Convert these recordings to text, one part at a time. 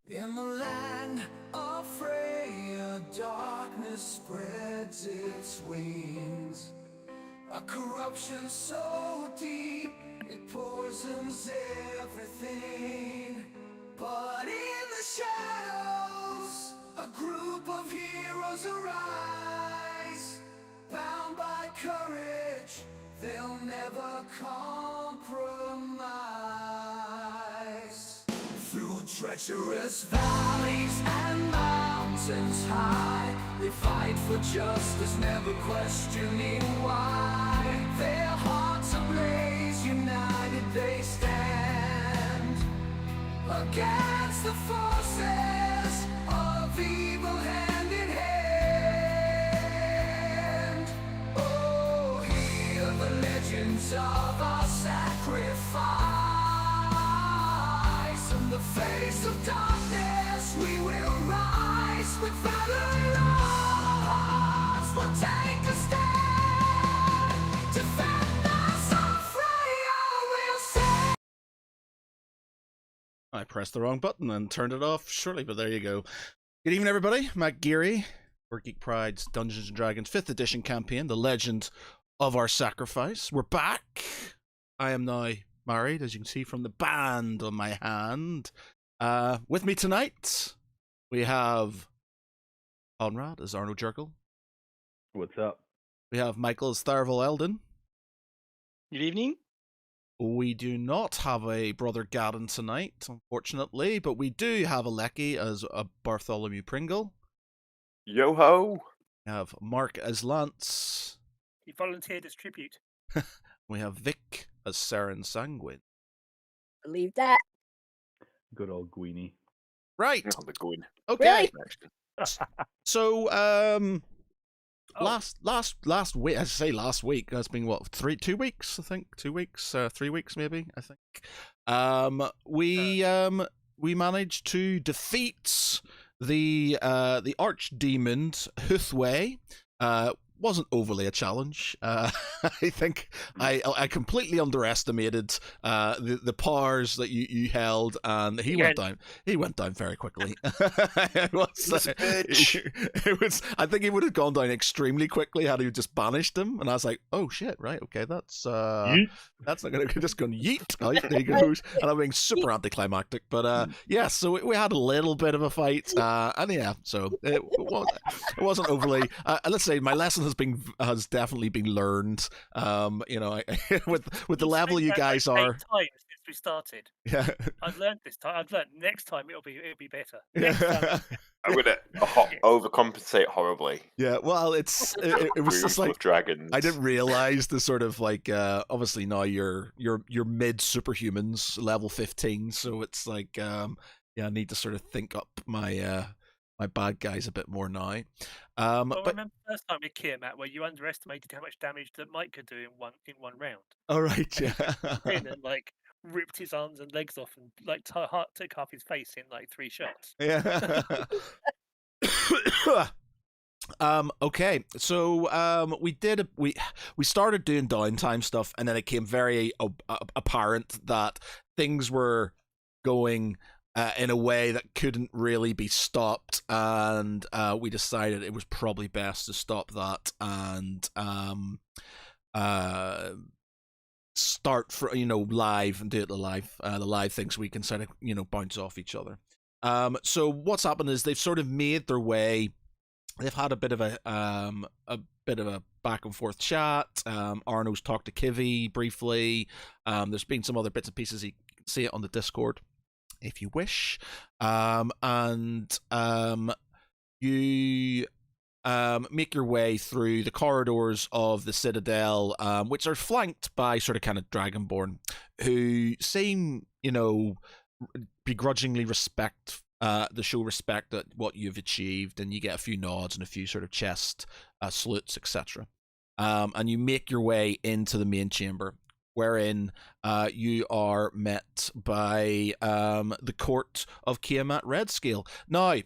In the land of Freya, darkness spreads its wings. A corruption so deep, it poisons everything. But in the shadows, a group of heroes arise. Bound by courage, they'll never compromise. Through treacherous valleys and mountains high, they fight for justice, never questioning why. Their hearts ablaze, united they stand against the forces of evil hand in hand. Oh, hear the legends of our sacrifice. In the face of darkness, we will rise with valor in our hearts. We'll take a stand, defend us on Freya, we'll say. I pressed the wrong button and turned it off shortly, but there you go. Good evening, everybody. Matt Geary for Geek Pride's Dungeons & Dragons 5th edition campaign, The Legend of Our Sacrifice. We're back. I am now married, as you can see from the band on my hand. With me tonight, we have Conrad as Arno Jerkel. What's up? We have Michael as Tharval Eldon. Good evening. We do not have a Brother Gadden tonight, unfortunately, but we do have a Lecky as a Bartholomew Pringle. Yo-ho! We have Mark as Lance. He volunteered as tribute. We have Vic as Saren Sanguine. Believe that. Good old Guini. Right. Oh, the going. Okay. Really? So, last week, I say last week, that's been what, 2 weeks, I think, 2 weeks, 3 weeks maybe, I think. We managed to defeat the archdemon Huthway. Wasn't overly a challenge. I think I completely underestimated the powers that you held, and he went down. He went down very quickly. It was. I think he would have gone down extremely quickly had he just banished him. And I was like, oh shit, right, okay, that's not gonna just going yeet. Right, there he goes. And I'm being super anticlimactic, but yeah. So we had a little bit of a fight, and yeah, so it wasn't overly. Let's say my lesson has definitely been learned. You know, with the level you guys are. 8 times since we started. Yeah, I've learned this time. I've learned next time it'll be better. yeah. I'm gonna overcompensate horribly. Yeah, well, it was just like dragons. I didn't realize the sort of like obviously now you're mid superhumans level 15, so it's like yeah, I need to sort of think up my my bad guys a bit more now. Well, But remember the first time we came out where you underestimated how much damage that Mike could do in one round. all right, yeah. And then like ripped his arms and legs off and like took half his face in like 3 shots. Yeah. Okay, so we started doing downtime stuff, and then it became very apparent that things were going in a way that couldn't really be stopped, and we decided it was probably best to stop that and start for live and do it the live thing, so we can sort of bounce off each other. So what's happened is they've sort of made their way. They've had a bit of a back and forth chat. Arno's talked to Kivy briefly. There's been some other bits and pieces. You can see it on the Discord if you wish. And you make your way through the corridors of the Citadel, which are flanked by sort of kind of Dragonborn, who seem, begrudgingly show respect at what you've achieved, and you get a few nods and a few sort of chest salutes, etc. And you make your way into the main chamber, wherein you are met by the court of Kiamat Redscale. Now, the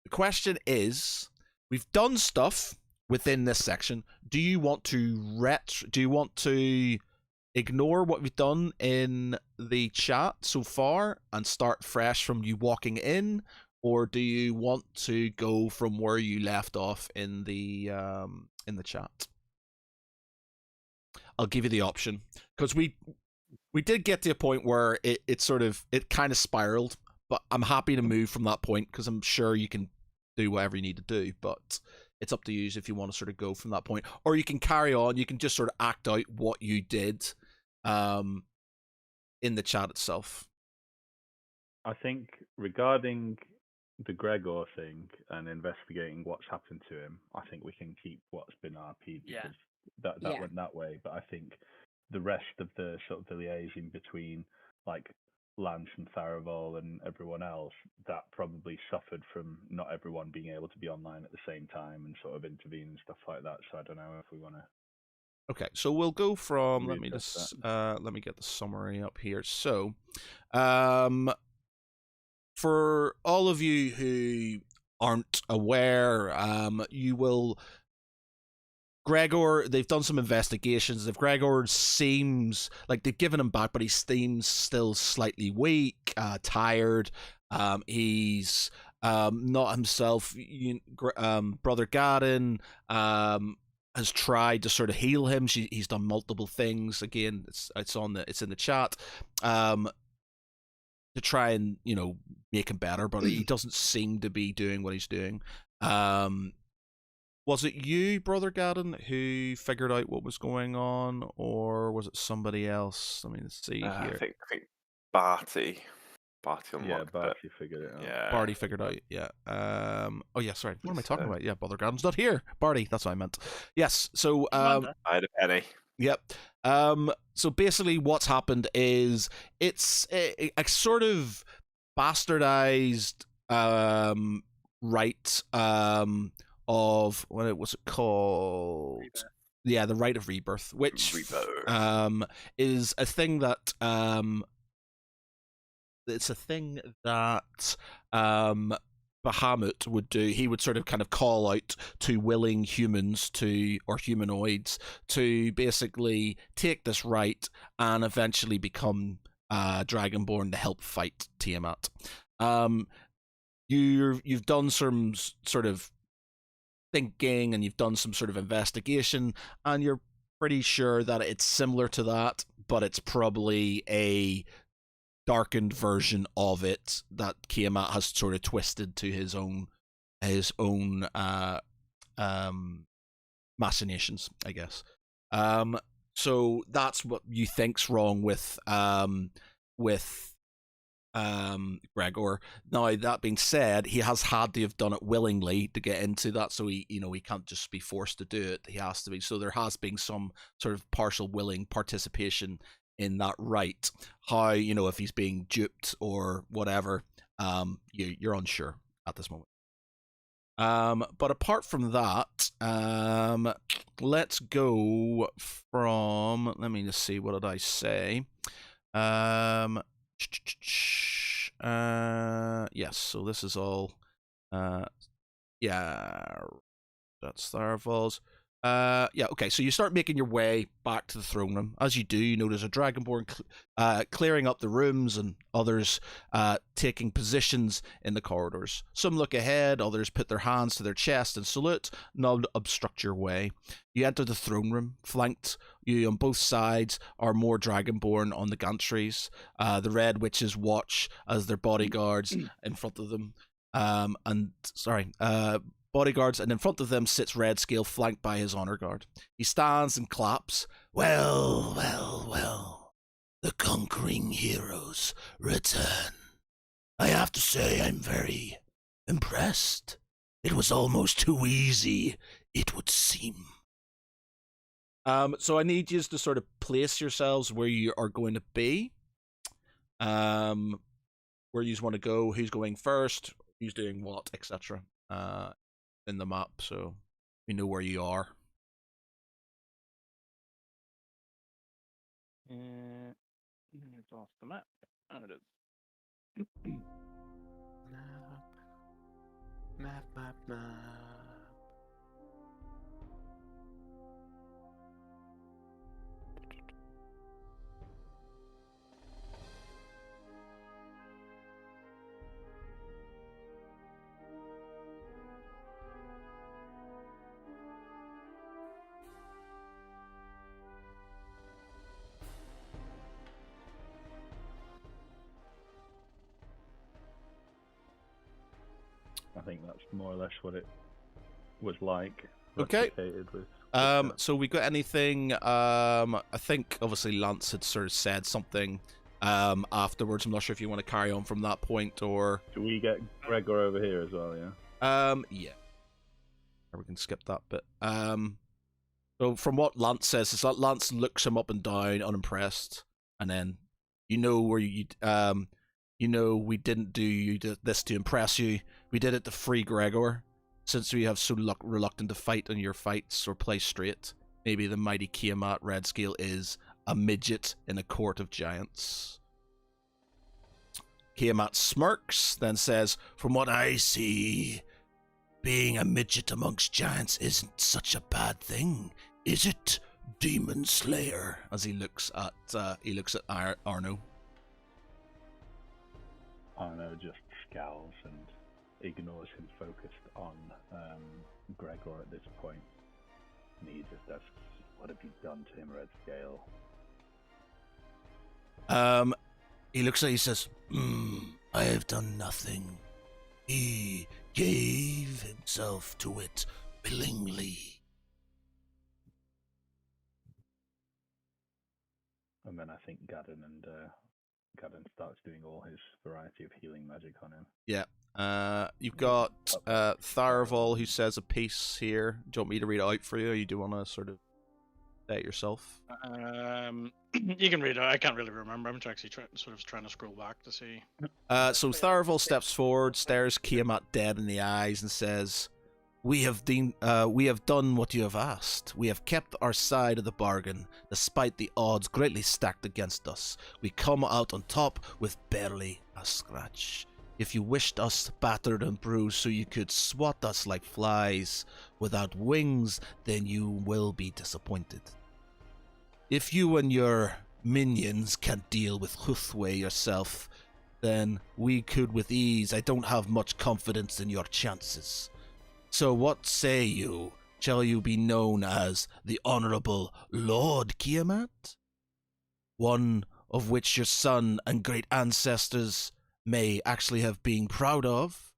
question is, we've done stuff within this section. Do you want to ignore what we've done in the chat so far and start fresh from you walking in, or do you want to go from where you left off in the chat? I'll give you the option, because we did get to a point where it kind of spiraled, but I'm happy to move from that point because I'm sure you can do whatever you need to do, but it's up to you if you want to sort of go from that point, or you can carry on. You can just sort of act out what you did in the chat itself. I think regarding the Gregor thing and investigating what's happened to him, I think we can keep what's been RP'd Yeah. because that Yeah. went that way. But I think the rest of the sort of the liaison between like Lance and Tharaval and everyone else, that probably suffered from not everyone being able to be online at the same time and sort of intervene and stuff like that. So I don't know if we want to. Okay, so we'll go from. Let me Readdress just let me get the summary up here. So, for all of you who aren't aware, you will. Gregor, they've done some investigations. If Gregor seems like they've given him back, but he seems still slightly weak, tired. He's not himself. Brother Gaddon has tried to sort of heal him. He's done multiple things. Again, it's in the chat. To try and make him better, but he doesn't seem to be doing what he's doing. Was it you, Brother Gaddon, who figured out what was going on, or was it somebody else? Let me see here. I think Barty unlocked Yeah, it. Barty figured it out. Yeah. Barty figured out, yeah. Oh, yeah, sorry. What am I talking about? Yeah, Brother Gaddon's not here. Barty, that's what I meant. Yes, so Commander. I had a penny. Yep. So basically what's happened is it's a sort of bastardized rite of what was it called? Rebirth. Yeah, the rite of rebirth, which Rebirth. is a thing that it's a thing that Bahamut would do. He would sort of kind of call out to willing humans or humanoids to basically take this rite and eventually become Dragonborn to help fight Tiamat. You've done some sort of thinking and you've done some sort of investigation, and you're pretty sure that it's similar to that, but it's probably a darkened version of it that Tiamat has sort of twisted to his own machinations, I guess. So that's what you think's wrong with Gregor. Now, that being said, he has had to have done it willingly to get into that, so he can't just be forced to do it. He has to be. So there has been some sort of partial willing participation in that rite. How, if he's being duped or whatever, you're unsure at this moment. But apart from that, let's go from. Let me just see. What did I say? Yes. So this is all. Yeah. That's Tharval's. Yeah, okay, so you start making your way back to the throne room. As you do, there's a Dragonborn clearing up the rooms and others taking positions in the corridors. Some look ahead, others put their hands to their chest and salute, none obstruct your way. You enter the throne room, flanked you on both sides are more Dragonborn on the gantries. The Red Witches watch as their bodyguards in front of them. Bodyguards, and in front of them sits Redscale, flanked by his honor guard. He stands and claps. Well, well, well. The conquering heroes return. I have to say I'm very impressed. It was almost too easy, it would seem. So I need you to sort of place yourselves where you are going to be. Where you want to go, who's going first, who's doing what, etc. In the map, so we know where you are. It's off the map. And it is. Map. I think that's more or less what it was like. Okay. replicated with So we got anything? I think obviously Lance had sort of said something afterwards. I'm not sure if you want to carry on from that point or. Do we get Gregor over here as well? Yeah. Yeah. Or we can skip that bit. So from what Lance says, is that Lance looks him up and down, unimpressed, and then we didn't do this to impress you. We did it to free Gregor. Since we have so reluctant to fight in your fights or play straight, maybe the mighty Kiamat Redscale is a midget in a court of giants. Kiamat smirks, then says, "From what I see, being a midget amongst giants isn't such a bad thing, is it, Demon Slayer?" As he looks at Arno. Arno just scowls and ignores him, focused on Gregor at this point. And he just asks, "What have you done to him, Redscale?" He looks at you, he says, "I have done nothing. He gave himself to it willingly." And then I think Gadden starts doing all his variety of healing magic on him. Yeah. You've got Tharaval who says a piece here. Do you want me to read it out for you, or you do want to sort of say it yourself? You can read it. I can't really remember. I'm actually trying to scroll back to see. So Tharaval steps forward, stares Kiamat dead in the eyes, and says, we have done what you have asked. We have kept our side of the bargain, despite the odds greatly stacked against us. We come out on top with barely a scratch. If you wished us battered and bruised so you could swat us like flies without wings, then you will be disappointed. If you and your minions can't deal with Huthway yourself, then we could with ease. I don't have much confidence in your chances. So what say you? Shall you be known as the Honourable Lord Kiamat? One of which your son and great ancestors may actually have been proud of?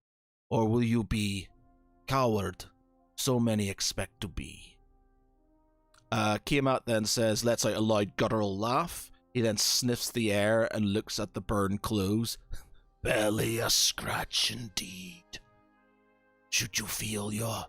Or will you be coward so many expect to be? Kiamat then says, lets out a loud guttural laugh. He then sniffs the air and looks at the burned clothes. Barely a scratch indeed. Should you feel your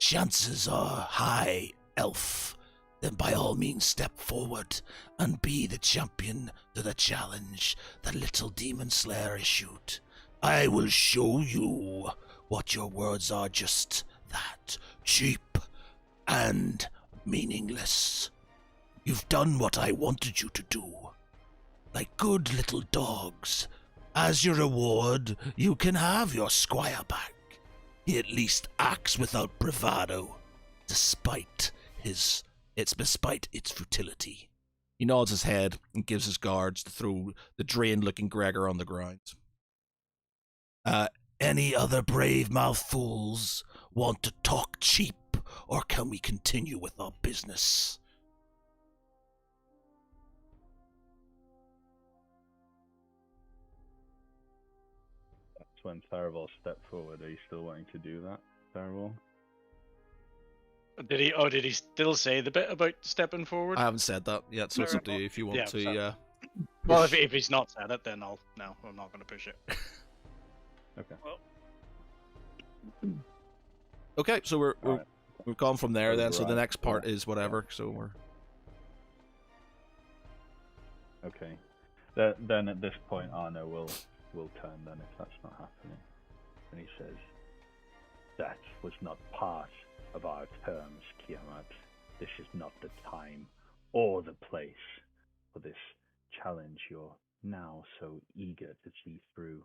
chances are high, elf, then by all means step forward and be the champion to the challenge that little Demon Slayer issued. I will show you what your words are, just that, cheap and meaningless. You've done what I wanted you to do. Like good little dogs. As your reward, you can have your squire back. He at least acts without bravado, despite its futility. He nods his head and gives his guards to throw the drained-looking Gregor on the ground. Any other brave-mouthed fools want to talk cheap, or can we continue with our business? That's when Tharaval stepped forward. Are you still wanting to do that, Tharaval? Did he still say the bit about stepping forward? I haven't said that yet, so it's up to you if you want to. sorry. Well, if he's not said it, then I'm not going to push it. Okay. Well, Okay, so Alright. we've gone from there then. So the Right, next part yeah, is whatever. So we're Okay. Then at this point, Arno will turn then if that's not happening. And he says, "That was not part of our terms, Kiamat. This is not the time or the place for this challenge you're now so eager to see through."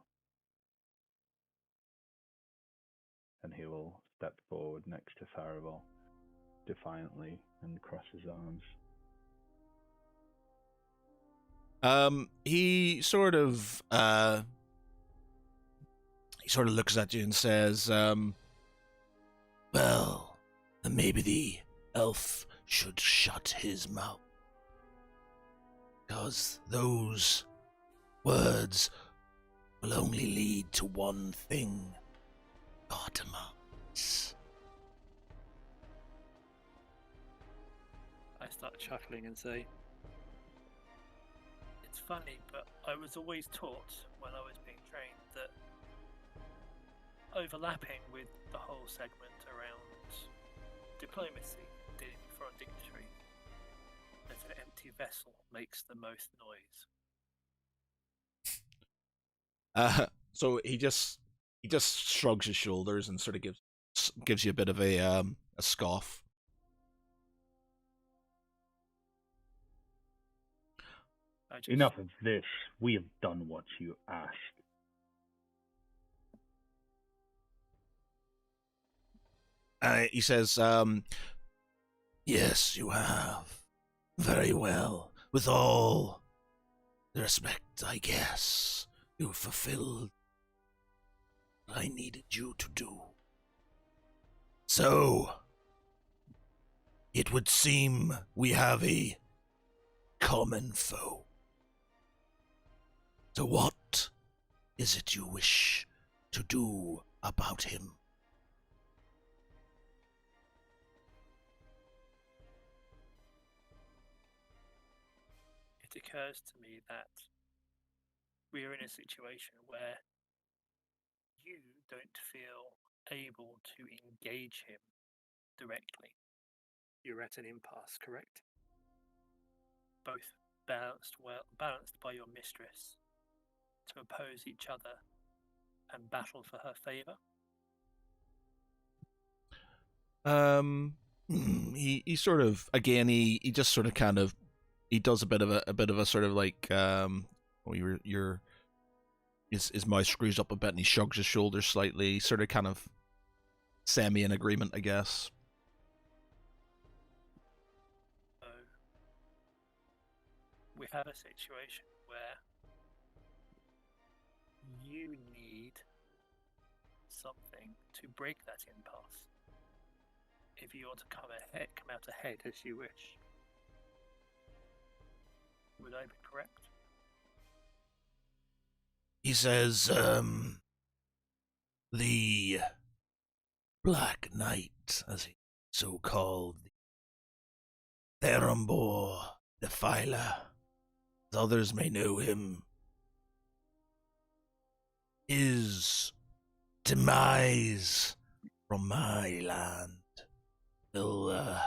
And he will step forward next to Tharaval defiantly and cross his arms. he sort of looks at you and says, well, then maybe the elf should shut his mouth. Because those words will only lead to one thing. Your demise. I start chuckling and say, it's funny, but I was always taught when I was being trained that overlapping with the whole segment around diplomacy, dealing with foreign dignitaries, that an empty vessel makes the most noise. So he just shrugs his shoulders and sort of gives you a bit of a scoff. Enough of this. We have done what you asked. He says, yes, you have. Very well. With all the respect, I guess, you fulfilled what I needed you to do. So, it would seem we have a common foe. So what is it you wish to do about him? It occurs to me that we are in a situation where you don't feel able to engage him directly. You're at an impasse, correct? Both balanced by your mistress to oppose each other and battle for her favor. He sort of, again, he just sort of kind of, he does a bit of a sort of like his mouth screws up a bit and he shrugs his shoulders slightly, sort of kind of semi in agreement, I guess. So we have a situation where you need something to break that impasse. If you want to come out ahead as you wish. Would I be correct? He says, the Black Knight, as he so called, Therambor Defiler, as others may know him, his demise from my land will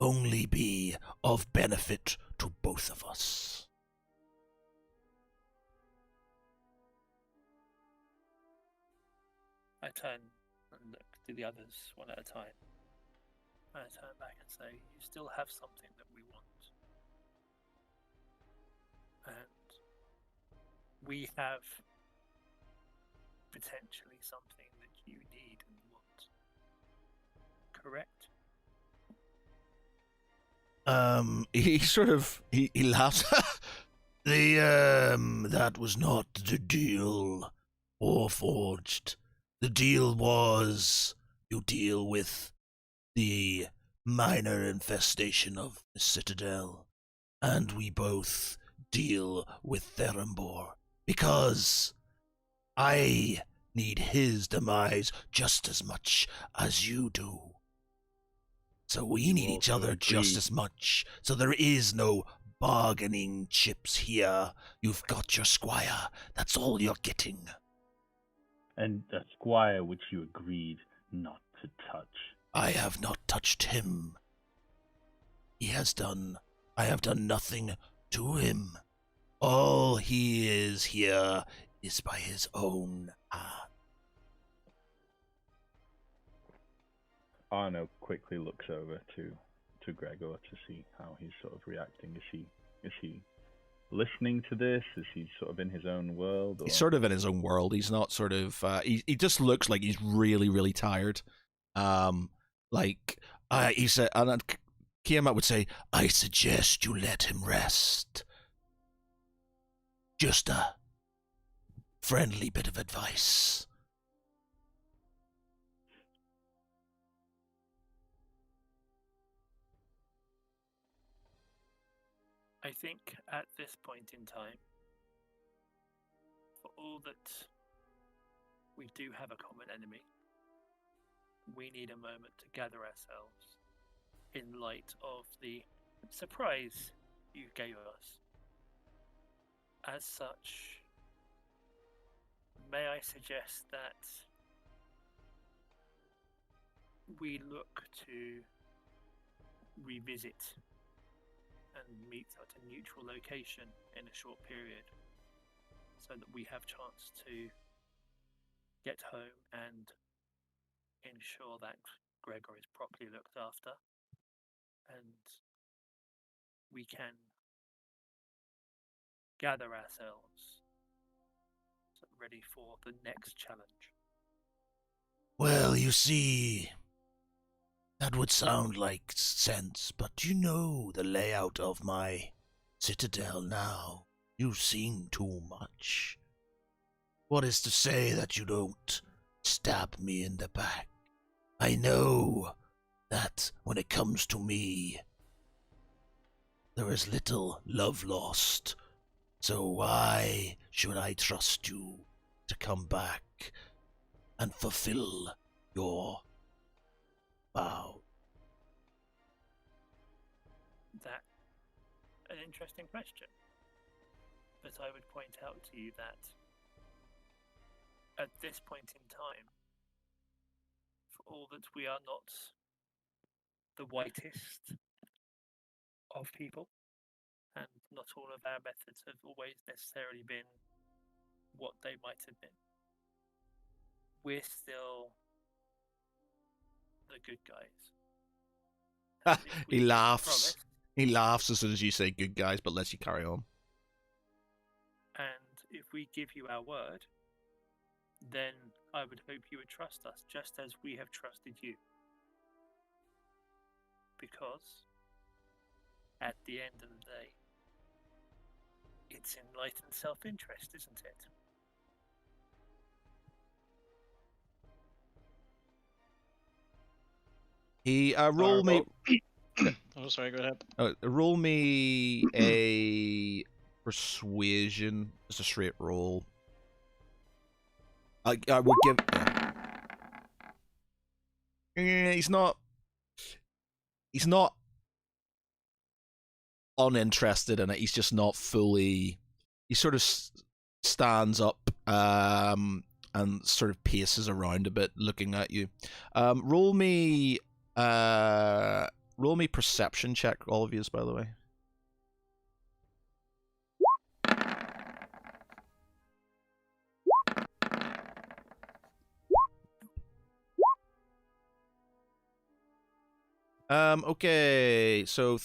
only be of benefit to both of us. I turn and look to the others one at a time. I turn back and say, you still have something that we want. And we have potentially something that you need and want. Correct? He sort of, he laughs. That was not the deal, Warforged. The deal was you deal with the minor infestation of the Citadel, and we both deal with Therambor, because I need his demise just as much as you do. So we need each other just as much, so there is no bargaining chips here. You've got your squire, that's all you're getting. And a squire which you agreed not to touch. I have not touched him. I have done nothing to him. All he is here is by his own hand. Arno quickly looks over to Gregor to see how he's sort of reacting. Is he listening to this? Is he sort of in his own world? Or? He's sort of in his own world. He's not sort of. He just looks like he's really, really tired. He said, and Kiamat would say, "I suggest you let him rest. Just a friendly bit of advice." I think at this point in time, for all that we do have a common enemy, we need a moment to gather ourselves in light of the surprise you gave us. As such, may I suggest that we look to revisit and meet at a neutral location in a short period so that we have chance to get home and ensure that Gregor is properly looked after and we can gather ourselves ready for the next challenge. Well, you see, that would sound like sense, but you know the layout of my citadel now. You've seen too much. What is to say that you don't stab me in the back? I know that when it comes to me, there is little love lost. So why should I trust you to come back and fulfill your vow? That's an interesting question. But I would point out to you that at this point in time, for all that we are not the whitest of people, and not all of our methods have always necessarily been what they might have been, we're still the good guys. And if we He keep the laughs. promise, He laughs as soon as you say good guys, but lets you carry on. and if we give you our word, then I would hope you would trust us just as we have trusted you. Because at the end of the day, it's enlightened self-interest, isn't it? He roll me. Oh, sorry. Go ahead. Roll me a persuasion. Just a straight roll. I would give. He's not. He's not uninterested in it. He's just not fully. He sort of stands up and sort of paces around a bit, looking at you. Roll me perception check, all of yous, by the way. Okay, so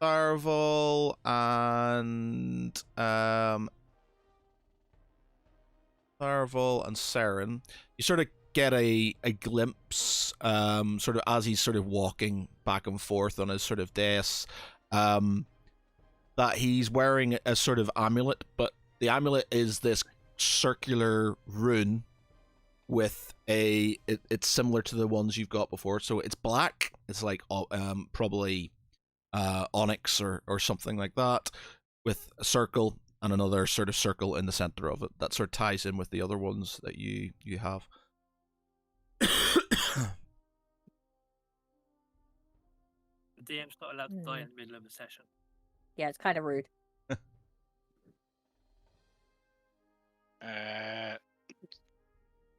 Tharval and Saren, you sort of get a glimpse, sort of as he's sort of walking back and forth on his sort of desk, that he's wearing a sort of amulet, but the amulet is this circular rune with it's similar to the ones you've got before, so it's black. It's like probably onyx or something like that, with a circle and another sort of circle in the center of it that sort of ties in with the other ones that you have. The DM's not allowed to die in the middle of a session. Yeah, it's kind of rude.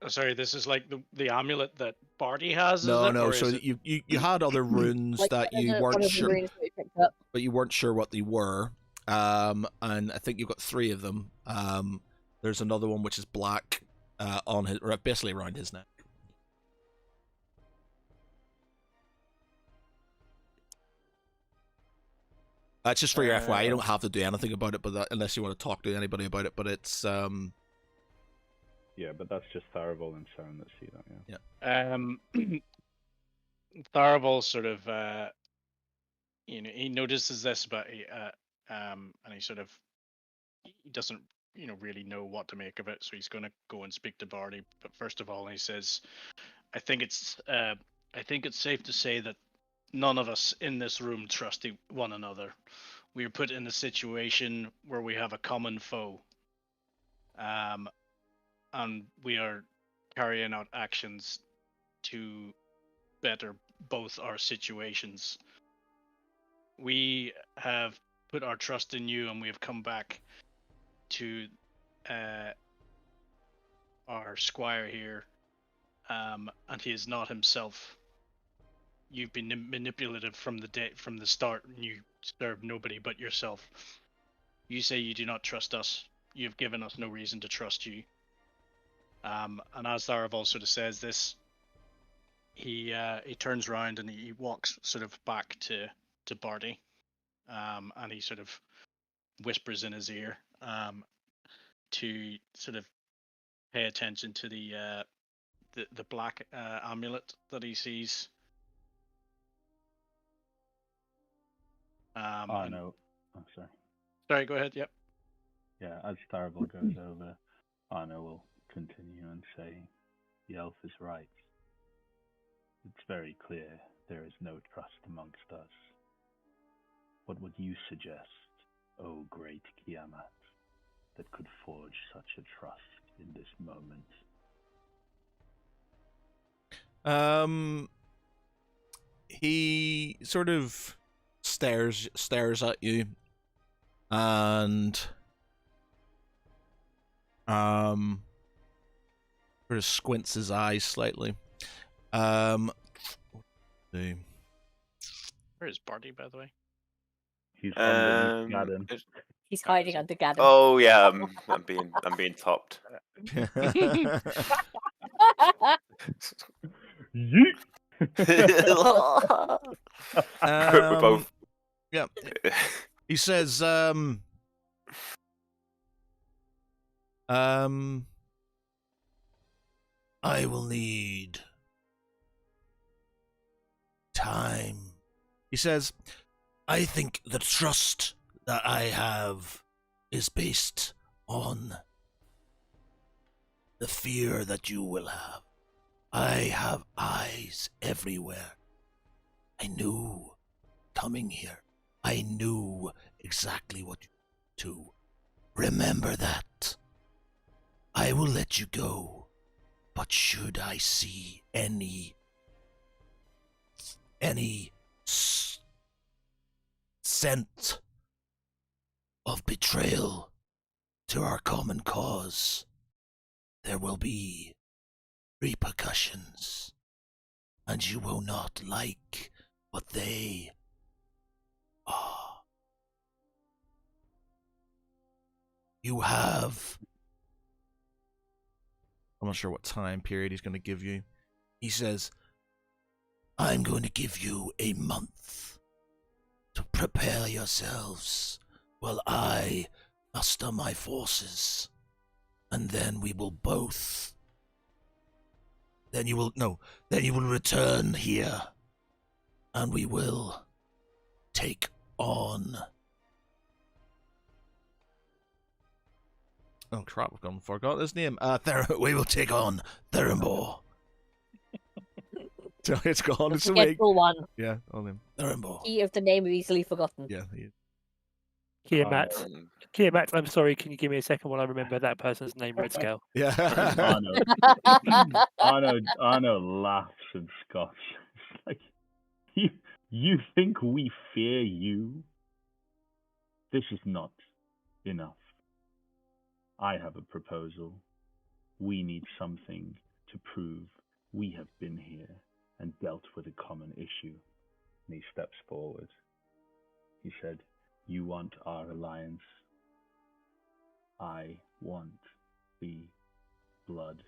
Sorry, this is like the amulet that Barty has. No, is it? no. Or So is it... you had other runes Like that one of you the- weren't one of the sure, runes that we picked up. but you weren't sure what they were. And I think you've got 3 of them. There's another one which is black on his, or basically around his neck. That's just for your FYI. You don't have to do anything about it, but unless you want to talk to anybody about it. But it's Yeah, but that's just Tharval and Saren that see that. Yeah. Tharavel sort of, he notices this, but and he sort of, he doesn't, really know what to make of it. So he's going to go and speak to Barty. But first of all, he says, I think it's safe to say that none of us in this room trust one another. We are put in a situation where we have a common foe. and we are carrying out actions to better both our situations. We have put our trust in you, and we have come back to our squire here, and he is not himself. You've been manipulative from the start, and you serve nobody but yourself. You say you do not trust us. You've given us no reason to trust you. And as Tharaval sort of says this, he turns around and he walks sort of back to Barty, and he sort of whispers in his ear to sort of pay attention to the black amulet that he sees. I know. Oh, sorry. Sorry, go ahead. Yep. Yeah, as Tharavel goes over, Arno will continue and say, the elf is right. It's very clear there is no trust amongst us. What would you suggest, O great Kiamat, that could forge such a trust in this moment? He sort of stares at you, and sort of squints his eyes slightly. See. Where is Barty, by the way? He's underneath Gadden. He's hiding under Gadden. Oh yeah, I'm being topped. Yeet! We're both. Yeah. He says, I will need time. He says, I think the trust that I have is based on the fear that you will have. I have eyes everywhere. I knew coming here. I knew exactly what to do. Remember that. I will let you go. But should I see any scent of betrayal to our common cause, there will be repercussions, and you will not like what they are. You have... I'm not sure what time period he's going to give you. He says, I'm going to give you a month to prepare yourselves while I muster my forces. And then we will both... Then you will return here. And we will take on... Oh crap, I've forgot his name. We will take on Thurimbor. It's gone, it's awake. Forgetful one. Yeah, on him. Thurimbor. He of the name easily forgotten. Yeah, he is. Kiamat, I'm sorry, can you give me a second while I remember that person's name, Red Scale? Yeah. Arno laughs and scoffs. It's like, you think we fear you? This is not enough. I have a proposal. We need something to prove we have been here and dealt with a common issue. And he steps forward. He said, you want our alliance. I want the blood.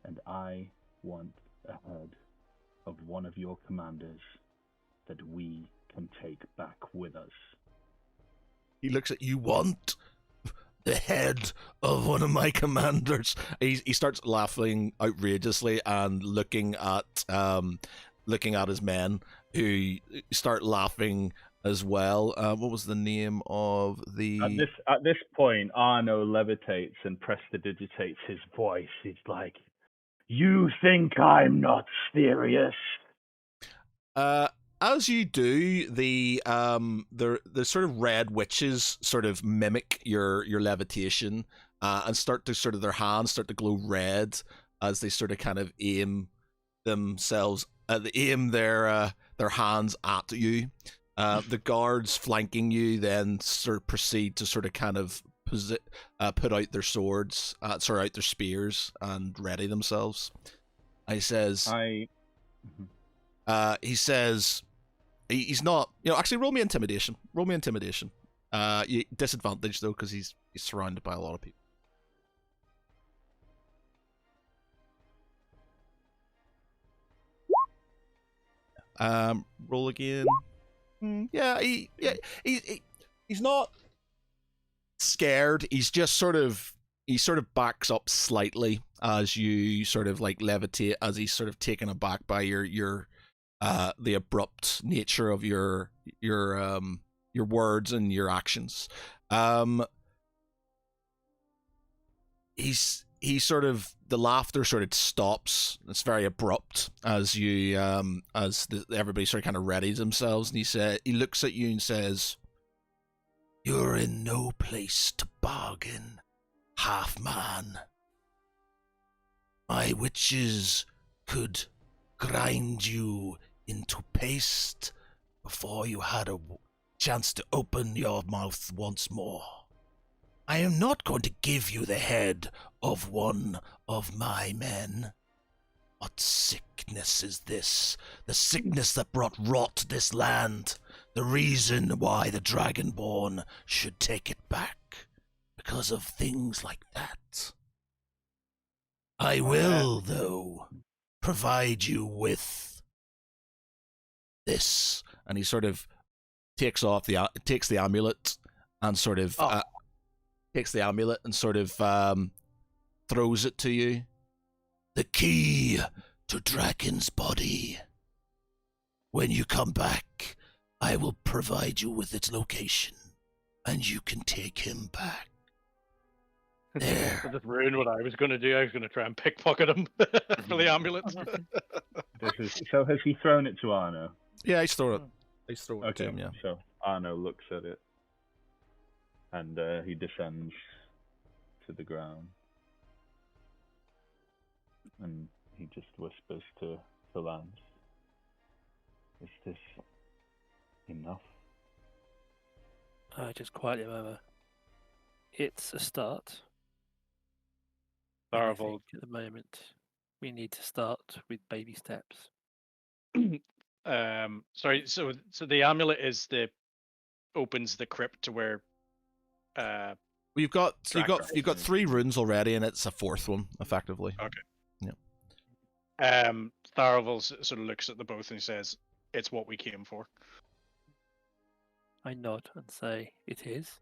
And I want a head of one of your commanders that we can take back with us. He looks at you, want the head of one of my commanders. He starts laughing outrageously and looking at his men, who start laughing as well. What was the name of the... At this point, Arno levitates and prestidigitates his voice. He's like, you think I'm not serious? As you do, the sort of red witches sort of mimic your levitation, and start to sort of their hands start to glow red as they sort of kind of aim themselves, they aim their hands at you. The guards flanking you then sort of proceed to sort of kind of put out their swords, sorry, out their spears, and ready themselves. He says, he says, he's not, actually roll me intimidation. Roll me intimidation. Disadvantage though, because he's surrounded by a lot of people. Roll again. Yeah, he's not scared. He's just sort of backs up slightly as you sort of like levitate, as he's sort of taken aback by your the abrupt nature of your words and your actions. He sort of, the laughter sort of stops. It's very abrupt as you everybody sort of kind of readies themselves, and he looks at you and says, "You're in no place to bargain, half man. My witches could grind you into paste before you had a chance to open your mouth once more. I am not going to give you the head of one of my men. What sickness is this? The sickness that brought rot to this land. The reason why the Dragonborn should take it back. Because of things like that. I will, though, provide you with this." And he sort of takes the amulet and sort of takes the amulet and sort of throws it to you. "The key to Draken's body. When you come back, I will provide you with its location, and you can take him back." There. That just ruined what I was going to do. I was going to try and pickpocket him for the amulet. So has he thrown it to Arno? Yeah, he's thrown it. He's thrown it to Okay, him, yeah. so Arno looks at it, and he descends to the ground, and he just whispers to Lance, "Is this enough?" I just quietly murmur, "It's a start. I Tharavel, think at the moment, we need to start with baby steps." sorry. So the amulet opens the crypt to where. Well, you've got 3 runes already, and it's a 4th one effectively. Okay. Yeah. Tharavel sort of looks at the both and he says, "It's what we came for." I nod and say, "It is."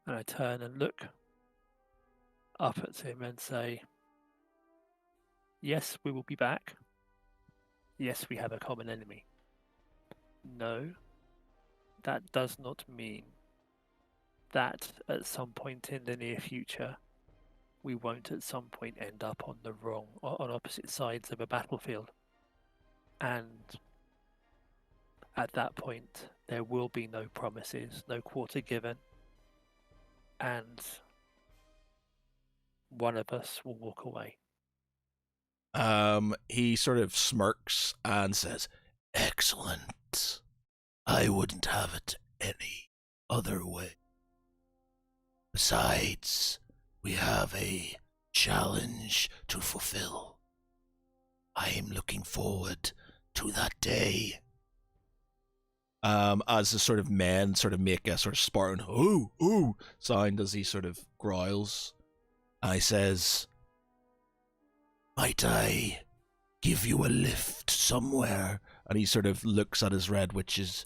And I turn and look up at him and say, "Yes, we will be back. Yes, we have a common enemy. No, that does not mean that at some point in the near future, we won't at some point end up on on opposite sides of a battlefield. And at that point, there will be no promises, no quarter given, and one of us will walk away." He sort of smirks and says, "Excellent. I wouldn't have it any other way. Besides, we have a challenge to fulfill. I am looking forward to that day." As the sort of men sort of make a sort of Spartan ooh sound as he sort of growls. I says, "Might I give you a lift somewhere?" And he sort of looks at his red witches.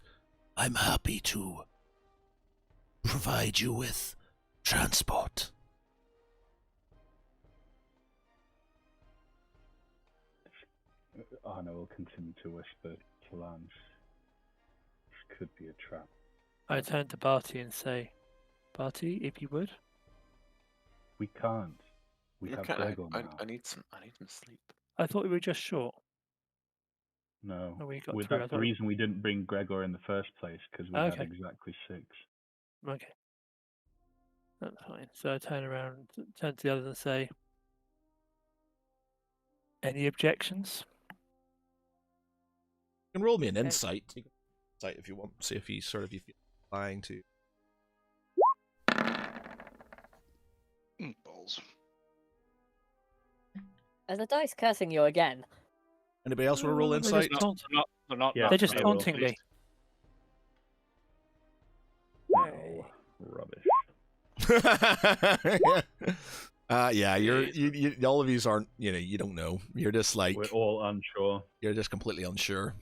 "I'm happy to provide you with transport." Arno will continue to whisper to Lance, "This could be a trap." I turn to Barty and say, "Barty, if you would." We can't. We have Gregor now. I need some sleep. I thought we were just short. No. Oh, we got Well, through. I that's the thought- reason we didn't bring Gregor in the first place, because we had Okay. exactly 6. Okay. That's fine. So I turn around, turn to the others and say, any objections? You can roll me an Okay. insight. You can insight if you want. See if he's sort of lying to. Balls. Are the dice cursing you again? Anybody else want to roll They're insight? just taunt- They're not. Yeah, They're just I will. taunting me. No, rubbish. Yeah, you all of yous aren't, you don't know. You're just like, We're all unsure. you're just completely unsure.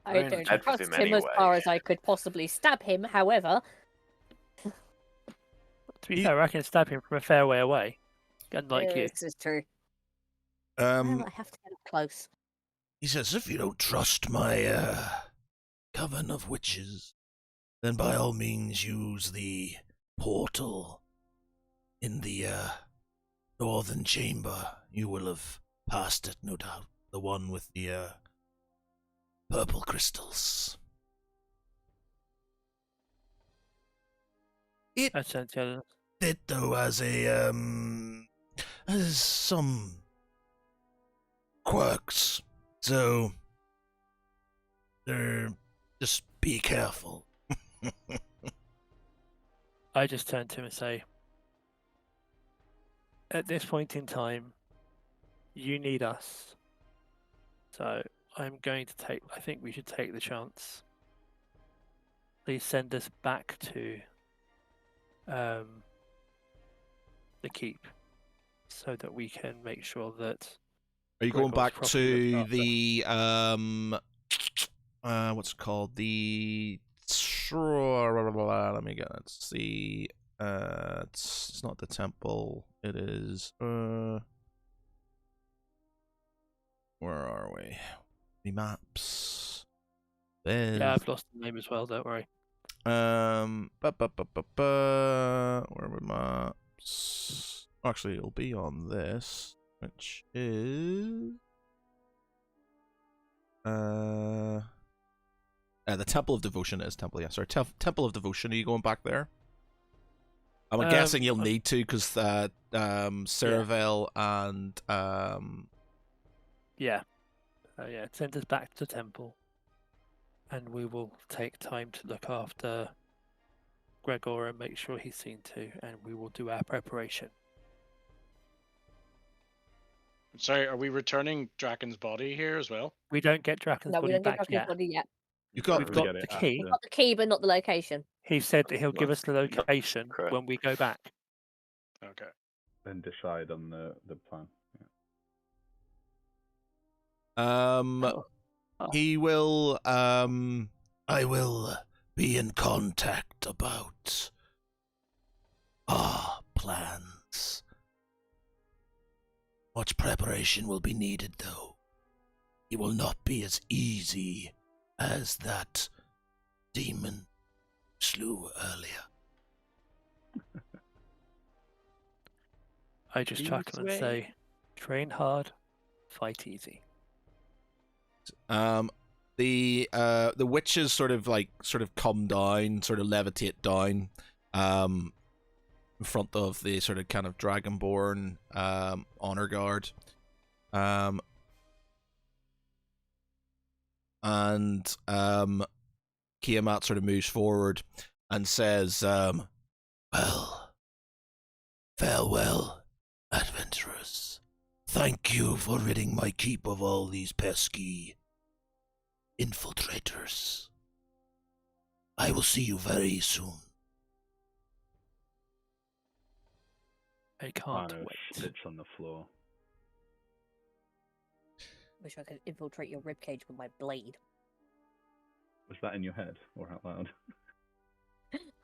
I Very don't much. I'd trust with him him as far anyway. as I could possibly stab him. However, To be fair, I can stab him from a fair way away. Unlike you. this is true. Um, Well, I have to get up close. he says, if you don't trust my coven of witches, then by all means use the portal in the northern chamber. You will have passed it, no doubt. The one with the purple crystals. It I turn to the others. it though as a has some quirks, so just be careful. I just turn to him and say, at this point in time, you need us. So I'm going to I think we should take the chance. Please send us back to the keep so that we can make sure that Are you going Gregor's back properly to looked the what's it called, the let me get it. It's the it's not the temple. It is where are we? The maps. There's yeah, I've lost the name as well. Don't worry. where are my maps? Actually, it'll be on this, which is the Temple of Devotion is Temple. Yeah, sorry, Temple of Devotion. Are you going back there? I'm guessing you'll need to because Cerevel and Yeah. Yeah, send us back to the temple, and we will take time to look after Gregor and make sure he's seen to, and we will do our preparation. Sorry, are we returning Draken's body here as well? We don't get Draken's No, we body don't get back Draken's yet. body yet. you got. We've We got get the it key. after. Got the key, but not the location. He said that he'll give us the location correct. when we go back. Okay. Then decide on the plan. Oh. He will. I will be in contact about our plans. Much preparation will be needed, though. It will not be as easy as that demon slew earlier. I just Easy chuckle and way. say, train hard, fight easy. The witches sort of come down, sort of levitate down, in front of the sort of kind of dragonborn honor guard, and Kiamat sort of moves forward and says, "Well, farewell, adventurers. Thank you for ridding my keep of all these pesky infiltrators. I will see you very soon." I can't Arno wait. sits on the floor. Wish I could infiltrate your ribcage with my blade. Was that in your head or out loud?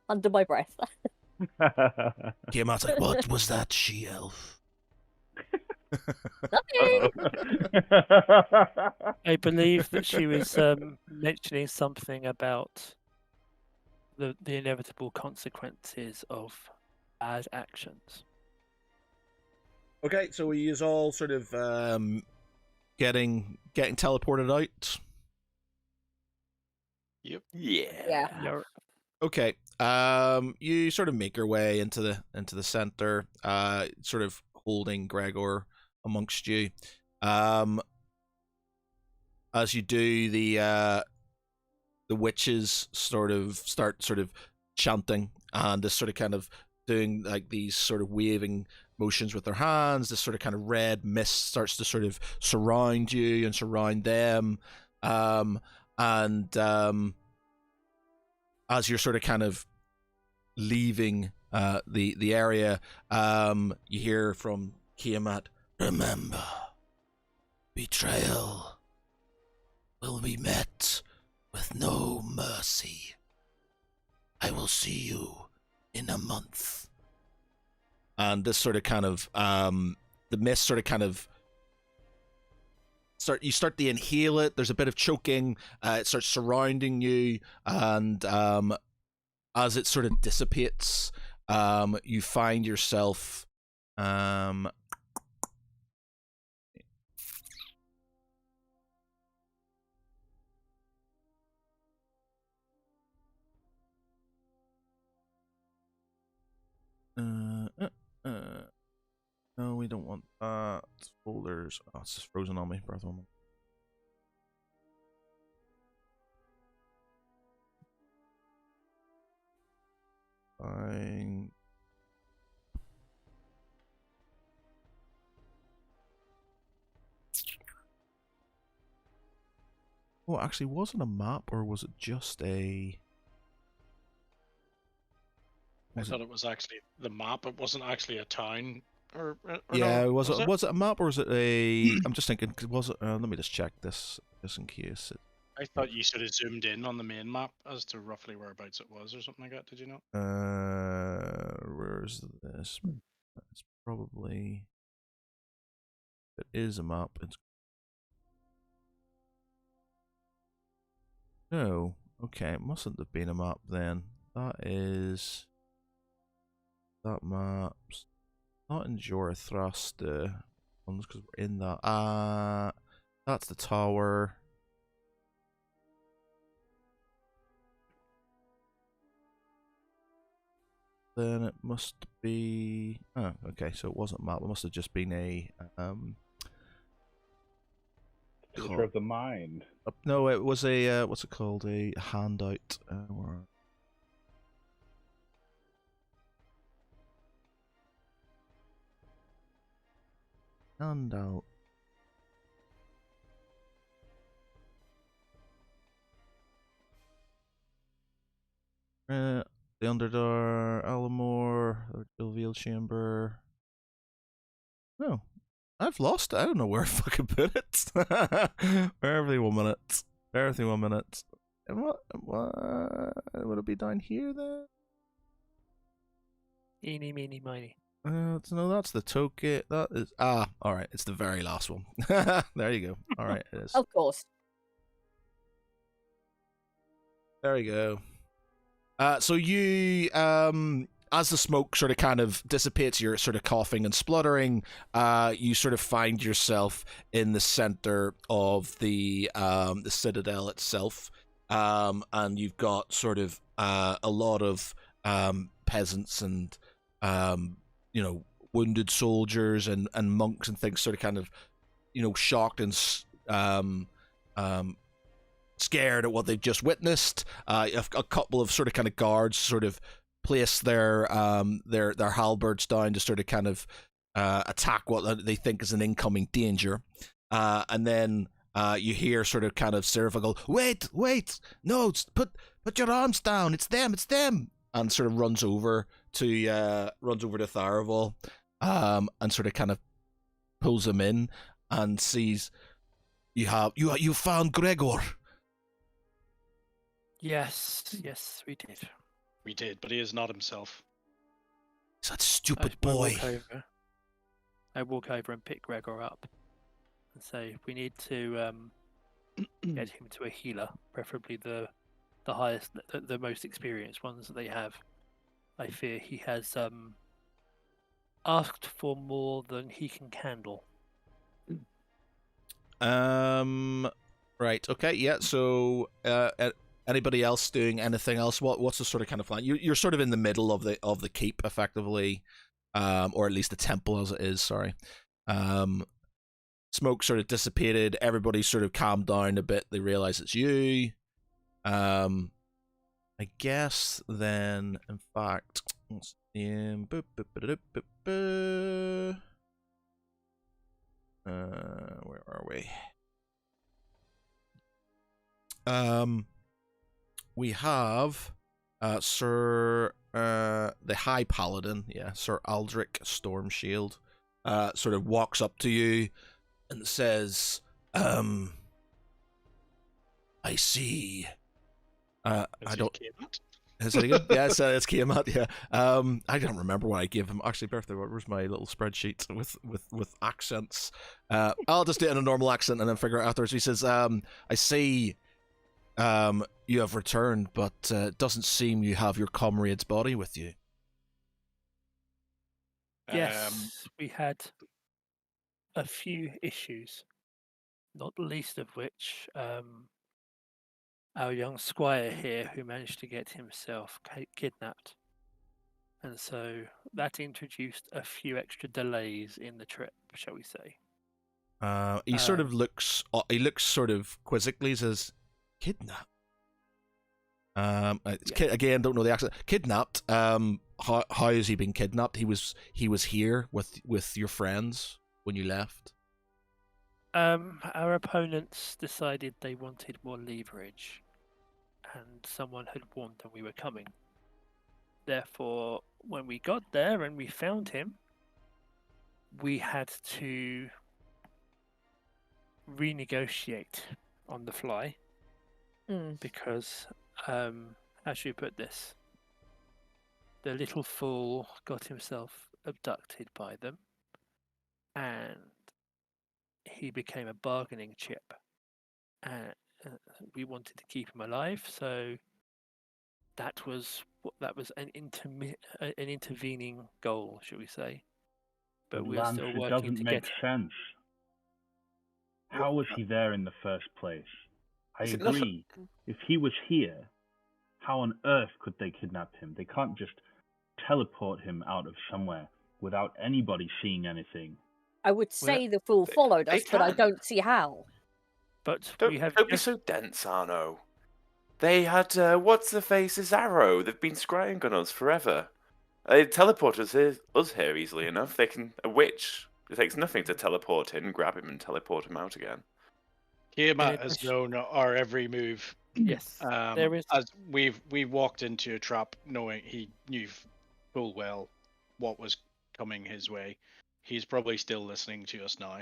Under my breath. Kiamat's like, "What was that, she-elf?" Nothing! I believe that she was mentioning something about the inevitable consequences of bad actions. Okay, so we use all sort of getting teleported out. Yeah. Yeah. You're Okay, You sort of make your way into the center, sort of holding Gregor amongst you. As you do, the witches start chanting, and this sort of kind of doing like these sort of waving motions with their hands. This sort of kind of red mist starts to sort of surround you and surround them, and as you're sort of kind of leaving the area, you hear from Kiamat, "Remember, betrayal will be met with no mercy. I will see you in a month." And this sort of kind of the mist sort of kind of start to inhale it. There's a bit of choking. It starts surrounding you, and as it sort of dissipates, you find yourself no, we don't want that. Folders. Oh, it's just frozen on me. Breath on me. Fine. Oh, actually, was it a map or was it just a? I thought it was actually the map. It wasn't actually a town, or Yeah, no, was it? Was it a map or was it a? I'm just thinking. Was it? Let me just check this, just in case. I thought you sort of zoomed in on the main map as to roughly whereabouts it was, or something like that. Did you know? Where's this? It's probably. It is a map. It's. No. Okay, it mustn't have been a map then. That is. That map's not in Jorathrast ones because we're in that. That's the tower. Then it must be. Oh, okay. So it wasn't a map. It must have just been a Filter of the mind. no, it was a what's it called? A handout. Handout. The Underdar, Alamore, Ilvial Chamber. No, I've lost it. I don't know where I fucking put it. Bear with me 1 minute. Bear with me 1 minute. And what would it be down here then? Eeny, meeny, miny. No, that's the token. That is all right. It's the very last one. There you go. All right, it is. Of course. There you go. So you, as the smoke sort of kind of dissipates, you're sort of coughing and spluttering. You sort of find yourself in the center of the citadel itself, and you've got sort of a lot of peasants and wounded soldiers and monks and things, sort of kind of shocked and scared at what they've just witnessed. A couple of sort of kind of guards sort of place their halberds down to sort of kind of attack what they think is an incoming danger, and then you hear sort of kind of Seraph go, wait, no, put your arms down, it's them, and sort of runs over to Tharaval, and sort of kind of pulls him in and sees you found Gregor. Yes, we did. We did, but he is not himself. He's that stupid boy. I walk over and pick Gregor up and say, we need to get him to a healer, preferably the highest, the most experienced ones that they have. I fear he has asked for more than he can handle. Right. Okay. Yeah. So, Anybody else doing anything else? What's the sort of kind of plan? You're sort of in the middle of the keep, effectively, or at least the temple as it is. Sorry. Smoke sort of dissipated. Everybody sort of calmed down a bit. They realize it's you. I guess then, in fact, what's the name? Where are we? We have Sir the High Paladin, Sir Aldrich Stormshield, sort of walks up to you and says, I see. I don't. Is it again? Yeah, it's Kiamat. Yeah. I don't remember what I gave him. Actually, birthday. Where's my little spreadsheet with accents? I'll just do it in a normal accent and then figure it out afterwards. He says, I see. You have returned, but it doesn't seem you have your comrade's body with you. Yes, we had a few issues, not the least of which our young squire here who managed to get himself kidnapped. And so that introduced a few extra delays in the trip, shall we say. He sort of looks. He looks sort of quizzically. Says, "Kidnapped." Again, don't know the accent. Kidnapped. How has he been kidnapped? He was here with your friends when you left. Our opponents decided they wanted more leverage, and someone had warned them we were coming. Therefore, when we got there and we found him, we had to renegotiate on the fly because, how should you put this? The little fool got himself abducted by them, and he became a bargaining chip. And we wanted to keep him alive, so that was an intervening goal, shall we say? But we're Lance, still it working doesn't to make get him. sense. How was he there in the first place? I Is it not- agree. If he was here, how on earth could they kidnap him? They can't just teleport him out of somewhere without anybody seeing anything. I would Well, say the fool followed they us, but I can. don't see how. But Don't, we have don't be just so dense, Arno. They had what's the face's arrow. They've been scrying on us forever. They teleport us here easily enough. They can a witch. It takes nothing to teleport in, grab him, and teleport him out again. Tiamat has known our every move. yes, there is. As we've walked into a trap knowing he knew full well what was coming his way. He's probably still listening to us now.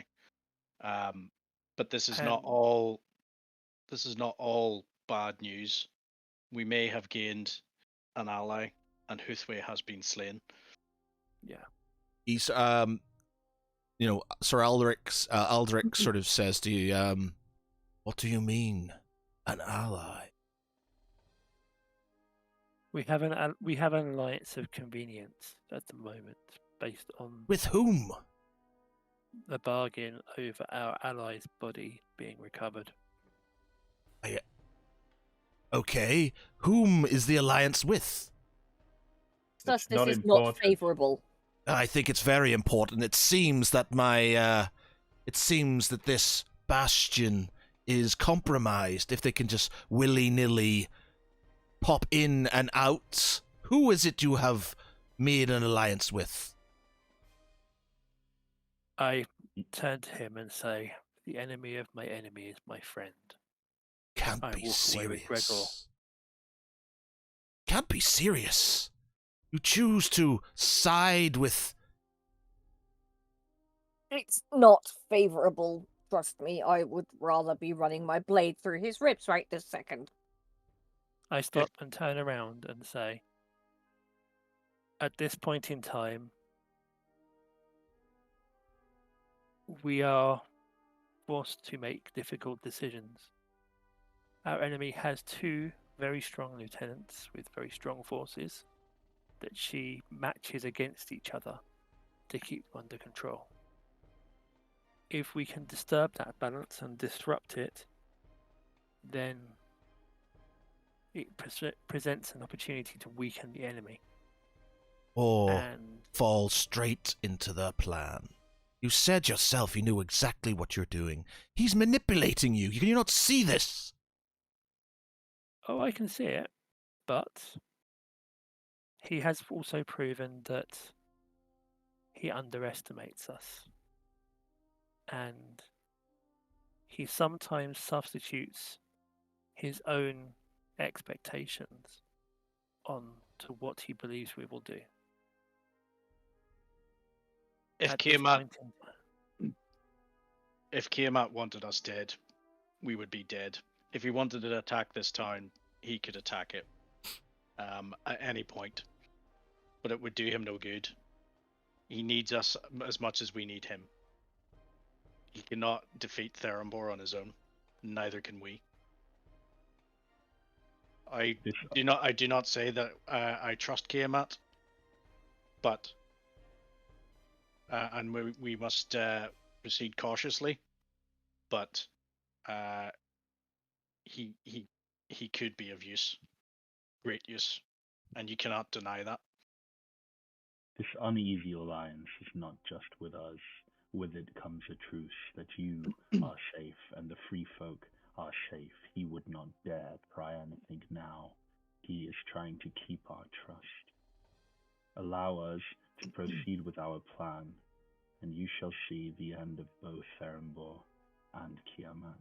But this is not all. This is not all bad news. We may have gained an ally, and Huthway has been slain. Yeah. He's Sir Aldrich sort of says to you, what do you mean, an ally? We have an alliance of convenience at the moment, based on With whom? the bargain over our ally's body being recovered. Okay, whom is the alliance with? Thus, It's this not is not important. favourable. I think it's very important. It seems that this bastion is compromised. If they can just willy-nilly pop in and out, who is it you have made an alliance with? I turn to him and say, "The enemy of my enemy is my friend." Can't I be walk away with Gregor. serious. Can't be serious. You choose to side with... It's not favourable. Trust me, I would rather be running my blade through his ribs right this second. I stop and turn around and say, "At this point in time, we are forced to make difficult decisions. Our enemy has two very strong lieutenants with very strong forces that she matches against each other to keep them under control. If we can disturb that balance and disrupt it, then it presents an opportunity to weaken the enemy. Or And fall straight into their plan. You said yourself you knew exactly what you're doing. He's manipulating you. Can you not see this? oh, I can see it, but he has also proven that he underestimates us. And he sometimes substitutes his own expectations on to what he believes we will do. If At this Kiamat, point in- if Kiamat wanted us dead, we would be dead. If he wanted to attack this town, he could attack it at any point. But it would do him no good. He needs us as much as we need him. He cannot defeat Therambor on his own. Neither can we. I do not say that I trust Kiamat, but and we must proceed cautiously. But he could be of use, great use, and you cannot deny that. This uneasy alliance is not just with us. With it comes a truce that you are safe and the free folk are safe. He would not dare try anything now. He is trying to keep our trust. Allow us to proceed with our plan, and you shall see the end of both Therambor and Kiamat.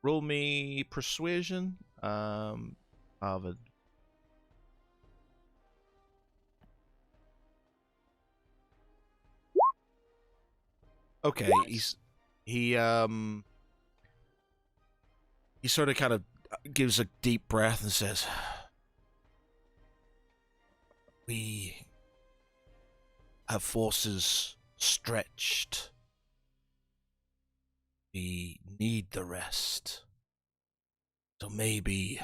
Roll me persuasion. Arvid. Okay, he sort of kind of gives a deep breath and says, "We have forces stretched. We need the rest. So maybe,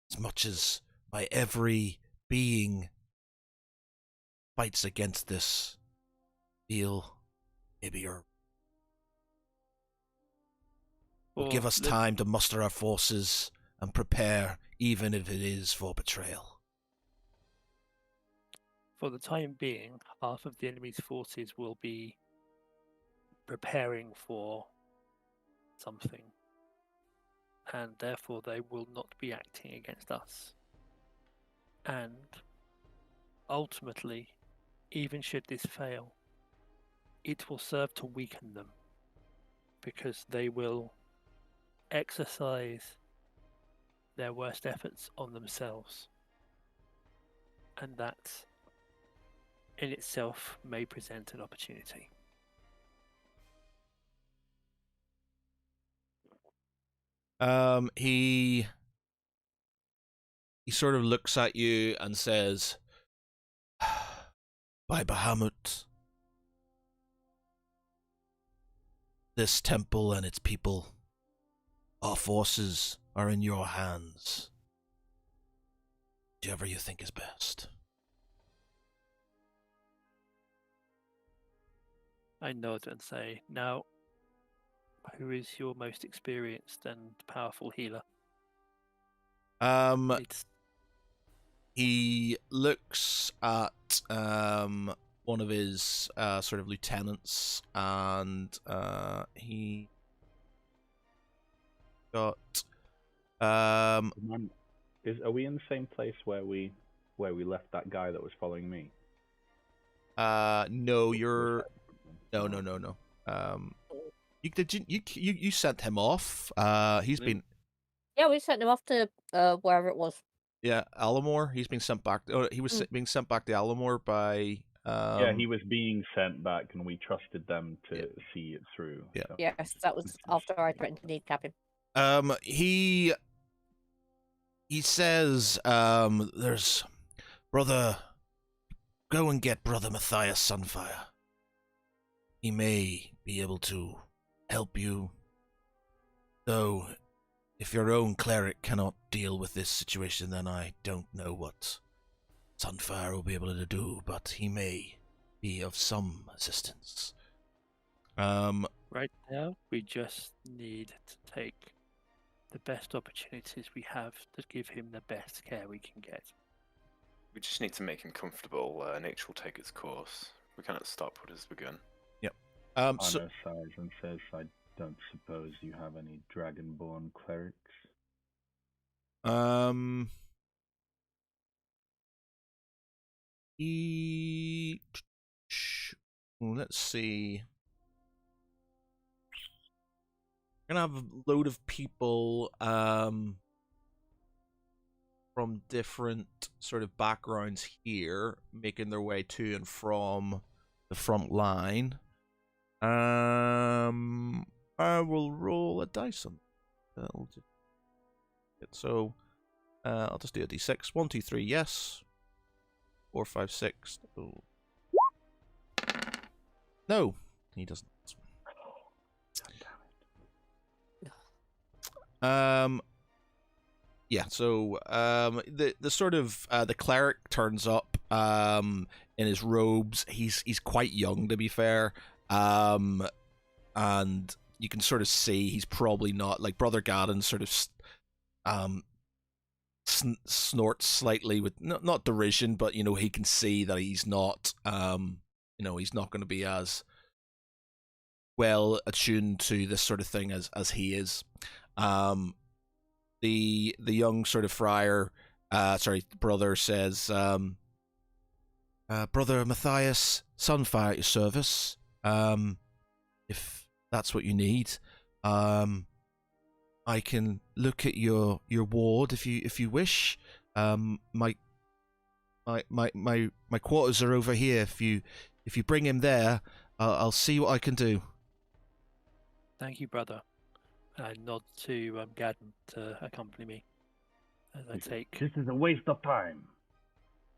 as much as my every being fights against this deal, maybe you're will give or us the- time to muster our forces and prepare, even if it is for betrayal." For the time being, half of the enemy's forces will be preparing for something, and therefore they will not be acting against us. And ultimately, even should this fail, it will serve to weaken them, because they will exercise their worst efforts on themselves, and that in itself may present an opportunity. He sort of looks at you and says, "By Bahamut, this temple and its people, our forces are in your hands. Whichever you think is best." I nod and say, "Now, who is your most experienced and powerful healer?" It's He looks at one of his sort of lieutenants, and he got Man, are we in the same place where we left that guy that was following me? no, you're no. You sent him off. He's been Yeah, we sent him off to wherever it was. yeah, Alamore. He's been sent back. He was being sent back to Alamore by Yeah, he was being sent back, and we trusted them to see it through. Yeah. So. Yes, that was after I threatened to kneecap him. He says, there's brother, go and get Brother Matthias Sunfire. He may be able to help you, though if your own cleric cannot deal with this situation, then I don't know what Sunfire will be able to do, but he may be of some assistance. right now, we just need to take the best opportunities we have to give him the best care we can get. We just need to make him comfortable. Nature will take its course. We cannot stop what has begun. So, Anna sighs and says, I don't suppose you have any dragonborn clerics? Let's see. We're gonna have a load of people from different sort of backgrounds here making their way to and from the front line. I will roll a dice on that'll just so I'll just do a d6. 1, 2, 3, yes. 4, 5, 6. Oh. No, he doesn't. Yeah, so the sort of the cleric turns up in his robes. He's quite young, to be fair. And you can sort of see he's probably not, like, Brother Gaddon sort of snorts slightly with not derision, but he can see that he's not he's not going to be as well attuned to this sort of thing as he is. The young sort of friar, brother says, Brother Matthias, Sunfire at your service. If that's what you need, I can look at your ward if you wish. My quarters are over here. If you bring him there, I'll see what I can do. Thank you, brother. I nod to Gaddon to accompany me as I take. This is a waste of time.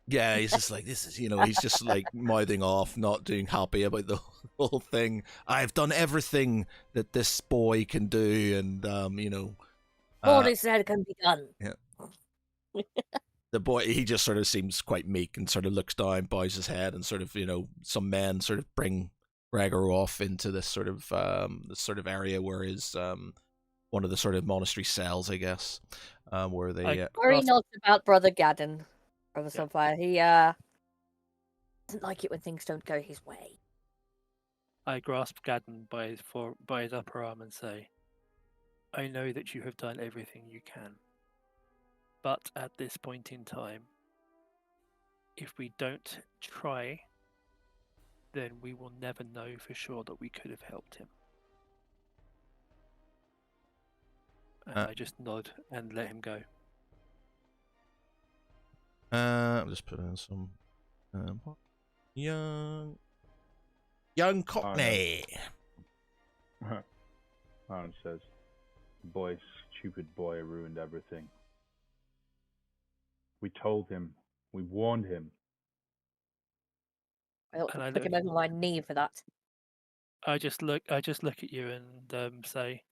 Yeah, he's just like, this is, he's just like mouthing off, not doing happy about the whole thing. I've done everything that this boy can do, and All he said can be done. Yeah. The boy, he just sort of seems quite meek and sort of looks down, bows his head, and sort of, some men sort of bring Gregor off into this sort of area where his one of the sort of monastery cells, I guess, where they. Worry not about Brother Gaddon, Brother Sunfire. He doesn't like it when things don't go his way. I grasp Gaddon by his upper arm and say, I know that you have done everything you can. But at this point in time, if we don't try, then we will never know for sure that we could have helped him. And I just nod and let him go. I'll just put in some young Cockney. Aaron says, stupid boy ruined everything. We told him, we warned him. I ought to put him over my knee for that. I just look at you and say,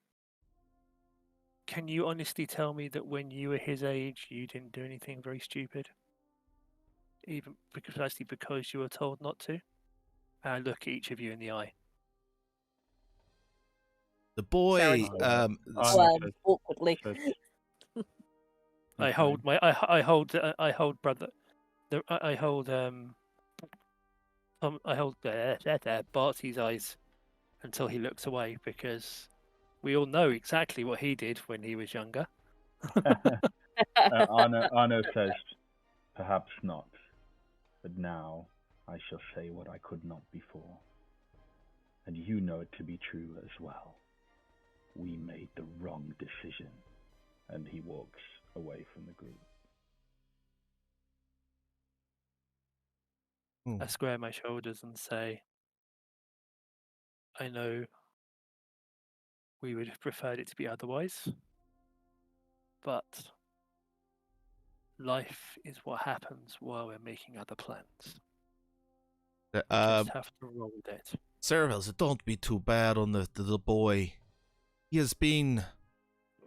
can you honestly tell me that when you were his age, you didn't do anything very stupid? Even precisely because you were told not to? And I look at each of you in the eye. The boy, awkwardly. I hold Barty's eyes until he looks away, because we all know exactly what he did when he was younger. Arno says, perhaps not, but now I shall say what I could not before, and you know it to be true as well. We made the wrong decision. And he walks away from the group. I square my shoulders and say, I know we would have preferred it to be otherwise, but life is what happens while we're making other plans. We just have to roll with it. Cerebels, don't be too bad on the boy. He has been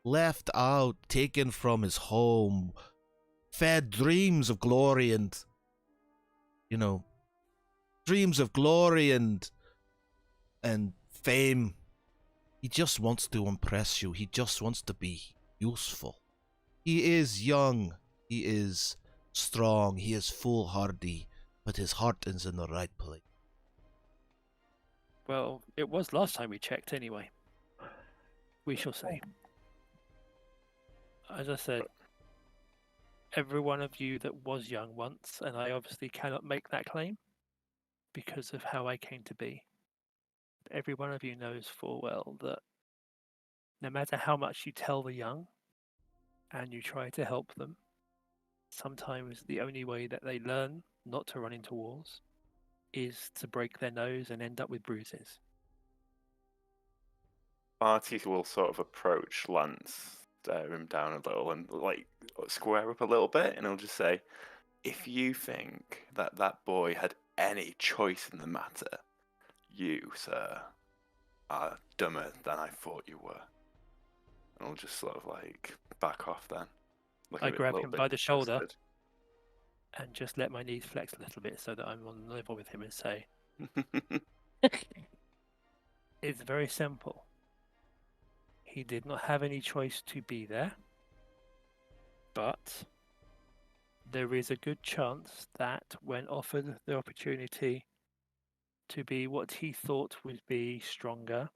left out, taken from his home, fed dreams of glory and, dreams of glory and fame. He just wants to impress you. He just wants to be useful. He is young, he is strong, he is foolhardy, but his heart is in the right place. Well, it was last time we checked anyway. We shall see. As I said, every one of you that was young once, and I obviously cannot make that claim because of how I came to be. Every one of you knows full well that no matter how much you tell the young and you try to help them, sometimes the only way that they learn not to run into walls is to break their nose and end up with bruises. Barty will sort of approach Lance, stare him down a little, and like square up a little bit, and he'll just say, "If you think that that boy had any choice in the matter, you, sir, are dumber than I thought you were." And I'll just sort of like back off then. I A grab little him bit by the shoulder disgusted. and just let my knees flex a little bit so that I'm on level with him and say, it's very simple. He did not have any choice to be there, but there is a good chance that when offered the opportunity to be what he thought would be stronger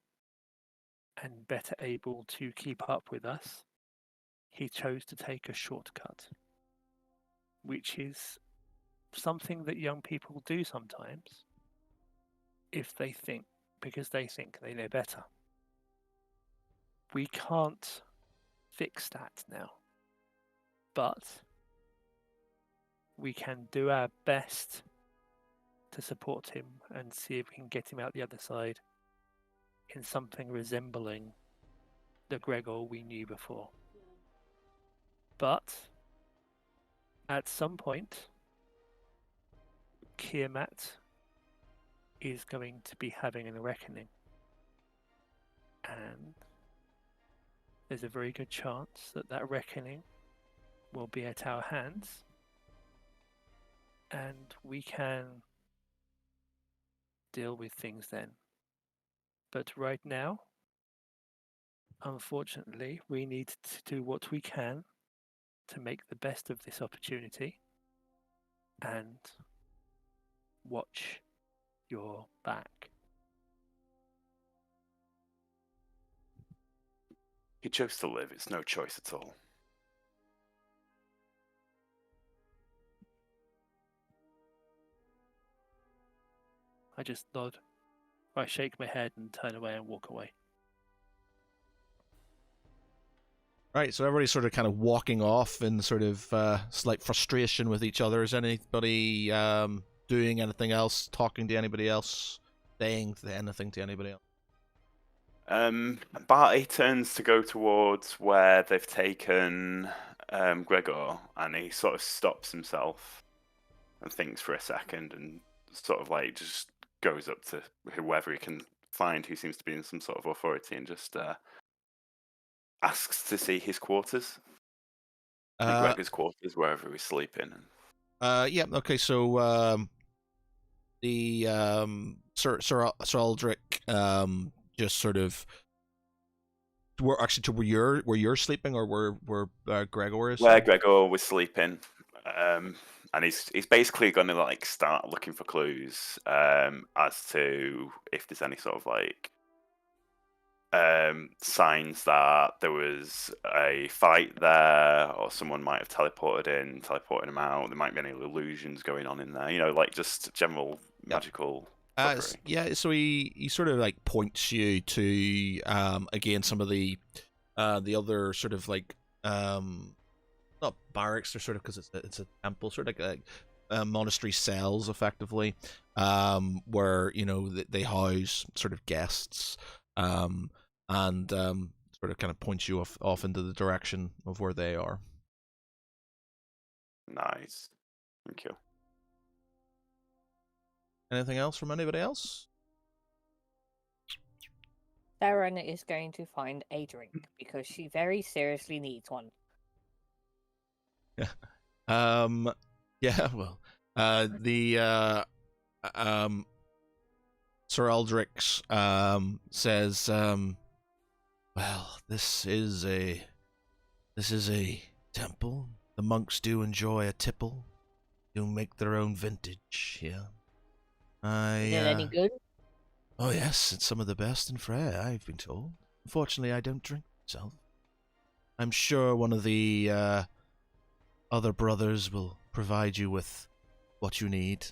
and better able to keep up with us, he chose to take a shortcut, which is something that young people do sometimes if they think, because they think they know better. We can't fix that now, but we can do our best to support him and see if we can get him out the other side in something resembling the Gregor we knew before. But at some point, Kiamat is going to be having a reckoning. And there's a very good chance that that reckoning will be at our hands. And we can deal with things then. But right now, unfortunately, we need to do what we can to make the best of this opportunity and watch your back. He chose to live. It's no choice at all. I just nod. I shake my head and turn away and walk away. Right, so everybody's sort of kind of walking off in sort of slight frustration with each other. Is anybody doing anything else, talking to anybody else, saying anything to anybody else? Barty turns to go towards where they've taken Gregor, and he sort of stops himself and thinks for a second, and sort of like just goes up to whoever he can find who seems to be in some sort of authority, and just asks to see his quarters, Gregor's quarters, wherever he's sleeping. Yeah. Okay. So the Sir Aldrich just sort of were actually to where you're sleeping, or where Gregor is. Where Gregor was sleeping, and he's basically going to like start looking for clues as to if there's any sort of like signs that there was a fight there, or someone might have teleported him out. There might be any illusions going on in there, like just general magical. Yeah, so he sort of like points you to again some of the other sort of like not barracks, they're sort of, because it's a temple, sort of like monastery cells effectively, where they house sort of guests, and sort of kind of points you off into the direction of where they are. Nice, thank you. Anything else from anybody else? Darren is going to find a drink because she very seriously needs one. Yeah, well, Sir Aldrich says, well, this is a This is a temple. The monks do enjoy a tipple. Do make their own vintage here. Is it any good? Oh yes, it's some of the best in Freya, I've been told. Unfortunately, I don't drink myself. I'm sure one of the other brothers will provide you with what you need.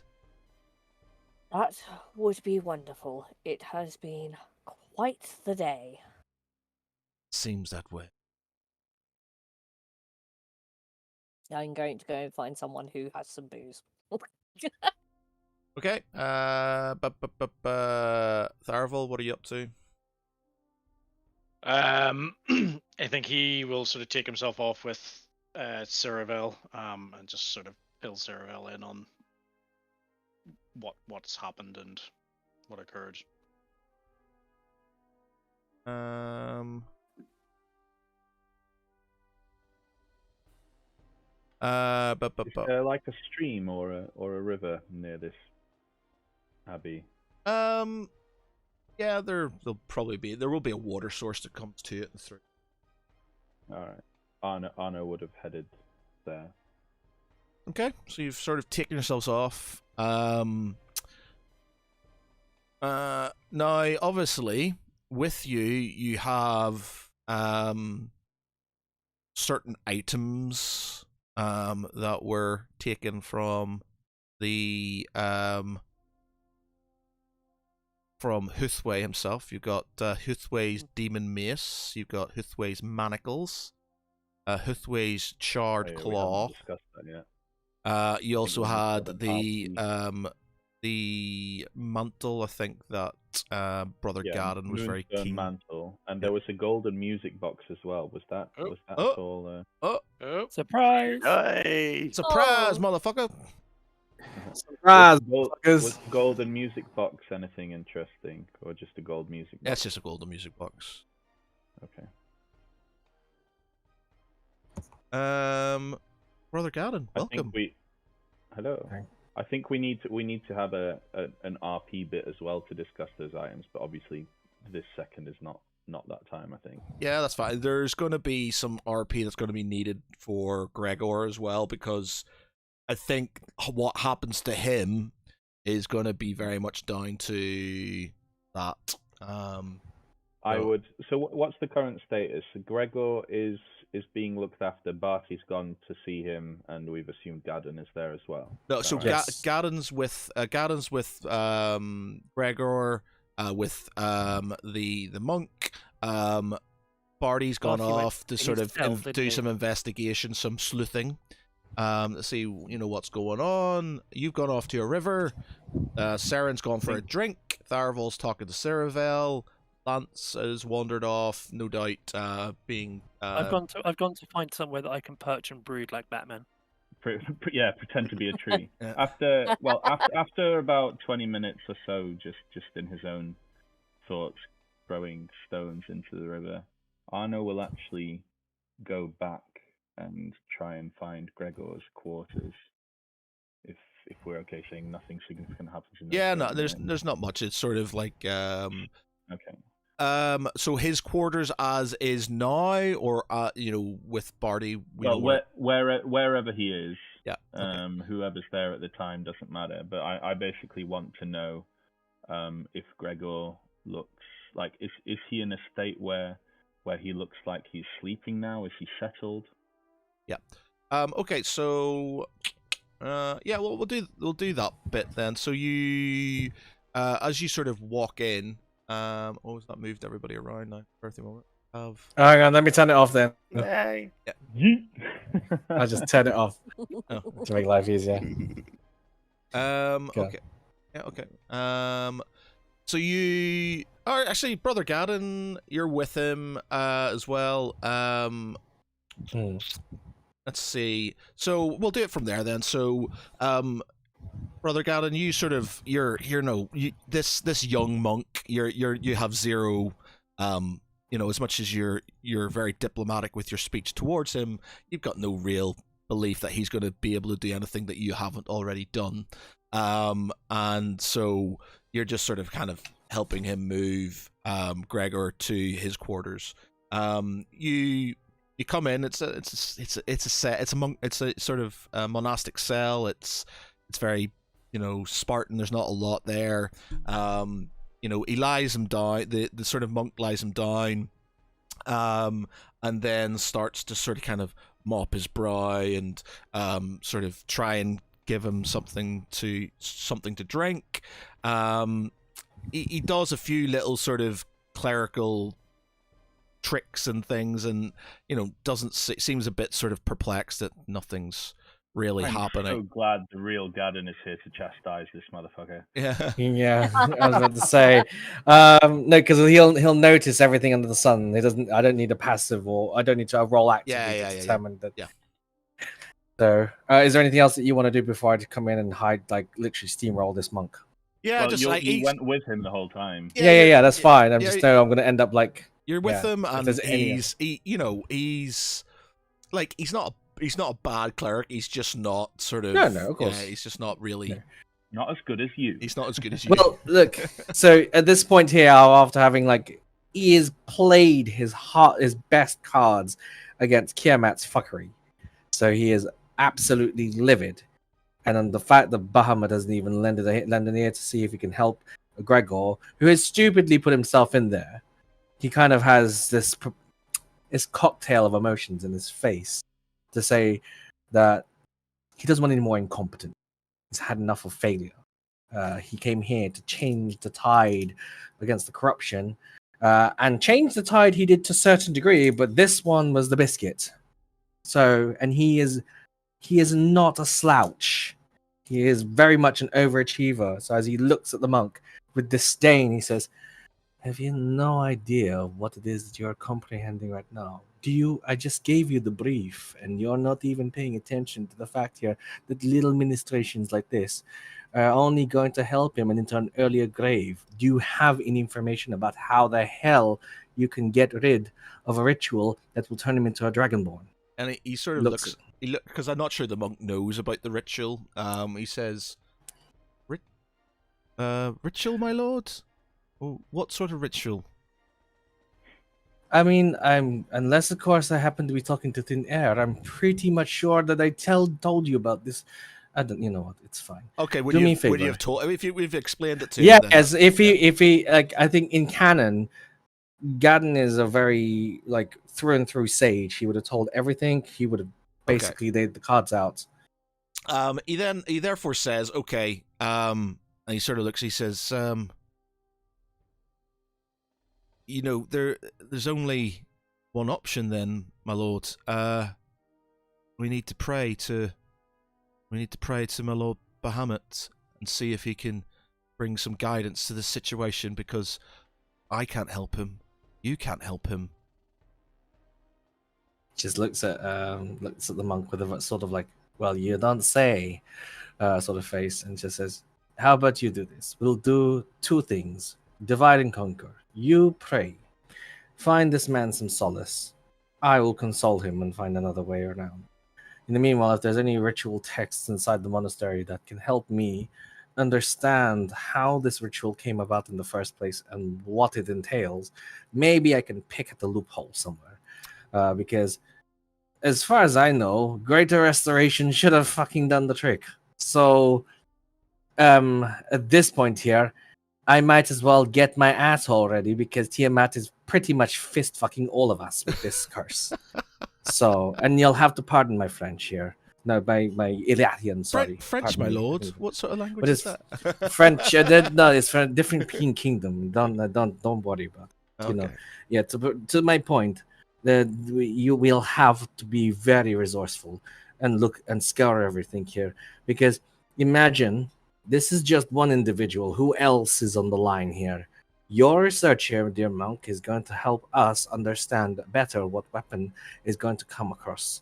That would be wonderful. It has been quite the day. Seems that way. I'm going to go and find someone who has some booze. Okay. Tharavel, what are you up to? I think he will sort of take himself off with Ceravel, and just sort of fill Ceravel in on what's happened and what occurred. Is there like a stream or a river near this abbey? Yeah, there will be a water source that comes to it and through. All right. Anna would have headed there. Okay, so you've sort of taken yourselves off. Now, obviously, with you, you have certain items that were taken from the from Huthway himself. You've got Huthway's demon mace. You've got Huthway's manacles. Huthway's charred Oh, yeah, claw. We haven't discussed that yet. You also we had covered the mantle. I think that Brother Garden was very Moonstone keen. mantle, and there was a golden music box as well. Was that Oh. at all? Oh, Surprise! Hey! Surprise, Oh. motherfucker! Surprise, was motherfuckers. the golden music box anything interesting, or just a gold music box? That's just a golden music box. Okay. Brother Garden, welcome. Hello. Hi. I think we need to have an RP bit as well to discuss those items, but obviously this second is not that time. I think. Yeah, that's fine. There's going to be some RP that's going to be needed for Gregor as well, because I think what happens to him is going to be very much down to that. So what's the current status? Gregor is being looked after. Barty's gone to see him, and we've assumed Gadden is there as well. No, Is so that right? Yes. Gadden's with Gregor, with the monk. Barty's gone Barty went off to to sort of himself, didn't do he? some investigation, some sleuthing. To see what's going on. You've gone off to a river. Saren's gone for a drink. Tharavel's talking to Ceravel. Lance has wandered off, no doubt, being. I've gone to find somewhere that I can perch and brood like Batman. Yeah, pretend to be a tree. Yeah. After about 20 minutes or so, just in his own thoughts, throwing stones into the river, Arno will actually go back and try and find Gregor's quarters. If we're okay saying nothing significant happens in those Yeah, no, 20 there's minutes. there's not much. It's sort of like Okay. So his quarters as is now, or with Barty, wherever he is, yeah, okay. whoever's there at the time doesn't matter. But I basically want to know if Gregor looks like is he in a state where he looks like he's sleeping now? Is he settled? Yeah. Okay. So, yeah. Well, we'll do that bit then. So you, as you sort of walk in, oh, has that moved everybody around now? Birthday moment. Hang on, let me turn it off then. Hey! I'll just turn it off Oh. to make life easier. Go. Okay. Yeah. Okay. So you are actually Brother Gadden. You're with him as well. Hmm. Let's see. So we'll do it from there then. So, Brother Gadden, you sort of this young monk. You have zero. As much as you're very diplomatic with your speech towards him, you've got no real belief that he's going to be able to do anything that you haven't already done. And so you're just sort of kind of helping him move Gregor to his quarters. You you come in. It's a set. It's a monk. It's a sort of monastic cell. It's very Spartan. There's not a lot there. He lies him down. The sort of monk lies him down, and then starts to sort of kind of mop his brow and sort of try and give him something to drink. He does a few little sort of clerical tricks and things, and seems a bit sort of perplexed that nothing's really I'm happening. so glad the real Gaddon is here to chastise this motherfucker. Yeah. Yeah, I was about to say, no, because he'll notice everything under the sun. He doesn't. I don't need a passive, or I don't need to roll actively to determine that. Yeah. So, is there anything else that you want to do before I come in and hide, like literally steamroll this monk? Yeah, Well, just you like went with him the whole time. Yeah, that's fine. I'm yeah, just I'm going to end up like you're with him, if and there's any- he's like he's not a bad cleric. He's just not sort of No, of course. Yeah, he's just not really. No. Not as good as you. He's not as good as you. Well, look. So at this point here, after having he has played his best cards against Kiamat's fuckery, so he is absolutely livid. And then the fact that Bahamut doesn't even lend an ear to see if he can help Gregor, who has stupidly put himself in there, he kind of has this cocktail of emotions in his face to say that he doesn't want any more incompetent. He's had enough of failure. He came here to change the tide against the corruption, and change the tide he did to a certain degree, but this one was the biscuit. So, and he is not a slouch. He is very much an overachiever. So as he looks at the monk with disdain, he says, "Have you no idea what it is that you're comprehending right now? I just gave you the brief, and you're not even paying attention to the fact here that little ministrations like this are only going to help him and into an earlier grave. Do you have any information about how the hell you can get rid of a ritual that will turn him into a dragonborn?" And he sort of looks. Because I'm not sure the monk knows about the ritual. He says, "Ritual, my lord? Oh, what sort of ritual?" I mean, unless of course I happen to be talking to thin air. I'm pretty much sure that I told you about this. I don't. You know what? It's fine. Okay, Do me a favor. would you have told? If we've explained it to him, Yeah, then, as if he I think in canon, Gadden is a very through and through sage. He would have told everything. He would have basically laid the cards out. He therefore says, "Okay," and he sort of looks. He says, there's only one option then, my lord. We need to pray to my lord Bahamut and see if he can bring some guidance to the situation, because I can't help him. You can't help him. Just looks at the monk with a sort of well, you don't say, sort of face, and just says, "How about you do this? We'll do two things: divide and conquer. You pray, find this man some solace. I will console him and find another way around. In the meanwhile, if there's any ritual texts inside the monastery that can help me understand how this ritual came about in the first place and what it entails, maybe I can pick at the loophole somewhere. Because as far as I know, Greater Restoration should have fucking done the trick. So, at this point here, I might as well get my asshole ready, because Tiamat is pretty much fist fucking all of us with this curse. So, and you'll have to pardon my French here. No, my Illyrian, sorry. French, Pardon my me. lord. What sort of language But is it's that? French. No, it's from a different kingdom. Don't worry about it. You know. Okay. Yeah. To my point, you will have to be very resourceful and look and scour everything here, because imagine this is just one individual. Who else is on the line here? Your research here, dear monk, is going to help us understand better what weapon is going to come across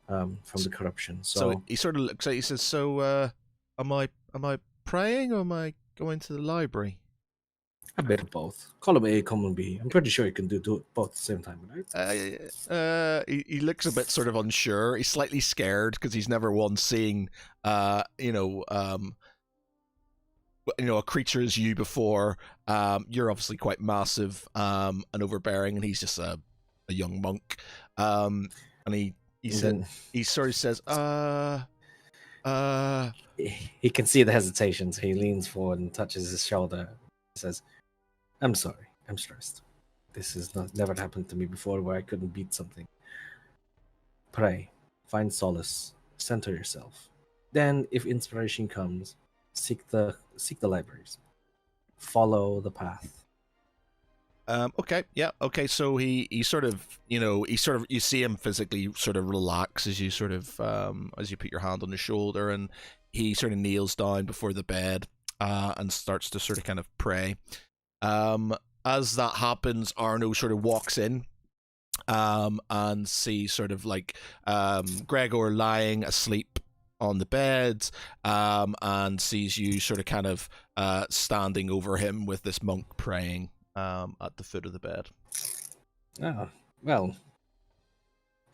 from the corruption. So he sort of looks at you, he says, "So, am I praying, or am I going to the library?" A bit of both. Column A, column B. I'm pretty sure you can do both at the same time, right? He looks a bit sort of unsure. He's slightly scared because he's never once seen, a creature as you before. You're obviously quite massive and overbearing, and he's just a a young monk, and he And said then he sort of says, he can see the hesitation, so he leans forward and touches his shoulder. He says, "I'm sorry. I'm stressed. This has never happened to me before, where I couldn't beat something. Pray, find solace, center yourself. Then, if inspiration comes, seek the libraries. Follow the path." Okay, yeah, okay. So he sort of, you see him physically sort of relax as you sort of as you put your hand on his shoulder, and he sort of kneels down before the bed and starts to sort of kind of pray. As that happens, Arno sort of walks in and sees sort of like Gregor lying asleep on the bed, and sees you sort of kind of standing over him with this monk praying at the foot of the bed. Ah, well,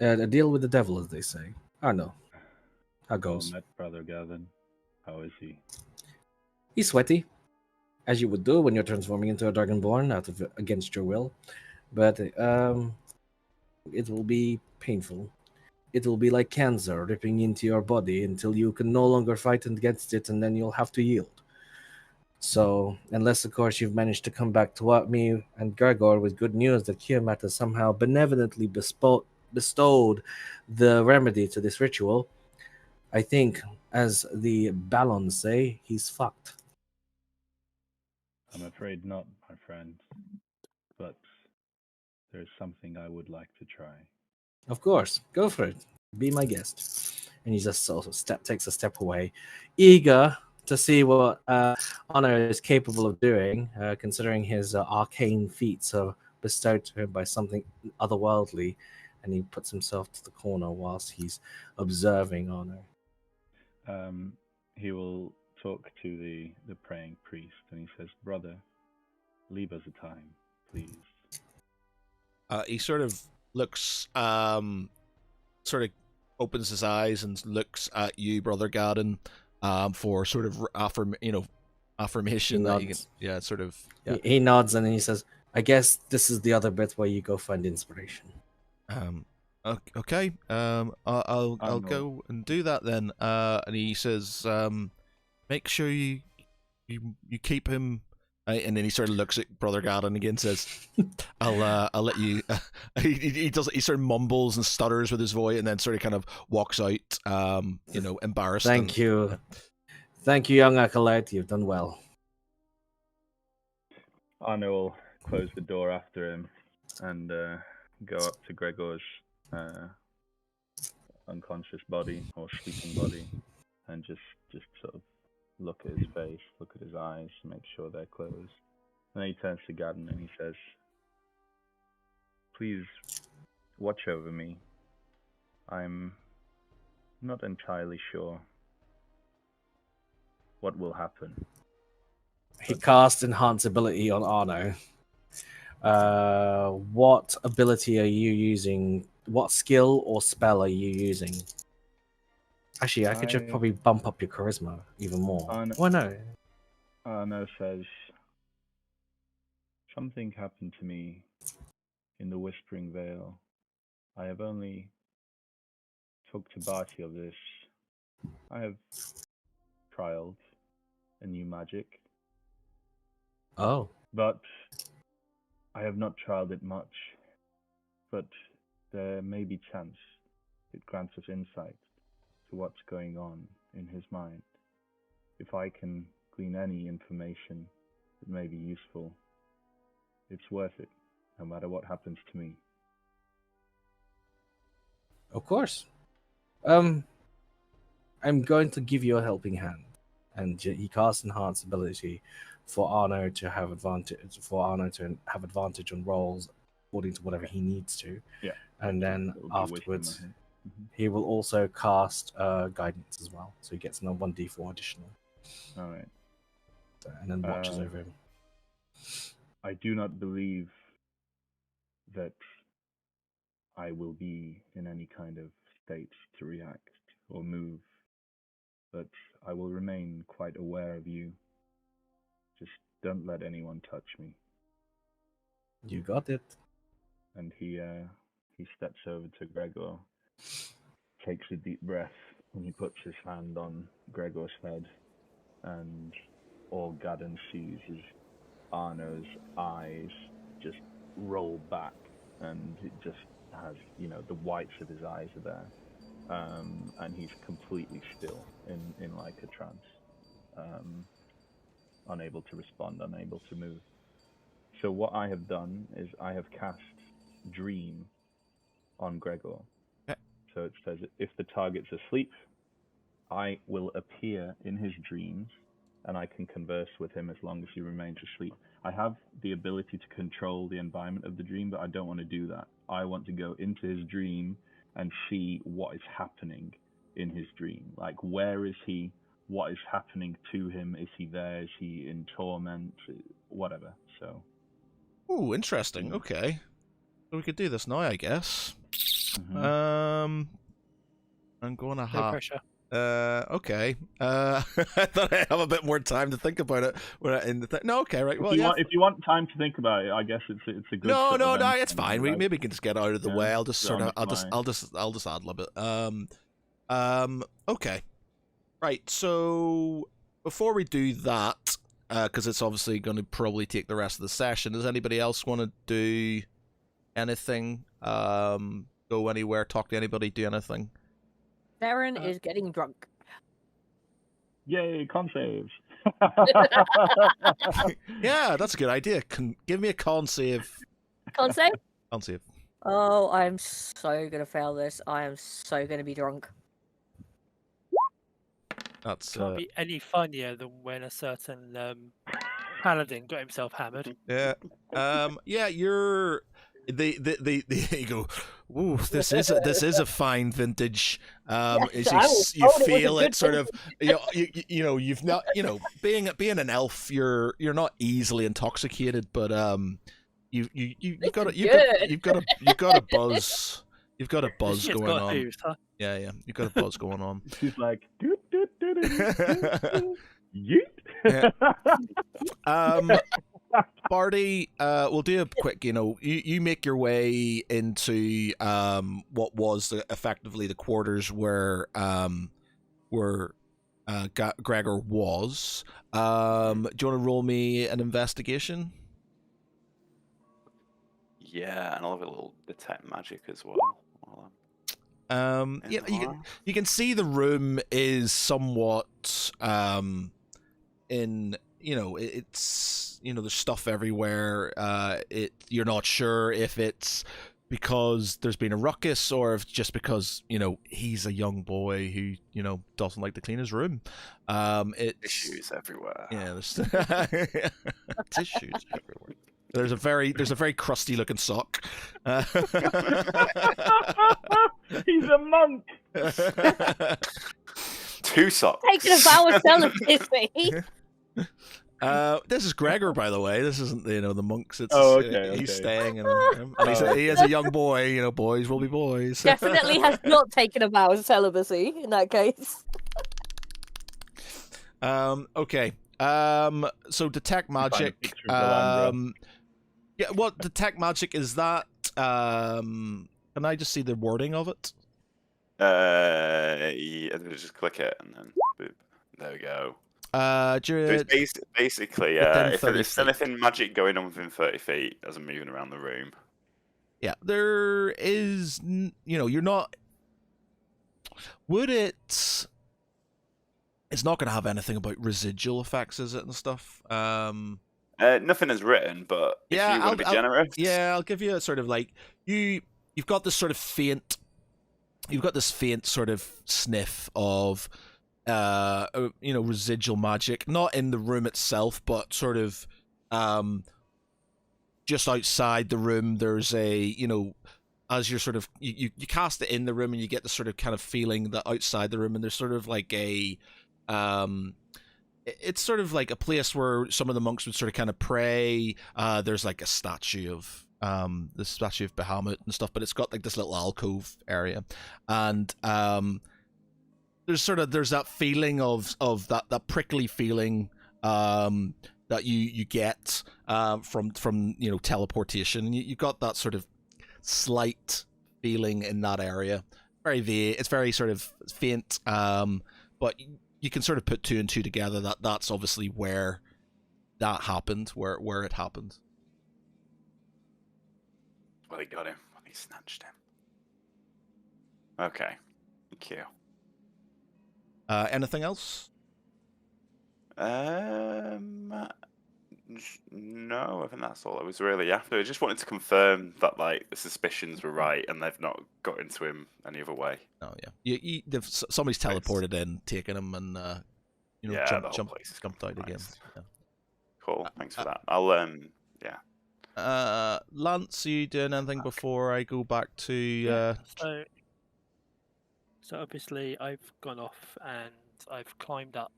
a deal with the devil, as they say. I know. How Well goes? met, Brother Gavin. How is he? He's sweaty, as you would do when you're transforming into a dragonborn against your will. But it will be painful. It will be like cancer ripping into your body until you can no longer fight against it, and then you'll have to yield. So, unless of course you've managed to come back to me and Gregor with good news that Kiamat has somehow benevolently bestowed the remedy to this ritual, I think, as the Ballons say, he's fucked. I'm afraid not, my friend. But there's something I would like to try. Of course, go for it. Be my guest. And he just sort of takes a step away, eager to see what Honor is capable of doing, considering his arcane feats are bestowed to him by something otherworldly. And he puts himself to the corner whilst he's observing Honor. He will talk to the praying priest and he says, "Brother, leave us a time, please." He sort of looks, sort of opens his eyes and looks at you, Brother Gadden, for sort of affirmation He that you can, nods. yeah, sort of, yeah. He nods and then he says, "I guess this is the other bit where you go find inspiration." Okay. I'll I know. go and do that then. And he says, make sure you keep him. And then he sort of looks at Brother Gadden again, and says, I'll let you." He does. He sort of mumbles and stutters with his voice, and then sort of kind of walks out. Embarrassed. Thank you. Thank you, young acolyte. You've done well. Arno will close the door after him and go up to Gregor's unconscious body or sleeping body and just sort of look at his face, look at his eyes, make sure they're closed. And then he turns to Gadden and he says, "Please watch over me. I'm not entirely sure what will happen." He cast enhance ability on Arno. What ability are you using? What skill or spell are you using? Actually, I could just probably bump up your charisma even more. Why no? Arno says, "Something happened to me in the Whispering Vale. I have only talked to Barty of this. I have trialed a new magic, Oh, but I have not trialed it much. But there may be chance it grants us insight to what's going on in his mind. If I can glean any information that may be useful, it's worth it, no matter what happens to me." of course. I'm going to give you a helping hand, and he casts enhance ability for Arno to have advantage. For Arno to have advantage on rolls according to whatever he needs to. Yeah. And then afterwards, he will also cast guidance as well, so he gets another 1d4 additional. All right. And then watches over him. I do not believe that I will be in any kind of state to react or move, but I will remain quite aware of you. Just don't let anyone touch me. You got it. And he he steps over to Gregor, takes a deep breath, and he puts his hand on Gregor's head, and all Gadden sees is Arno's eyes just roll back, and it just has, the whites of his eyes are there, and he's completely still in like a trance, unable to respond, unable to move. So what I have done is I have cast Dream on Gregor. Okay. So it says if the target's asleep, I will appear in his dreams, and I can converse with him as long as he remains asleep. I have the ability to control the environment of the dream, but I don't want to do that. I want to go into his dream and see what is happening in his dream. Like, where is he? What is happening to him? Is he there? Is he in torment? Whatever. So. Ooh, interesting. Okay. So we could do this now, I guess. Mhm. I'm going to No have. pressure. Okay. I thought I'd have a bit more time to think about it. When in the no, okay, right. Well, If you want time to think about it, I guess it's a good. No, sort no, of no. end It's point, fine. We right? maybe can just get out of the Yeah, way. I'll just do it sort on of. the I'll just add a little bit. Okay. Right. So before we do that, because it's obviously going to probably take the rest of the session. Does anybody else want to do anything? Go anywhere? Talk to anybody? Do anything? Darren is getting drunk. Yay, con saves. Yeah, that's a good idea. Give me a con save. Can't say. Con save. Oh, I'm so gonna fail this. I am so gonna be drunk. That's Can't be any funnier than when a certain paladin got himself hammered. yeah. Yeah, you're the you go. Ooh, this is a fine vintage. As I was you told it was a feel good it sort of, you've not, being an elf, you're not easily intoxicated, but you've got a buzz. You've got a buzz Shit's going got on. oozed, huh? Yeah, you've got a buzz going on. She's like, doot, doot, doot, doot, doot, yeet. Barty, we'll do a quick, you make your way into what was effectively the quarters where Gregor was. Do you want to roll me an investigation? Yeah, and I'll have a little detect magic as well. Yeah, you can see the room is somewhat in, it's, there's stuff everywhere. You're not sure if it's because there's been a ruckus or if just because, he's a young boy who, doesn't like to clean his room. It's Tissues everywhere. Yeah, there's tissues everywhere. There's a very crusty looking sock. He's a monk. Two socks. Taking a vow of celibacy. This is Gregor, by the way. This isn't the monks. It's okay. He's staying, and he is a young boy. Boys will be boys. Definitely has not taken a vow of celibacy in that case. Okay. So detect magic. Yeah. What detect magic is that? Can I just see the wording of it? Yeah, just click it and then boop. There we go. So it's basically, if there's anything magic going on within 30 feet as I'm moving around the room. Yeah, there is. You're not. Would it? It's not going to have anything about residual effects, is it, and stuff? Nothing is written, but if you want to be generous, I'll give you a sort of like you've got this sort of faint. You've got this faint sort of sniff of, residual magic, not in the room itself, but sort of, just outside the room. There's a, as you're sort of, you cast it in the room and you get the sort of kind of feeling that outside the room, and there's sort of like a, it's sort of like a place where some of the monks would sort of kind of pray. There's like a statue of the statue of Bahamut and stuff, but it's got like this little alcove area, and there's that feeling of that prickly feeling that you get from teleportation, and you got that sort of slight feeling in that area. Very vague. It's very sort of faint, but you can sort of put two and two together. That's obviously where that happened, where it happened. Well, he got him. Well, he snatched him. Okay. Thank you. Anything else? No, I think that's all I was really after. I just wanted to confirm that like the suspicions were right and they've not got into him any other way. Oh yeah, somebody's teleported in, taken him, and Yeah, the whole place is jumped out again. compromised. Yeah. Cool. Thanks for that. I'll yeah. Lance, you doing anything before I go back to? Yeah. So obviously I've gone off and I've climbed up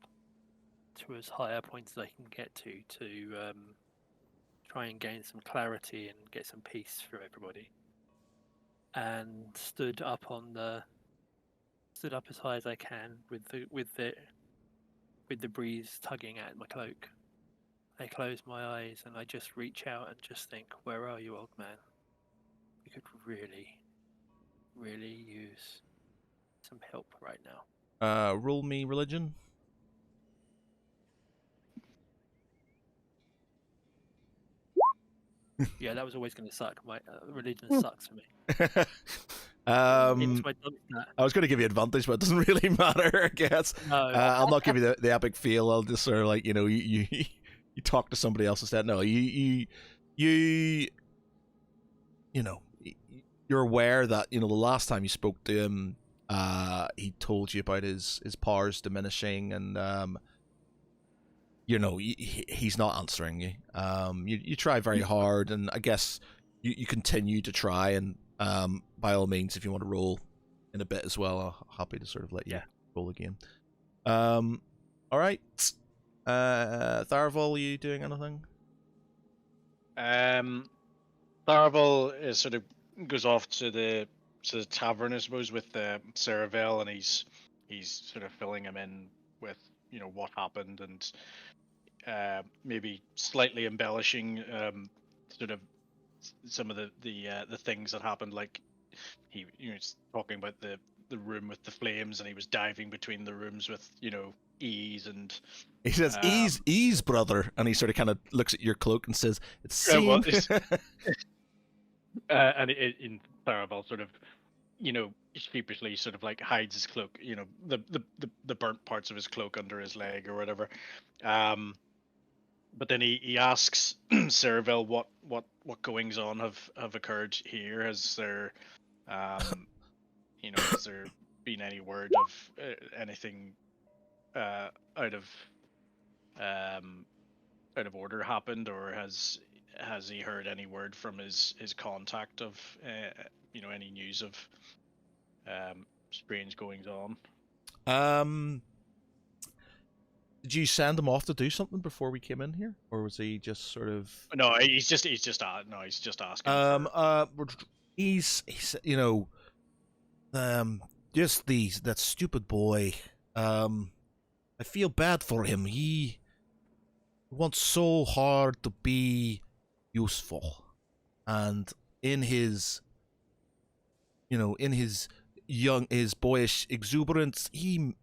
to as high a point as I can get to try and gain some clarity and get some peace for everybody. And stood up as high as I can with the breeze tugging at my cloak. I close my eyes and I just reach out and just think, where are you, old man? We could really, really use some help right now. Roll me religion. Yeah, that was always going to suck. My religion sucks for me. I My dump stat. was going to give you advantage, but it doesn't really matter, I guess. No. I'll not give you the epic feel. I'll just sort of like, you talk to somebody else instead. No, you're aware that, the last time you spoke to him, he told you about his powers diminishing, and he's not answering you. You try very hard, and I guess you continue to try, and by all means, if you want to roll in a bit as well, I'm happy to sort of let you roll again. All right. Tharaval, are you doing anything? Tharaval is sort of goes off to the tavern, I suppose, with Saravel, and he's sort of filling him in with what happened, and maybe slightly embellishing sort of some of the things that happened, like he's talking about the room with the flames, and he was diving between the rooms with ease, and He says, ease, brother. And he sort of kind of looks at your cloak and says, it's well, seen. and in Tharavel sort of sheepishly sort of like hides his cloak, the burnt parts of his cloak under his leg or whatever. But then he asks Saravel what goings on have occurred here. Has there has there been any word of anything out of order happened, or has he heard any word from his contact of any news of strange goings on? Did you send him off to do something before we came in here, or was he just sort of? No, he's just asking. He's just that stupid boy. I feel bad for him. He wants so hard to be useful, and in his his boyish exuberance, he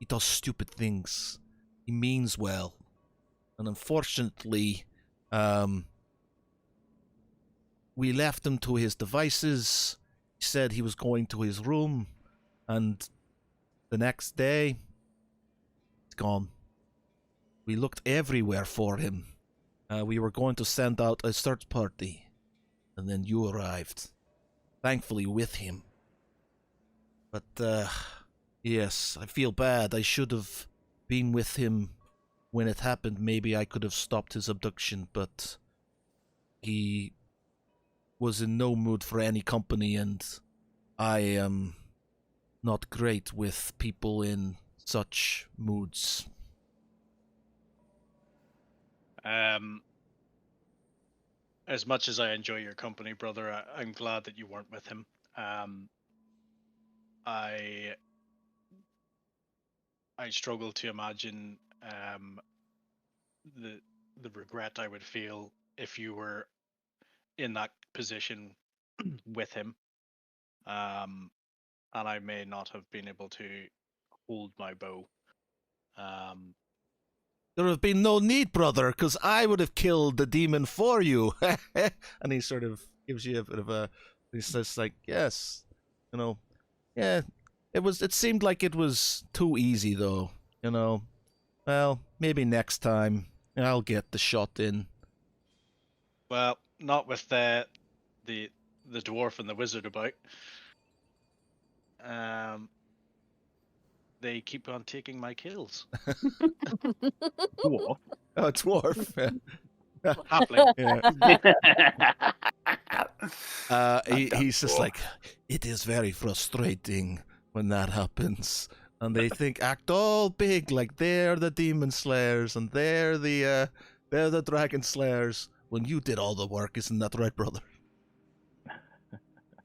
does stupid things. He means well, and unfortunately, we left him to his devices. He said he was going to his room, and the next day, he's gone. We looked everywhere for him. We were going to send out a search party, and then you arrived. Thankfully with him. But, yes, I feel bad. I should have been with him when it happened. Maybe I could have stopped his abduction, but he was in no mood for any company, and I am not great with people in such moods. As much as I enjoy your company, brother, I'm glad that you weren't with him. I struggle to imagine the regret I would feel if you were in that position with him. and I may not have been able to hold my bow. There have been no need, brother, because I would have killed the demon for you. And he sort of gives you a bit of a. He says, like, yes, you know, yeah, it seemed like it was too easy, though, you know. Well, maybe next time I'll get the shot in. Well, not with the dwarf and the wizard about. They keep on taking my kills. Dwarf. Oh, dwarf. Halfling. Yeah. That He's just dwarf. like, it is very frustrating when that happens. And they think act all big, like they're the demon slayers and they're the dragon slayers. When you did all the work, isn't that right, brother?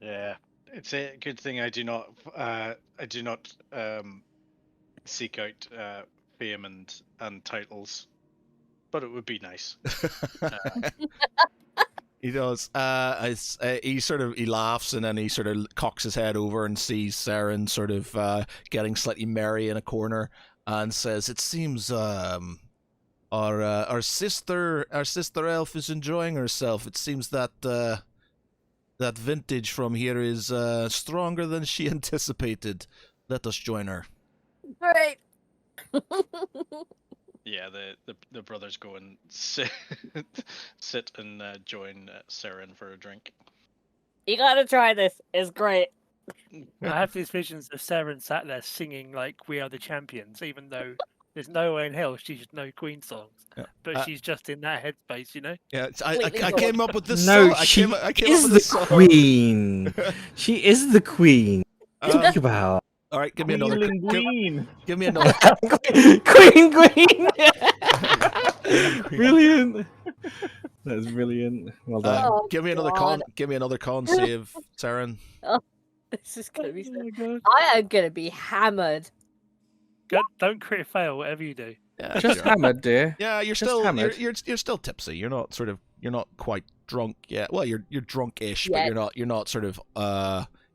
Yeah, it's a good thing I do not seek out fame and titles, but it would be nice. He does. He laughs and then he sort of cocks his head over and sees Saren sort of getting slightly merry in a corner and says, "It seems our sister elf is enjoying herself. It seems that that vintage from here is stronger than she anticipated. Let us join her." Great. Yeah, the brothers go and sit and join Saren for a drink. You gotta try this. It's great. I have these visions of Saren sat there singing like "We Are the Champions," even though there's no way in hell she should know Queen songs. Yeah. But she's just in that headspace, you know. Yeah, Completely I came up with this No, song. she I came is up with the this song. queen. She is the queen. Think about. All right, give me another. Queen. Give me another. Queen. Queen. Brilliant. That's brilliant. Well done. Oh, give me another God. Give me another con save, Saren. This is gonna be. Oh my God. I am gonna be hammered. Don't crit fail, whatever you do. Yeah, Just sure. hammered, dear. Yeah, you're Just still hammered. you're still tipsy. You're not quite drunk yet. Well, you're drunk-ish, but Yet. you're not sort of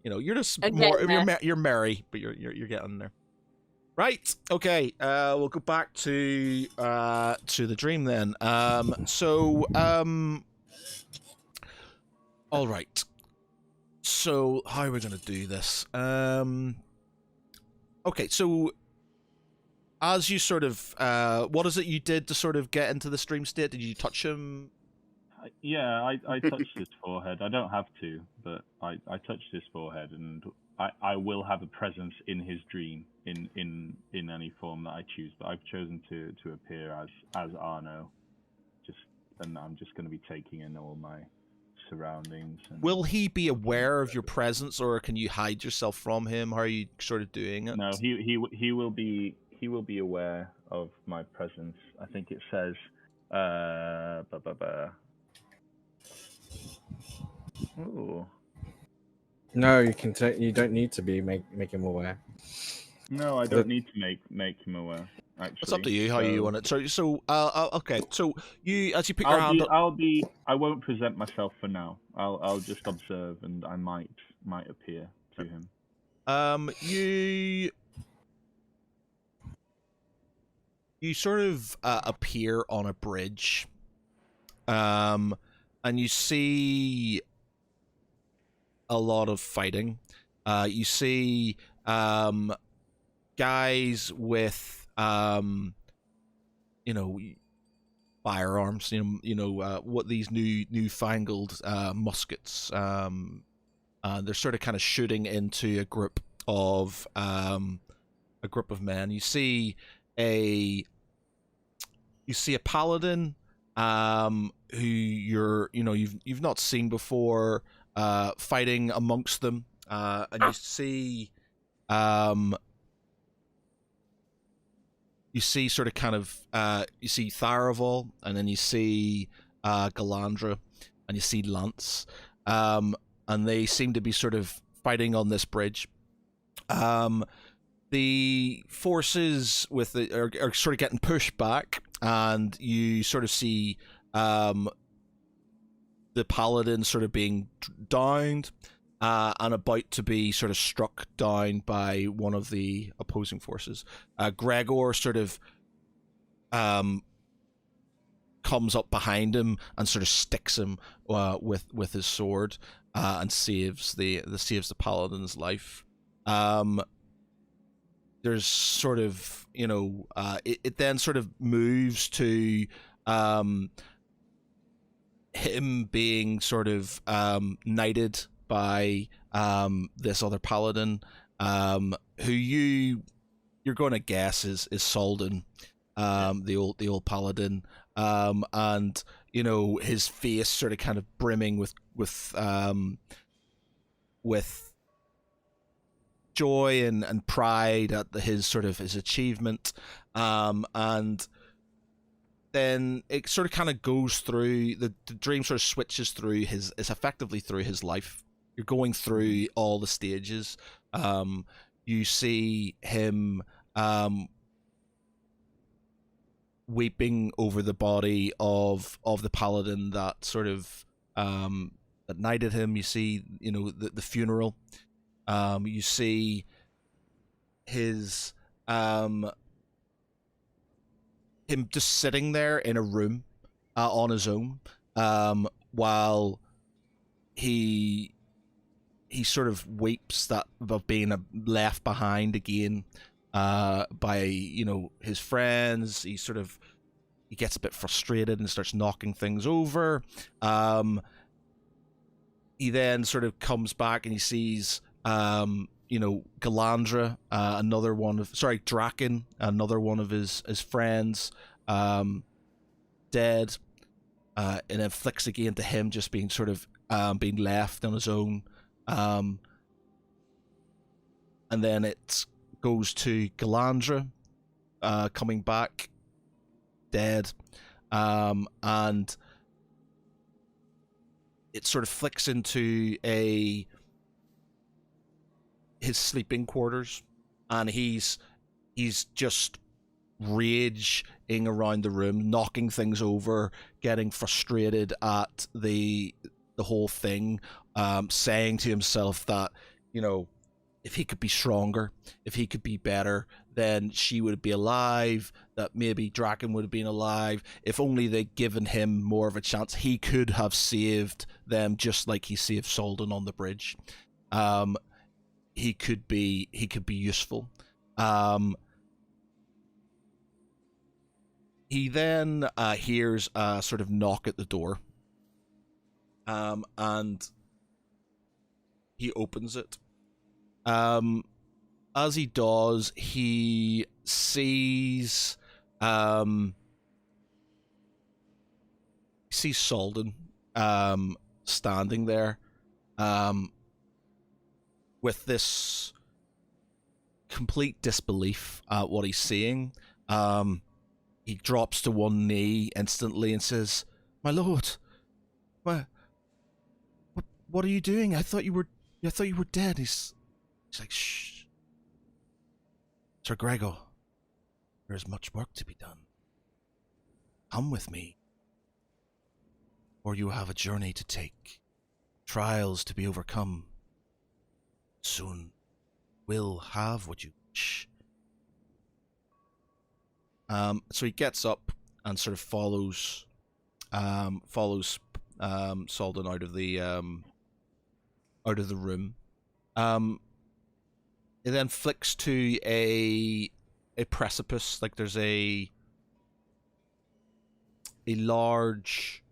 you're just I'm more getting there. you're merry, but you're getting there. Right. Okay. We'll go back to the dream then. All right. So how are we gonna do this? Okay. So as you sort of what is it you did to sort of get into the stream state? Did you touch him? Yeah, I touched his forehead. I don't have to, but I touched his forehead, and I will have a presence in his dream in any form that I choose. But I've chosen to appear as Arno, and I'm just going to be taking in all my surroundings. And, Will he be aware of your presence, or can you hide yourself from him? How are you sort of doing it? No, he will be aware of my presence. I think it says Ooh. No, you can. You don't need to be make him aware. No, I don't need to make him aware. Actually, It's up to you how you want it. So okay. So you, as you put your I'll hand be, up, I'll be. I won't present myself for now. I'll just observe, and I might appear to him. You sort of appear on a bridge, and you see a lot of fighting. You see guys with firearms. What these newfangled muskets. They're sort of kind of shooting into a group of men. You see a paladin who you've not seen before fighting amongst them, and you see sort of kind of you see Tharaval, and then you see Galandra, and you see Lance, and they seem to be sort of fighting on this bridge. The forces are sort of getting pushed back, and you sort of see the paladin sort of being downed, and about to be sort of struck down by one of the opposing forces. Gregor sort of comes up behind him and sort of sticks him with his sword, and saves the paladin's life. There's sort of, it then sort of moves to him being sort of knighted by this other paladin, who you're going to guess is Soldan, the old paladin, and his face sort of kind of brimming with joy and pride at his achievement, and then it sort of kind of goes through the dream, sort of switches through it's effectively through his life. You're going through all the stages. You see him weeping over the body of the paladin that sort of that knighted him. You see, the funeral. You see his him just sitting there in a room on his own, while he sort of weeps that of being left behind again by his friends. He gets a bit frustrated and starts knocking things over. He then sort of comes back and he sees Galandra, Draken, another one of his friends, dead, and then flicks again to him just being sort of being left on his own, and then it goes to Galandra coming back dead, and it sort of flicks into his sleeping quarters, and he's just raging around the room, knocking things over, getting frustrated at the whole thing, saying to himself that if he could be stronger, if he could be better, then she would be alive, that maybe Draken would have been alive. If only they'd given him more of a chance, he could have saved them just like he saved Soldan on the bridge. He could be useful. He then hears a sort of knock at the door, and he opens it. As he does, he sees Soldan standing there, with this complete disbelief at what he's seeing. He drops to one knee instantly and says, "My lord, what are you doing? I thought you were dead." He's like, "Shh, Sir Gregor, there is much work to be done. Come with me, or you have a journey to take, trials to be overcome. Soon will have what you wish." So he gets up and sort of follows Soldan out of the room. It then flicks to a precipice. Like there's a large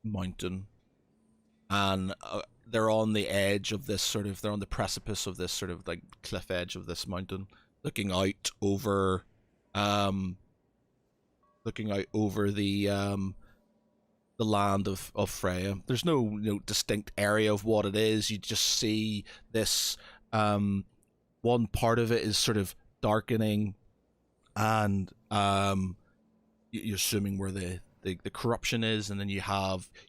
mountain, and they're on the edge of this they're on the precipice of this sort of like cliff edge of this mountain, looking out over the land of Freya. There's no distinct area of what it is. You just see this one part of it is sort of darkening, and you're assuming where the corruption is, and then you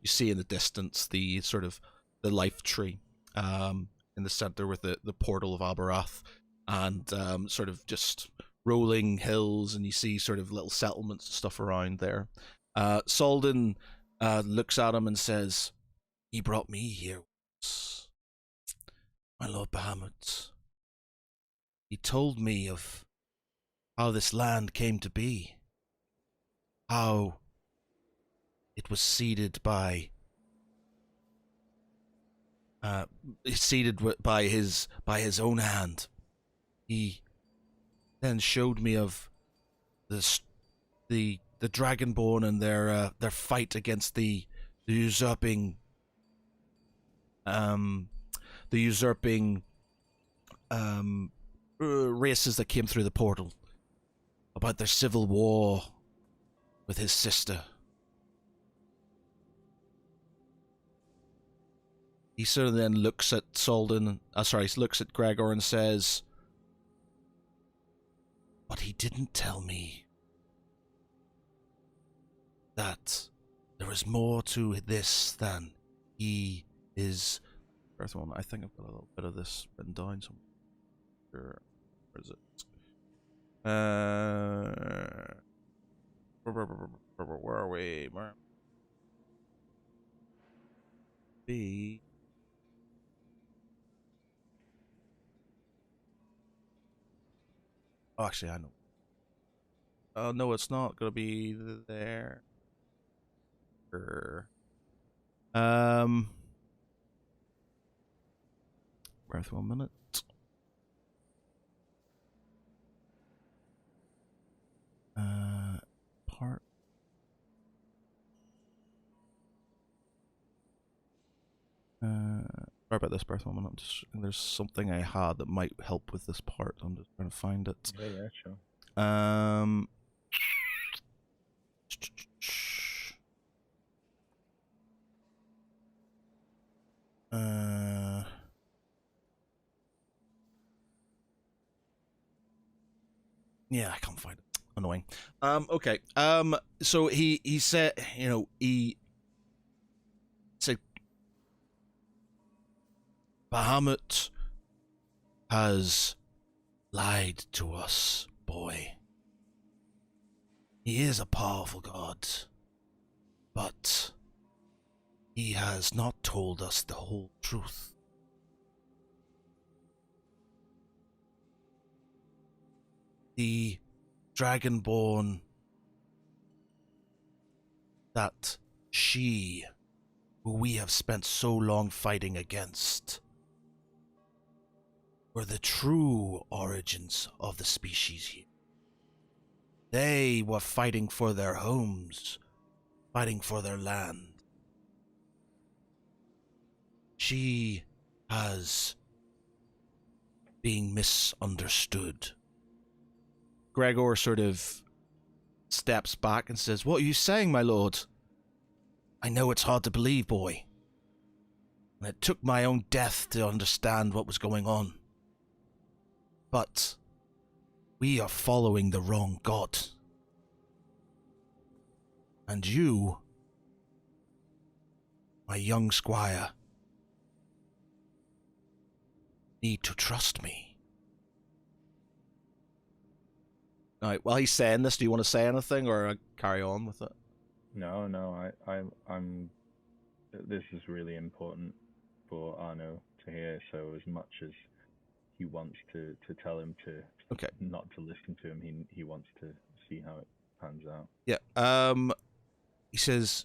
see in the distance the sort of the life tree in the center with the portal of Alberath, and sort of just rolling hills, and you see sort of little settlements and stuff around there. Soldan looks at him and says, "He brought me here once, My Lord Bahamut, he told me of how this land came to be, how it was seeded by by his own hand. He then showed me of the Dragonborn and their fight against the usurping races that came through the portal, about their civil war with his sister. He sort of then looks at looks at Gregor and says, but he didn't tell me that there is more to this than he is. First one, I think I've got a little bit of this written down somewhere. Where is it? Where are we? Where? B. Oh, actually, I know. Oh no, it's not gonna be there. Breath 1 minute. Part. Sorry about this, Breath 1 minute. There's something I had that might help with this part. I'm just trying to find it. Yeah, sure. Yeah, I can't find it. Annoying. Okay. So he said, he said Bahamut has lied to us, boy. He is a powerful god, but he has not told us the whole truth. The Dragonborn that who we have spent so long fighting against, were the true origins of the species here. They were fighting for their homes, fighting for their land. She has been misunderstood. Gregor sort of steps back and says, "What are you saying, my lord? I know it's hard to believe, boy. And it took my own death to understand what was going on. But we are following the wrong god. And you, my young squire, need to trust me." All right, while he's saying this, do you want to say anything or carry on with it? No, I'm. This is really important for Arno to hear. So as much as he wants to tell him to not to listen to him, he wants to see how it pans out. Yeah. He says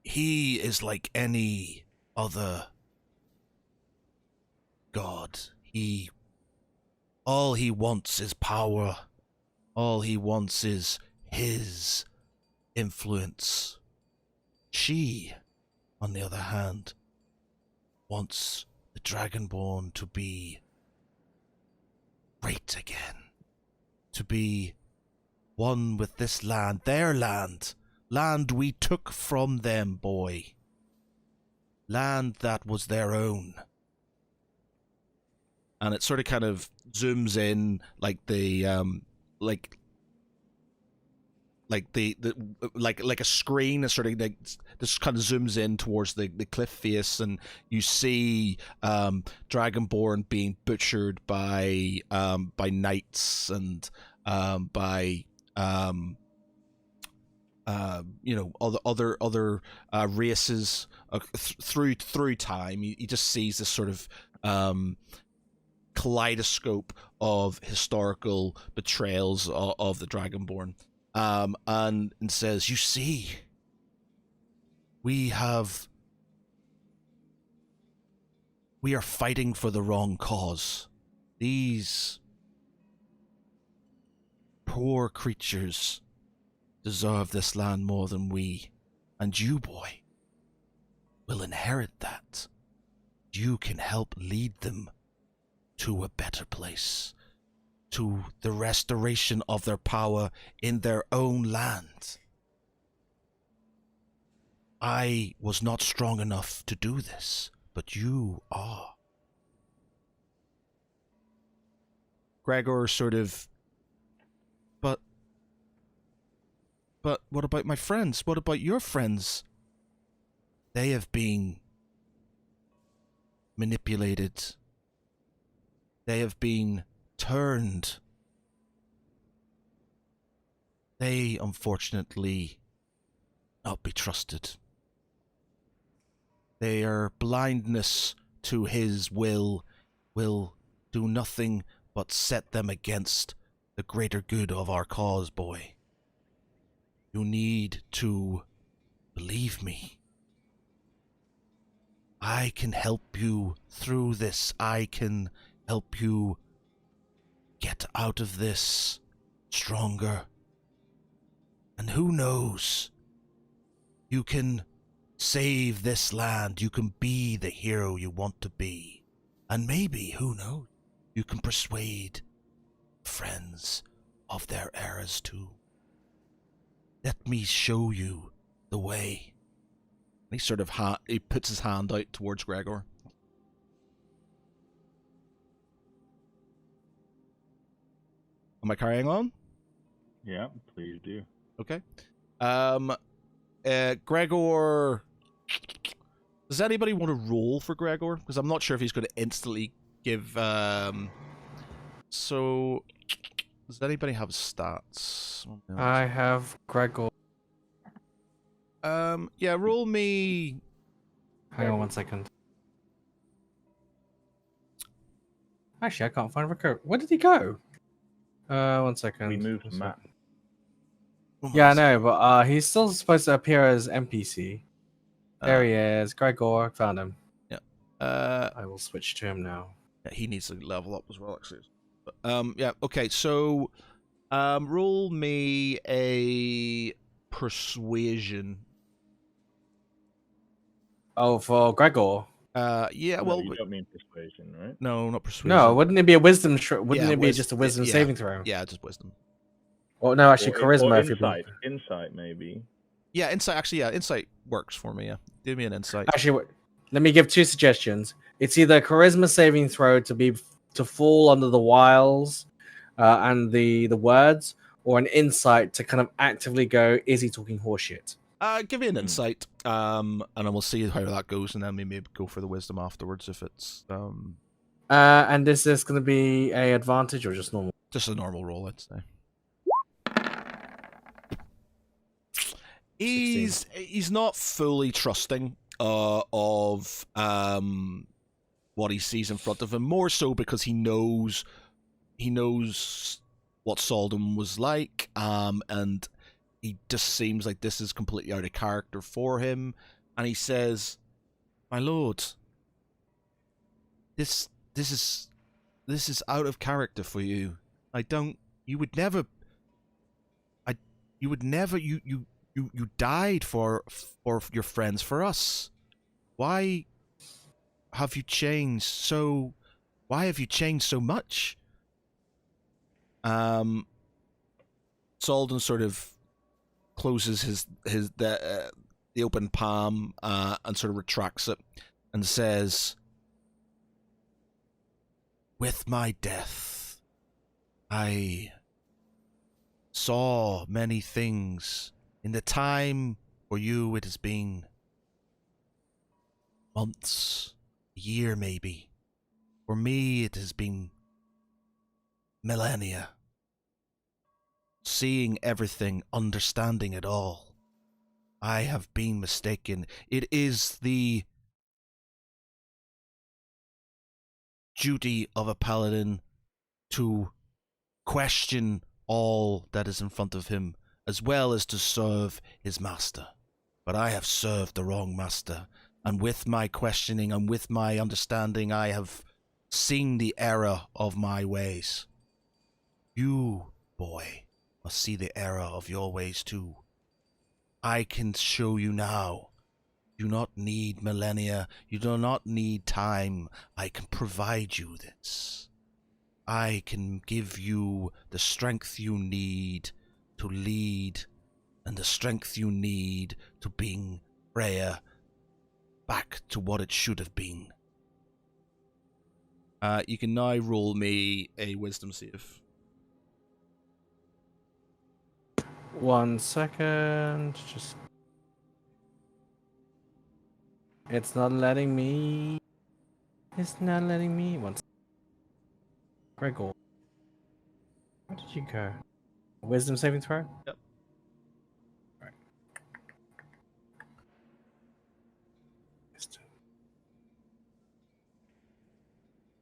he is like any other god. All he wants is power. All he wants is his influence. She, on the other hand, wants the Dragonborn to be great again. To be one with this land, their land. Land we took from them, boy. Land that was their own. And it sort of kind of zooms in like the like a screen. Is sort of like this kind of zooms in towards the cliff face, and you see Dragonborn being butchered by knights and by other races through time. He just sees this sort of kaleidoscope of historical betrayals of the Dragonborn, and says, "You see, we are fighting for the wrong cause. These poor creatures deserve this land more than we, and you, boy, will inherit that. You can help lead them to a better place, to the restoration of their power in their own land. I was not strong enough to do this, but you are." Gregor sort of, But what about my friends? What about your friends? They have been manipulated. They have been turned. They, unfortunately, not be trusted. Their blindness to his will do nothing but set them against the greater good of our cause, boy. You need to believe me. I can help you through this. I can help you get out of this stronger. And who knows? You can save this land. You can be the hero you want to be. And maybe, who knows, you can persuade friends of their errors too. Let me show you the way. He sort of he puts his hand out towards Gregor. Am I carrying on? Yeah, please do. Okay. Gregor. Does anybody want to roll for Gregor? Because I'm not sure if he's going to instantly give. So, does anybody have stats? I have Gregor. Yeah, roll me. Hang on 1 second. Actually, I can't find Rico. Where did he go? 1 second. We moved Matt. Yeah, I know, but he's still supposed to appear as NPC. There he is, Gregor. Found him. Yeah. I will switch to him now. Yeah, he needs to level up as well, actually. But, yeah. Okay. So, roll me a persuasion. Oh, for Gregor. Yeah. No, Well, you don't mean persuasion, right? no, not persuasion. No, wouldn't it be a wisdom? Wouldn't Yeah, it be just a wisdom yeah, saving throw? Yeah, just wisdom. Well, no, actually, Or charisma. If insight. you Insight, maybe. Yeah, insight. Actually, yeah, insight works for me. Yeah, give me an insight. actually, let me give two suggestions. It's either a charisma saving throw to fall under the wiles and the words, or an insight to kind of actively go, is he talking horseshit? Give me an insight, and then we'll see how that goes, and then we maybe go for the wisdom afterwards if it's And is this going to be a advantage or just normal? just a normal roll, I'd say. He's not fully trusting of what he sees in front of him, more so because he knows what Saldom was like, and he just seems like this is completely out of character for him, and he says, "My lord, this is out of character for you. You died for your friends, for us. Why have you changed so much?" Salden sort of closes the open palm and sort of retracts it and says, "With my death, I saw many things. In the time for you, it has been months, a year maybe. For me, it has been millennia. Seeing everything, understanding it all. I have been mistaken. It is the duty of a paladin to question all that is in front of him, as well as to serve his master. But I have served the wrong master, and with my questioning and with my understanding, I have seen the error of my ways. You, boy, must see the error of your ways too. I can show you now. You do not need millennia. You do not need time. I can provide you this. I can give you the strength you need to lead and the strength you need to bring Freya back to what it should have been. You can now roll me a wisdom save. 1 second. Just. It's not letting me. It's not letting me. One second. Gregor. Where did you go? Wisdom saving throw? Yep. Right. Wisdom.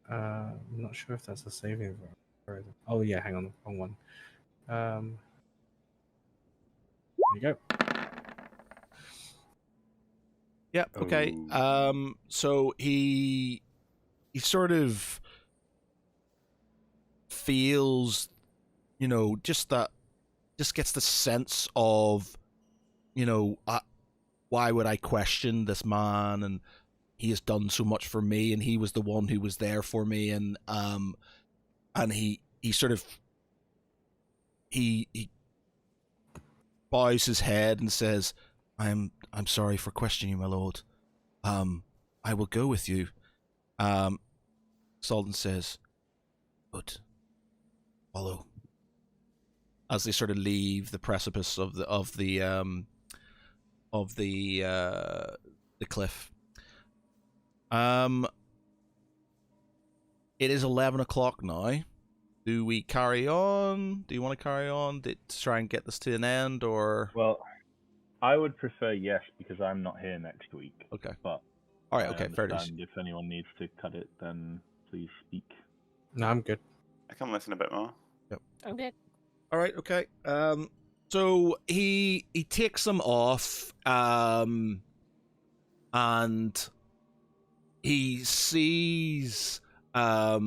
I'm not sure if that's a saving throw. Oh yeah, hang on, wrong one. There you go. Yeah, okay. So he sort of feels, just gets the sense of, why would I question this man? And he has done so much for me, and he was the one who was there for me, and he sort of he bows his head and says, I'm sorry for questioning you, my lord. I will go with you. Salden says, good. Follow. As they sort of leave the precipice of the cliff. It is 11 o'clock now. Do we carry on? Do you want to carry on to try and get this to an end, or? Well, I would prefer yes, because I'm not here next week. Okay. But all right. Okay. Fair enough. If anyone needs to cut it, then please speak. No, I'm good. I can listen a bit more. Yep. I'm good. All right. Okay. So he takes them off. And he sees a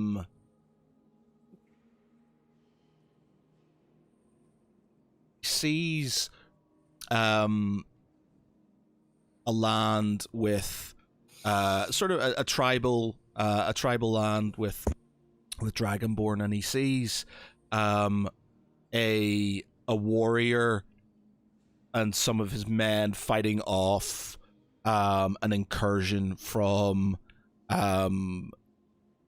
land with sort of a tribal land with dragonborn, and he sees a warrior and some of his men fighting off an incursion from an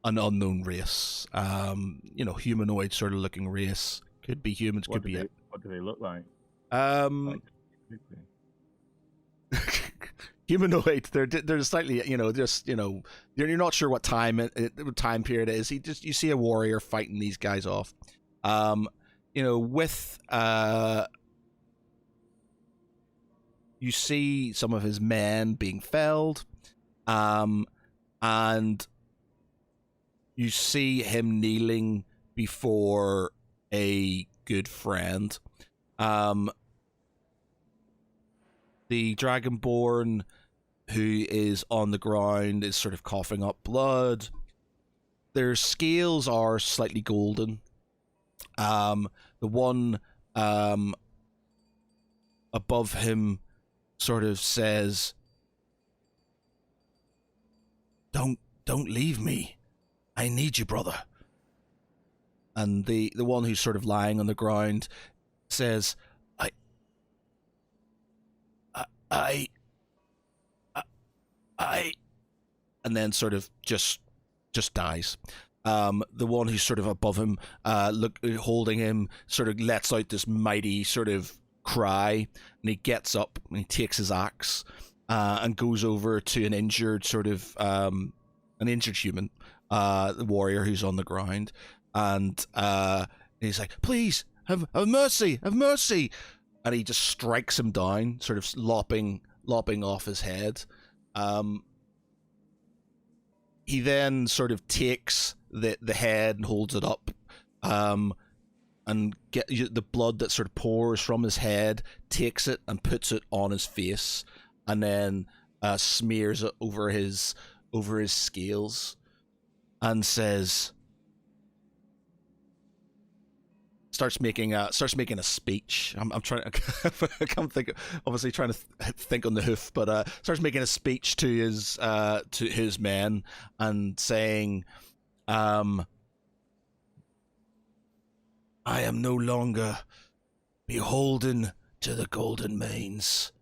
unknown race, humanoid sort of looking race. Could be humans, What could be it. What do they look like? Humanoid. They're slightly, you're not sure what time period it is. You see a warrior fighting these guys off. With you see some of his men being felled, and you see him kneeling before a good friend. The Dragonborn, who is on the ground, is sort of coughing up blood. Their scales are slightly golden. The one above him sort of says, Don't leave me. I need you, brother." And the one who's sort of lying on the ground says, I, and then sort of just dies. The one who's sort of above him, holding him, sort of lets out this mighty sort of cry, and he gets up and he takes his axe and goes over to an injured human, the warrior who's on the ground, and he's like, "Please have mercy, have mercy." and he just strikes him down, sort of lopping off his head. He then sort of takes the head and holds it up, and get the blood that sort of pours from his head, takes it and puts it on his face, and then smears it over his scales, and starts making a speech. I'm trying. I can't think. Obviously, trying to think on the hoof, but starts making a speech to his men and saying, I am no longer beholden to the golden manes.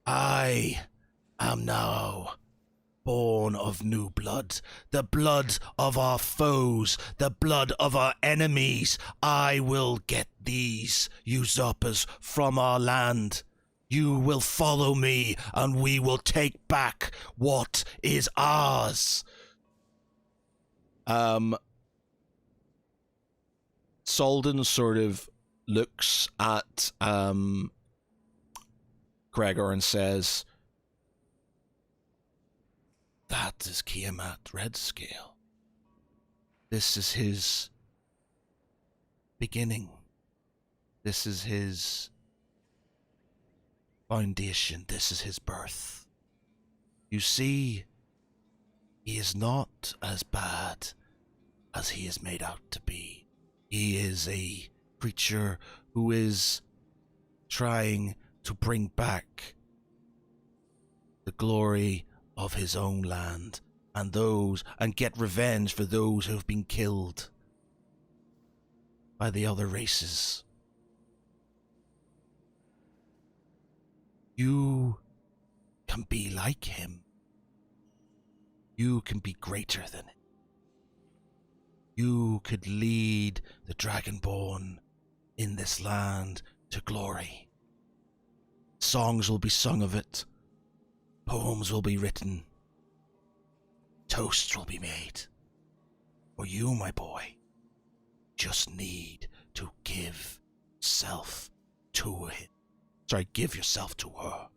I am now born of new blood, the blood of our foes, the blood of our enemies. I will get these usurpers from our land. You will follow me, and we will take back what is ours. Solden sort of looks at Gregor and says, that is Kiamat Redscale. This is his beginning. This is his foundation. This is his birth. You see, he is not as bad as he is made out to be. He is a creature who is trying to bring back the glory of his own land and get revenge for those who have been killed by the other races. You can be like him. You can be greater than him. You could lead the Dragonborn in this land to glory. Songs will be sung of it. Poems will be written. Toasts will be made. For you, my boy, just need to give yourself to him. Sorry, give yourself to her.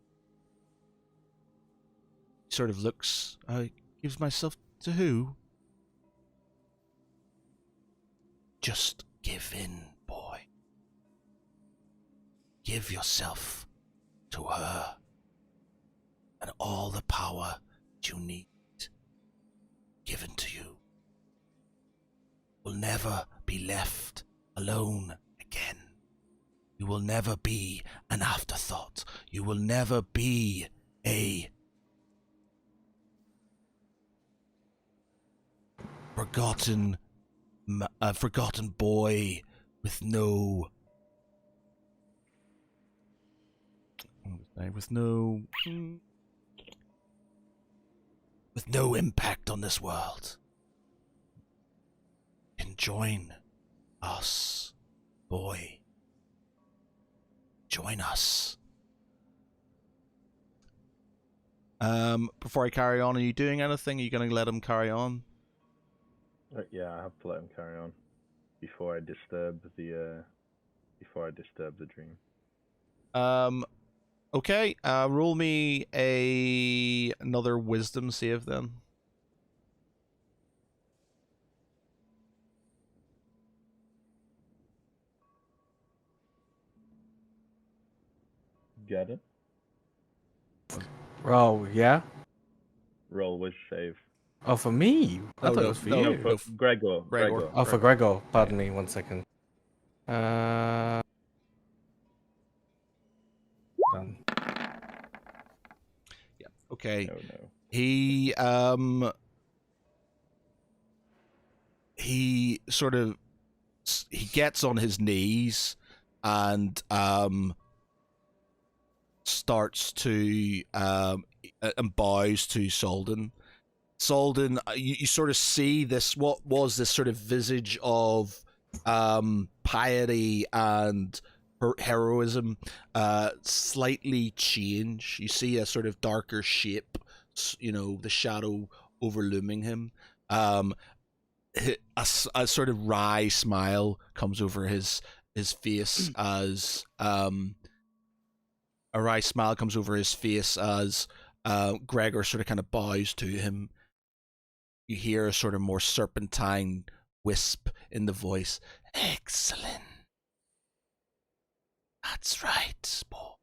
He sort of looks, gives myself to who? Just give in, boy. Give yourself to her, and all the power you need given to you. Will never be left alone again. You will never be an afterthought. You will never be a forgotten boy with no impact on this world. You can join us, boy. Join us. Before I carry on, are you doing anything? Are you going to let him carry on? Yeah, I have to let him carry on before I disturb the dream. Okay. Roll me another wisdom save then. Get it? Oh, yeah? Roll with save. Oh, for me? I thought it was for you. No, for Gregor. Oh, for Gregor. Pardon me, 1 second. Done. Yeah. Okay. No. He sort of he gets on his knees and starts to and bows to Solden. Solden, you sort of see this, what was this sort of visage of piety and heroism slightly change. You see a sort of darker shape, the shadow overlooming him. A sort of wry smile comes over his face as a wry smile comes over his face as Gregor sort of kind of bows to him. You hear a sort of more serpentine wisp in the voice. Excellent. That's right, sport.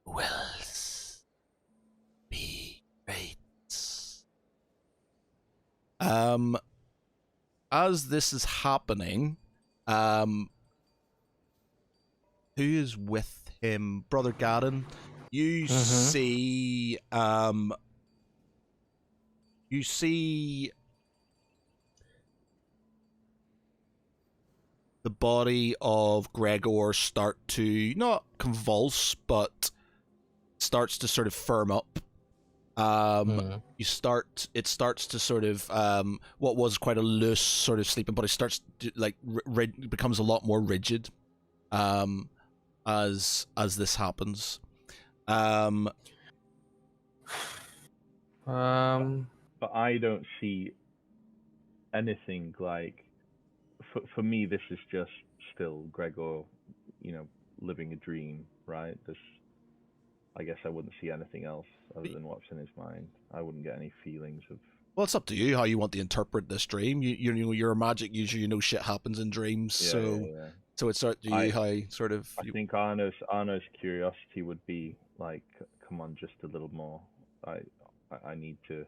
Who else? Be great. As this is happening, who is with him? Brother Gaddon. You see you see the body of Gregor start to not convulse, but starts to sort of firm up. It starts to sort of what was quite a loose sort of sleeping body starts to like becomes a lot more rigid as this happens. But I don't see anything like. For me, this is just still Gregor, living a dream, right? I guess I wouldn't see anything else other than what's in his mind. I wouldn't get any feelings of. Well, it's up to you how you want to interpret this dream. You're a magic user. You know shit happens in dreams, so it's up to you how sort of. I think Arno's curiosity would be like, come on, just a little more. I need to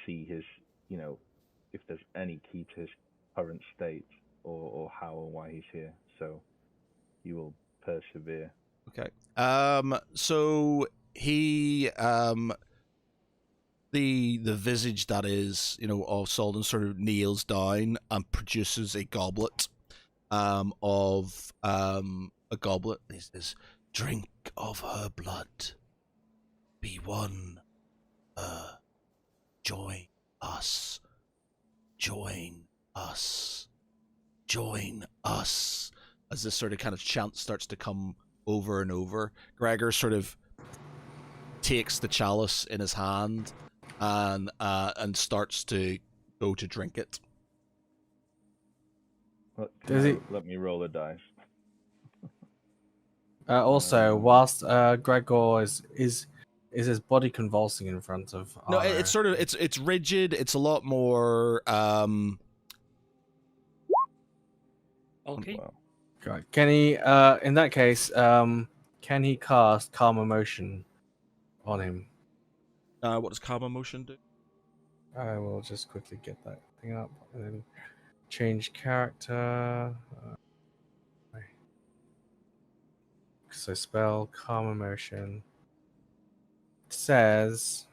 see his, if there's any key to his current state or how or why he's here. So you will persevere. Okay. So he the visage that is of Solden sort of kneels down and produces a goblet of a goblet. He says, "Drink of her blood. Be one. Join us. Join us. Join us." As this sort of kind of chant starts to come over and over, Gregor sort of takes the chalice in his hand and starts to go to drink it. Let me roll a dice. Also, whilst Gregor is his body convulsing in front of No, Arno? it's sort of it's rigid. It's a lot more Okay. Wow. God. Can he in that case can he cast calm emotion on him? what does calm emotion do? I will just quickly get that thing up and then change character. So spell calm emotion. It says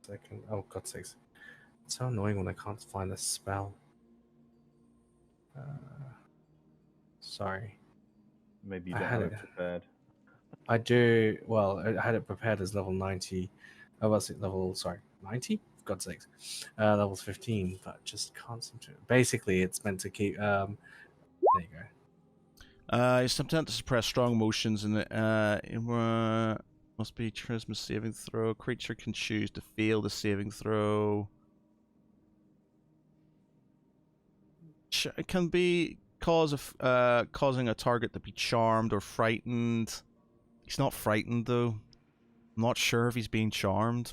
second. Oh, God's sakes! It's so annoying when I can't find the spell. Sorry. Maybe you I don't had have it it. prepared. I do. Well, I had it prepared as level 90. Oh, what's it? Level, sorry, 90? For God's sakes. Level 15, but just can't seem to. Basically, it's meant to keep. There you go. It's attempting to suppress strong emotions and it must be charisma saving throw. Creature can choose to fail the saving throw. It can be causing a target to be charmed or frightened. He's not frightened though. I'm not sure if he's being charmed.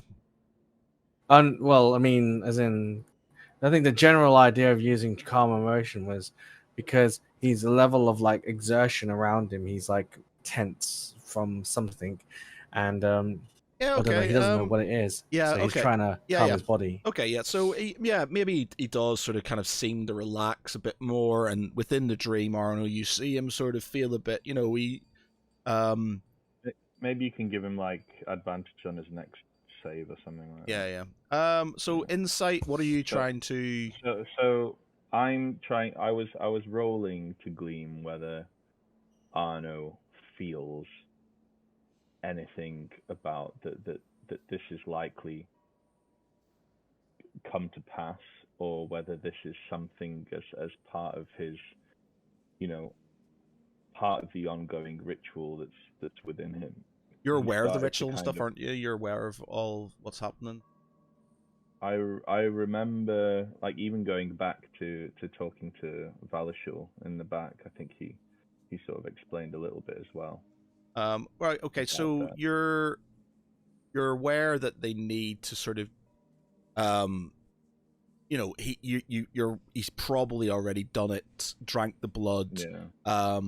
Well, I mean, as in, I think the general idea of using calm emotion was because he's a level of like exertion around him. He's like tense from something, and Yeah, I don't know. okay. He doesn't know what it is. Yeah, so he's okay. trying to calm his body. Okay, yeah. So maybe he does sort of kind of seem to relax a bit more, and within the dream, Arno, you see him sort of feel a bit. Maybe you can give him like advantage on his next save or something like that. Yeah. So insight. What are you trying to? So I'm trying. I was rolling to glean whether Arno feels anything about that this is likely come to pass, or whether this is something as part of his, part of the ongoing ritual that's within him. You're He aware of the started to ritual and kind stuff, of- aren't you? You're aware of all what's happening. I remember, like, even going back to talking to Valishul in the back. I think he sort of explained a little bit as well. Right. Okay. about So that. you're aware that they need to sort of, he's probably already done it, drank the blood. Yeah.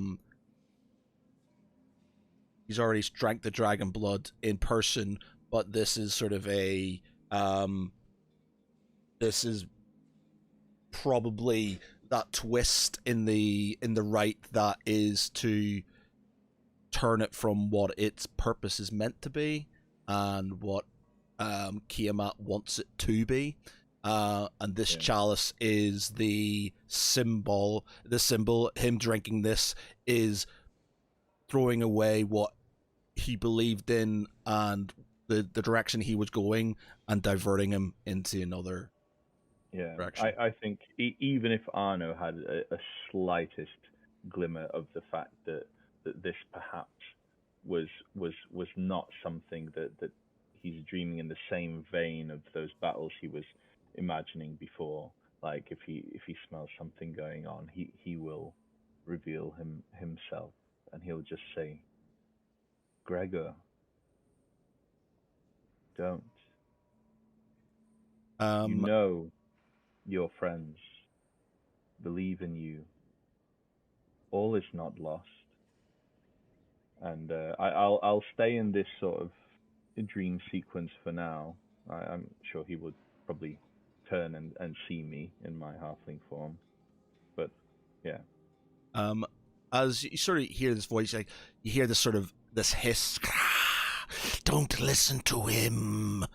He's already drank the dragon blood in person, but this is sort of this is probably that twist in the right that is to turn it from what its purpose is meant to be and what Kiamat wants it to be. And this chalice is the symbol. Him drinking this is throwing away what he believed in and the direction he was going and diverting him into another direction. I think even if Arno had a slightest glimmer of the fact that this perhaps was not something that he's dreaming in the same vein of those battles he was imagining before, like if he smells something going on, he will reveal himself, and he'll just say, Gregor, don't. You know your friends believe in you. All is not lost. And I'll stay in this sort of dream sequence for now. I'm sure he would probably turn and see me in my halfling form. But yeah. As you sort of hear this voice, like you hear this hiss. Don't listen to him.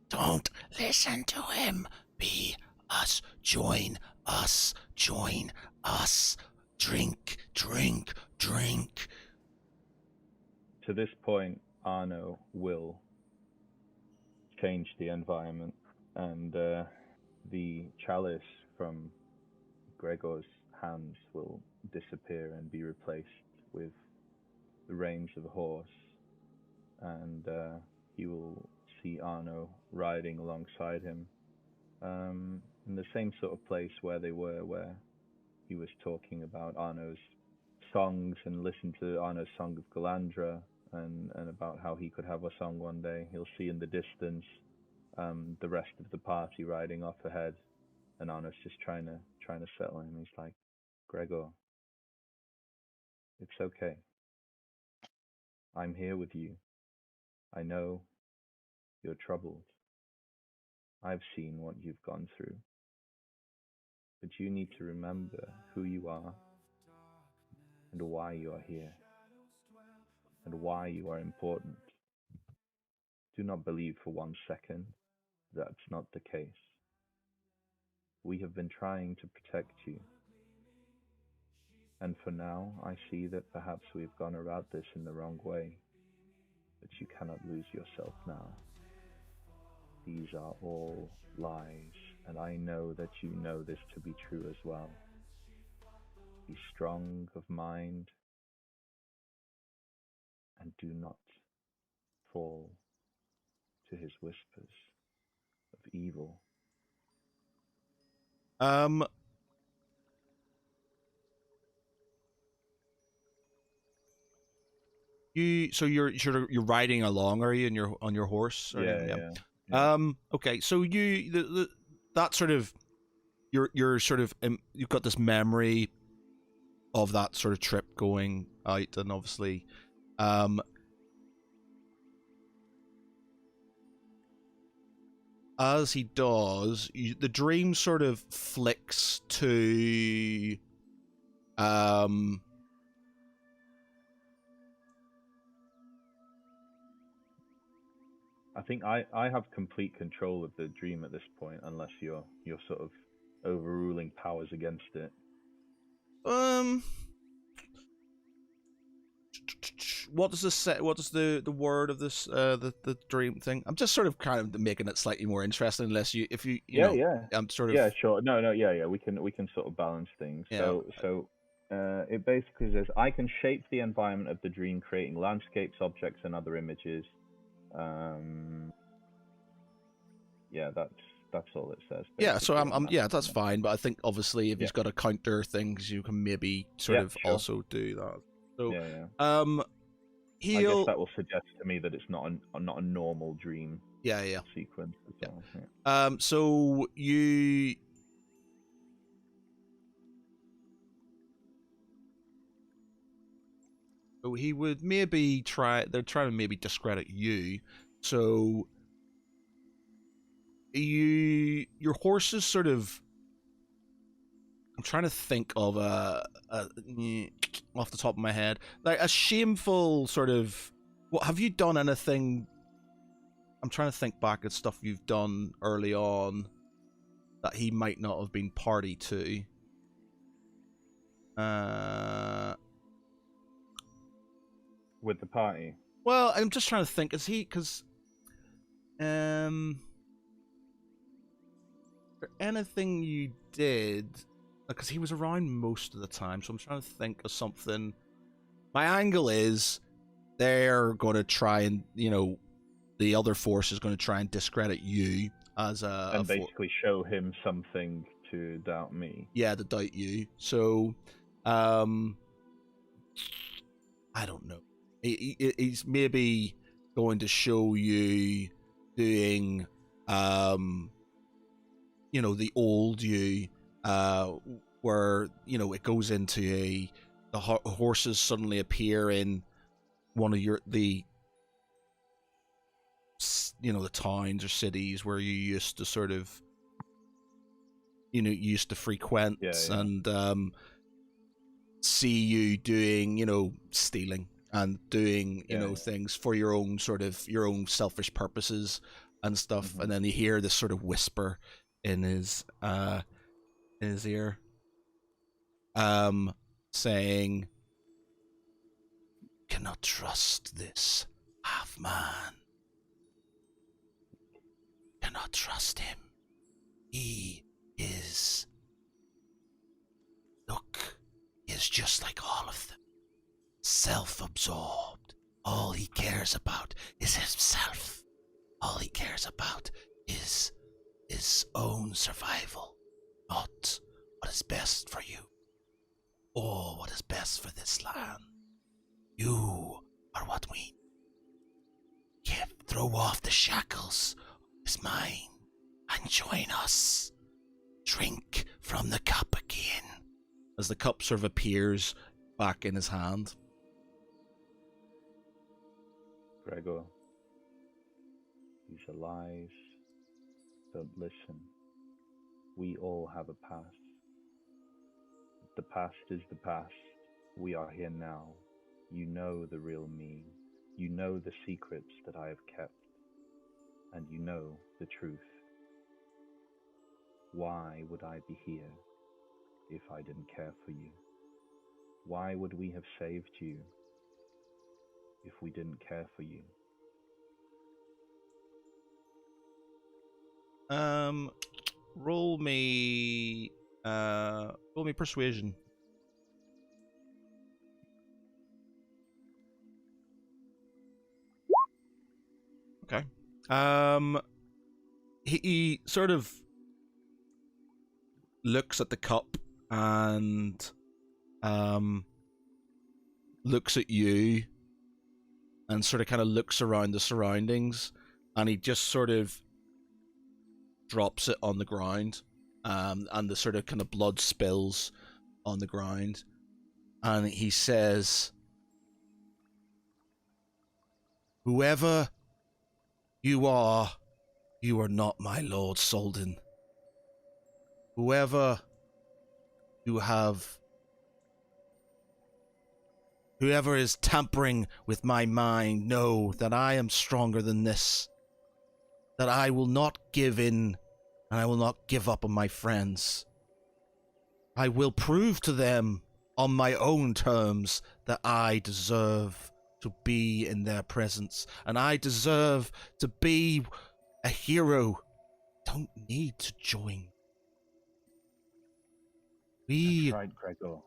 Don't listen to him. Be us. Join us. Join us. Drink, drink, drink. To this point, Arno will change the environment, and the chalice from Gregor's hands will disappear and be replaced with the reins of a horse, and he will see Arno riding alongside him in the same sort of place where they were, where he was talking about Arno's songs and listened to Arno's song of Galandra, and about how he could have a song one day. He'll see in the distance the rest of the party riding off ahead, and Arno's just trying to settle him. He's like, Gregor, it's okay. I'm here with you. I know you're troubled. I've seen what you've gone through. But you need to remember who you are and why you are here and why you are important. Do not believe for 1 second that's not the case. We have been trying to protect you. And for now, I see that perhaps we've gone about this in the wrong way. But you cannot lose yourself now. These are all lies, and I know that you know this to be true as well. Be strong of mind and do not fall to his whispers of evil. You're riding along, are you, on your horse? Yeah. Okay. So that sort of you're sort of you've got this memory of that sort of trip going out, and obviously, as he does, the dream sort of flicks to I think I have complete control of the dream at this point, unless you're sort of overruling powers against it. What does this say? What does the word of this the dream thing? I'm just sort of kind of making it slightly more interesting, unless you I'm sort of sure. No, we can sort of balance things. Yeah. So it basically says, I can shape the environment of the dream, creating landscapes, objects, and other images. Yeah, that's all it says. Yeah, so basically, that's fine. But I think obviously if he's got a counter things, you can maybe sort of sure. also do that. So, Yeah. I I guess he'll that will suggest to me that it's not a normal dream yeah. sequence as Yeah. well. Yeah. So you so he would maybe try. They're trying to maybe discredit you. So your horses sort of. I'm trying to think of off the top of my head, like a shameful sort of. What have you done anything? I'm trying to think back at stuff you've done early on that he might not have been party to. With the party. Well, I'm just trying to think. Is he because there anything you did? Because he was around most of the time, so I'm trying to think of something. My angle is they're going to try and the other force is going to try and discredit you as and basically show him something to doubt me. Yeah, to doubt you. So, I don't know. He's maybe going to show you doing, the old you, where it goes into the horses suddenly appear in one of the towns or cities where you used to sort of used to frequent. Yeah. And see you doing stealing and doing things for your own selfish purposes and stuff. Mm-hmm. And then you hear this sort of whisper in his ear, saying, "Cannot trust this half man. Cannot trust him. He is just like all of them, self-absorbed. All he cares about is himself. All he cares about is his own survival, not what is best for you or what is best for this land. You are what we give. Throw off the shackles of his mind and join us. Drink from the cup again." As the cup sort of appears back in his hand. Gregor, these are lies. Don't listen. We all have a past. The past is the past. We are here now. You know the real me. You know the secrets that I have kept. And you know the truth. Why would I be here if I didn't care for you? Why would we have saved you if we didn't care for you? Roll me persuasion. Okay. He sort of looks at the cup and looks at you and sort of kind of looks around the surroundings, and he just sort of drops it on the ground, and the sort of kind of blood spills on the ground, and he says, "Whoever you are not my Lord Solden. Whoever is tampering with my mind, know that I am stronger than this. That I will not give in, and I will not give up on my friends. I will prove to them on my own terms that I deserve to be in their presence, and I deserve to be a hero. Don't need to join. That's right, Gregor.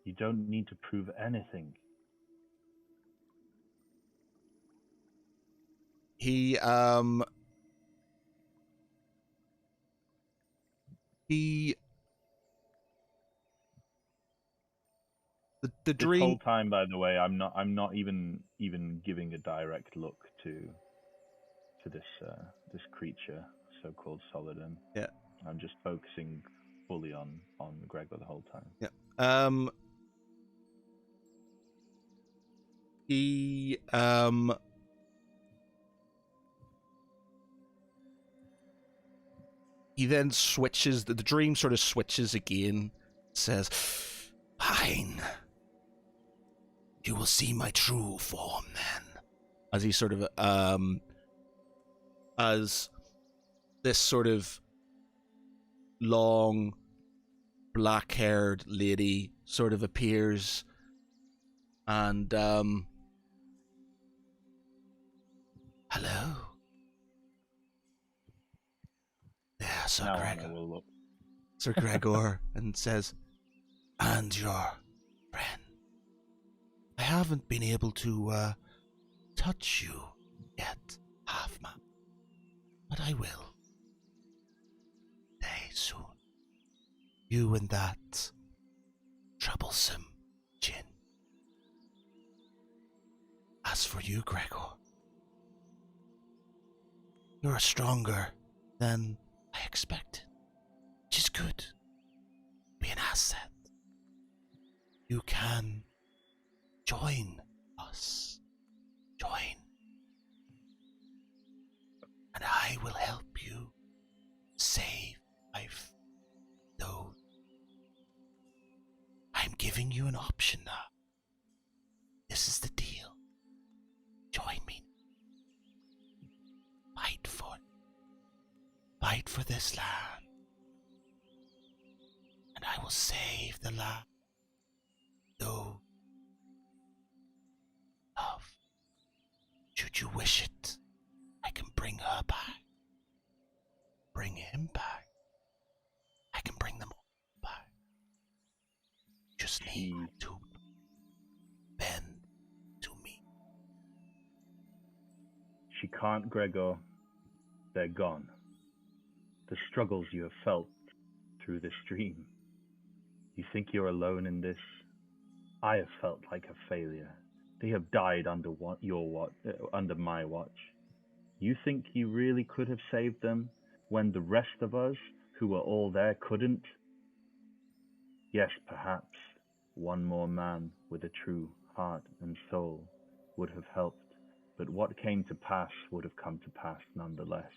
You don't need to prove anything. He the This whole dream. time, by the way, I'm not even giving a direct look to this creature, so-called Solidum. Yeah. I'm just focusing fully on Gregor the whole time. Yeah. He he then switches. The dream sort of switches again. Says, "Fine. You will see my true form then." As he sort of as this sort of long black-haired lady sort of appears, and hello. Yeah, Sir Now Gregor. Anna will look. Sir Gregor, and says, "And your friend. I haven't been able to touch you yet, Halfman, but I will. Day soon. You and that troublesome Jinn. As for you, Gregor, you're stronger than I expected, which is good. Be an asset. You can join us. Join. And I will help you save life. Though I'm giving you an option now. This is the deal. Join me. Fight for this land. And I will save the land. Though love, should you wish it, I can bring her back. Bring him back. I can bring them all back. Just need to bend to me. She can't, Gregor. They're gone. The struggles you have felt through this dream. You think you're alone in this? I have felt like a failure. They have died under under my watch. You think you really could have saved them when the rest of us, who were all there, couldn't? Yes, perhaps one more man with a true heart and soul would have helped, but what came to pass would have come to pass nonetheless.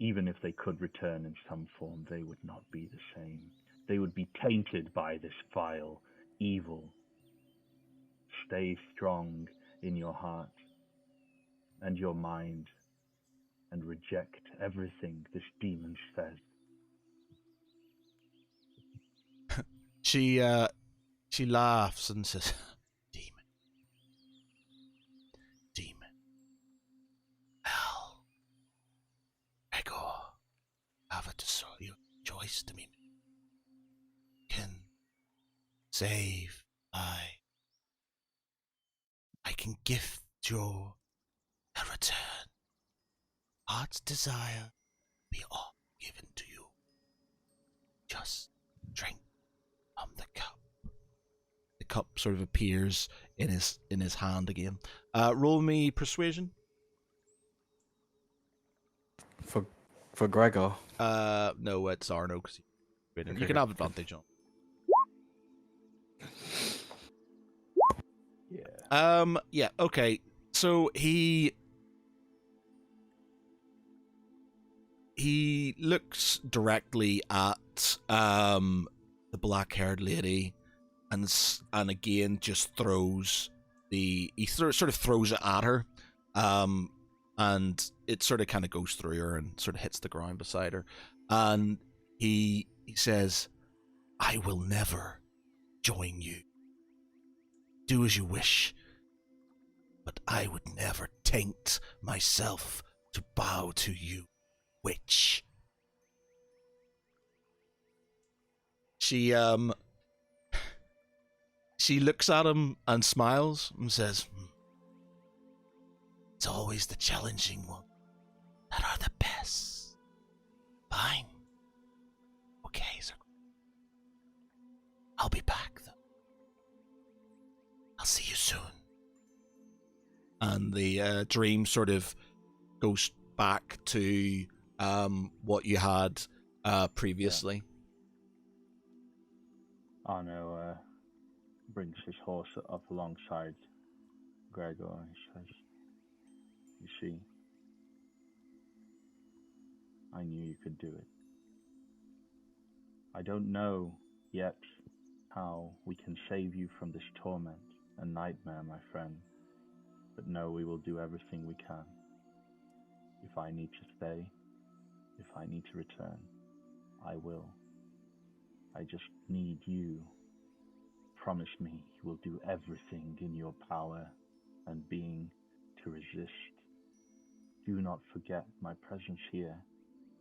Even if they could return in some form, they would not be the same. They would be tainted by this vile evil. Stay strong in your heart and your mind and reject everything this demon says. She laughs and says, Demon. Well, Gregor, have a choice to me. Can save I can gift your a return. Heart's desire be all given to you. Just drink from the cup. The cup sort of appears in his hand again. Roll me persuasion. For Gregor. No, it's Arno because you Okay. can have advantage on. Yeah. Yeah. Okay. So he looks directly at the black-haired lady, and again just throws sort of throws it at her, and it sort of kind of goes through her and sort of hits the ground beside her, and he says, "I will never join you. Do as you wish, but I would never taint myself to bow to you, witch." She looks at him and smiles and says, "It's always the challenging ones that are the best." Fine. Okay, sir. I'll be back, though. and the dream sort of goes back to what you had previously. Arno brings his horse up alongside Gregor and he says, "You see, I knew you could do it. I don't know yet how we can save you from this torment and nightmare, my friend, but know we will do everything we can. If I need to stay, if I need to return, I will. I just need you. Promise me you will do everything in your power and being to resist. Do not forget my presence here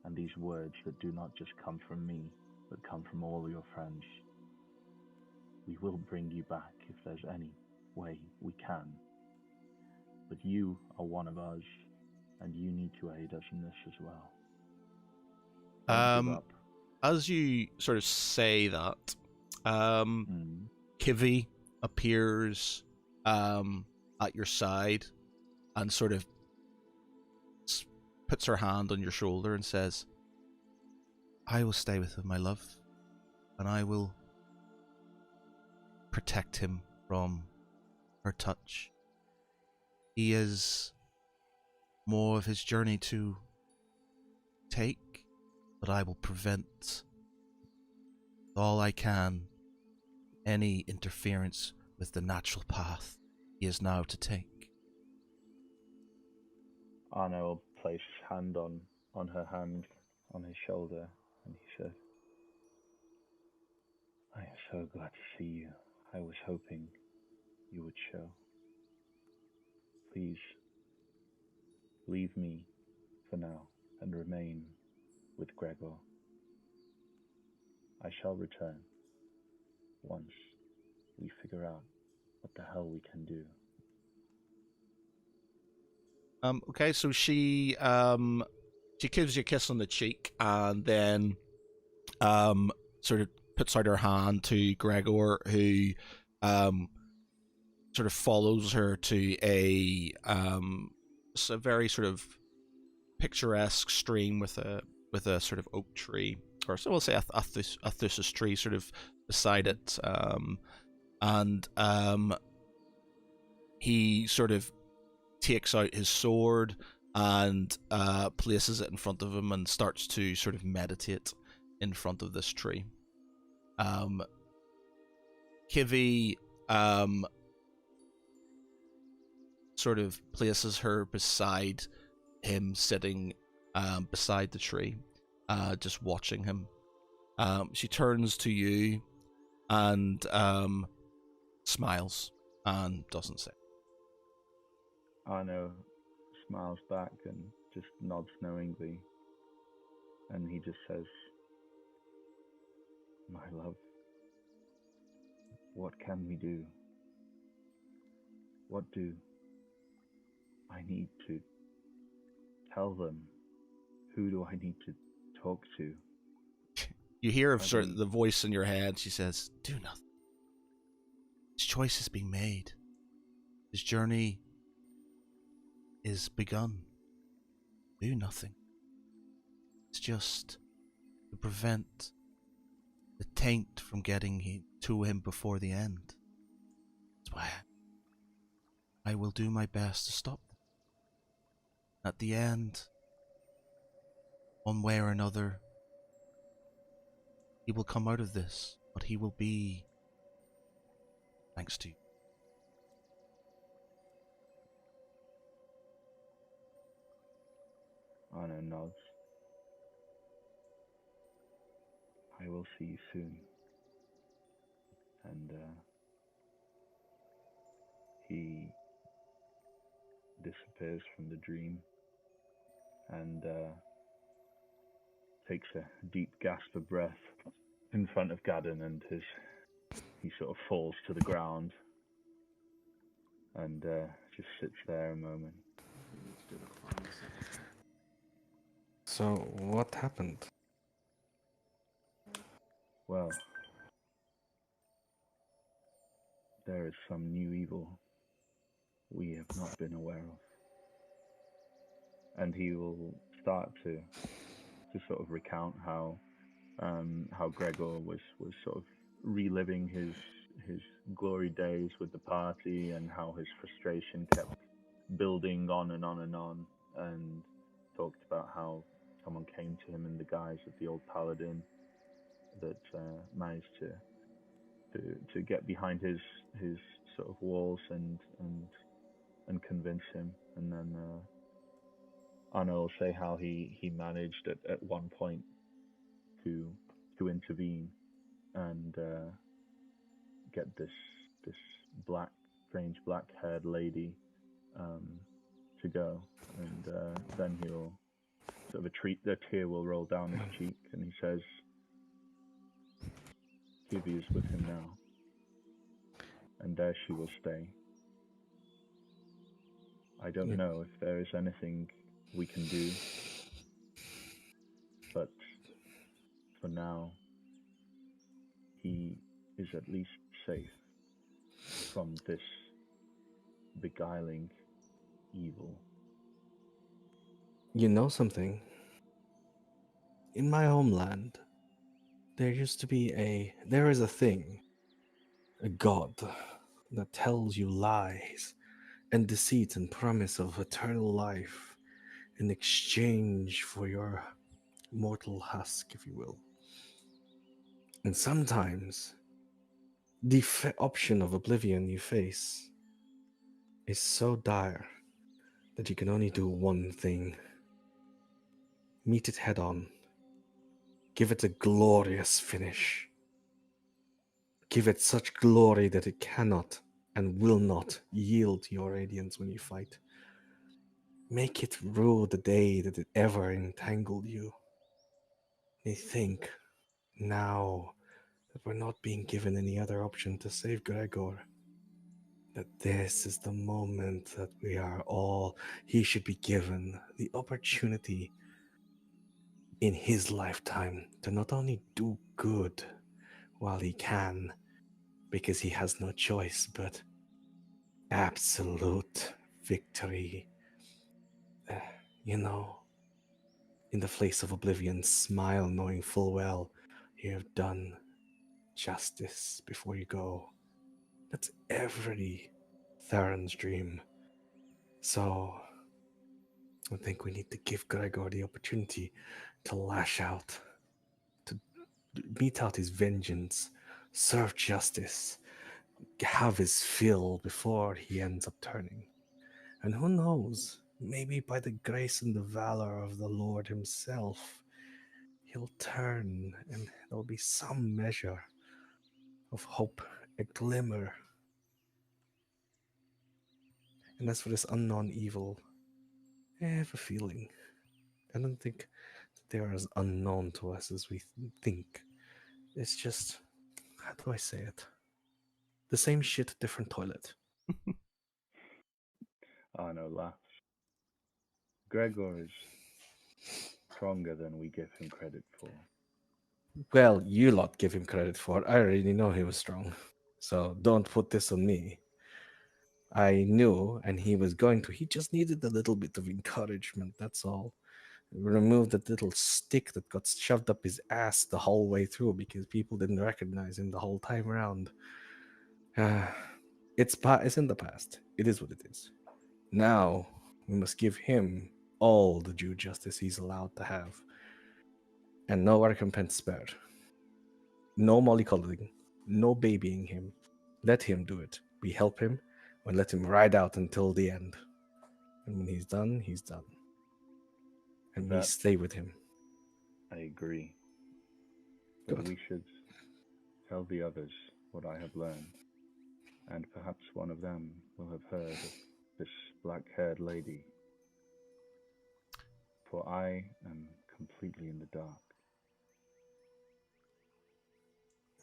and these words that do not just come from me, but come from all your friends. We will bring you back if there's any way we can. But you are one of us, and you need to aid us in this as well. Don't give up." As you sort of say that, Kivi appears at your side and sort of puts her hand on your shoulder and says, "I will stay with him, my love, and I will protect him from her touch. He is more of his journey to take, but I will prevent all I can any interference with the natural path he is now to take." Arno will place his hand on her hand, on his shoulder, and he said, "I am so glad to see you. I was hoping you would show. Please, leave me for now and remain with Gregor. I shall return once we figure out what the hell we can do." Okay, so she gives you a kiss on the cheek and then sort of puts out her hand to Gregor, who sort of follows her to a very sort of picturesque stream with a sort of oak tree, or so we'll say a thusis tree sort of beside it, and he sort of takes out his sword and places it in front of him and starts to sort of meditate in front of this tree. Kivi sort of places her beside him, sitting beside the tree, just watching him. She turns to you and smiles and doesn't say. Arno smiles back and just nods knowingly, and he just says, "My love, what can we do? What do I need to tell them? Who do I need to talk to?" You hear of sort of the voice in your head. She says, "Do nothing. His choice has been made. His journey is begun. Do nothing. It's just to prevent the taint from getting to him before the end. That's why I will do my best to stop them. At the end, one way or another, he will come out of this, but he will be thanks to you." Arno nods. "I will see you soon." And he disappears from the dream and takes a deep gasp of breath in front of Gadden, and he sort of falls to the ground and just sits there a moment. So what happened? Well, there is some new evil we have not been aware of. And he will start to sort of recount how Gregor was sort of reliving his glory days with the party, and how his frustration kept building on and on and on, and talked about how someone came to him in the guise of the old paladin that managed to get behind his sort of walls and convince him. And then Anna will say how he managed at one point to intervene and get this strange black haired lady to go, and then he'll sort of a tear will roll down his cheek, and he says, "Kivi is with him now, and there she will stay. I don't know if there is anything we can do, but for now, he is at least safe from this beguiling evil." You know something? In my homeland, there is a thing, a god, that tells you lies and deceit and promise of eternal life in exchange for your mortal husk, if you will. And sometimes the option of oblivion you face is so dire that you can only do one thing: meet it head on, give it a glorious finish, give it such glory that it cannot and will not yield to your radiance when you fight. Make it rue the day that it ever entangled you. They think now that we're not being given any other option to save Gregor, that this is the moment that he should be given the opportunity in his lifetime to not only do good while he can, because he has no choice, but absolute victory. You know, in the face of oblivion, smile knowing full well you have done justice before you go. That's every Theron's dream. So I think we need to give Gregor the opportunity to lash out, to mete out his vengeance, serve justice, have his fill before he ends up turning. And who knows, maybe by the grace and the valor of the Lord himself, he'll turn and there'll be some measure of hope, a glimmer. And as for this unknown evil, I have a feeling. I don't think that they are as unknown to us as we think. It's just, how do I say it? The same shit, different toilet. Arno laughs. Gregor is stronger than we give him credit for. Well, you lot give him credit for it. I already know he was strong. So don't put this on me. I knew, and he was going to. He just needed a little bit of encouragement, that's all. Remove that little stick that got shoved up his ass the whole way through because people didn't recognize him the whole time around. It's in the past. It is what it is. Now, we must give him all the due justice he's allowed to have. And no recompense spared. No mollycoddling. No babying him. Let him do it. We help him, and let him ride out until the end. And when he's done, he's done. And we That stay with him. I agree. But Good. we should tell the others what I have learned, and perhaps one of them will have heard of this black-haired lady. For I am completely in the dark.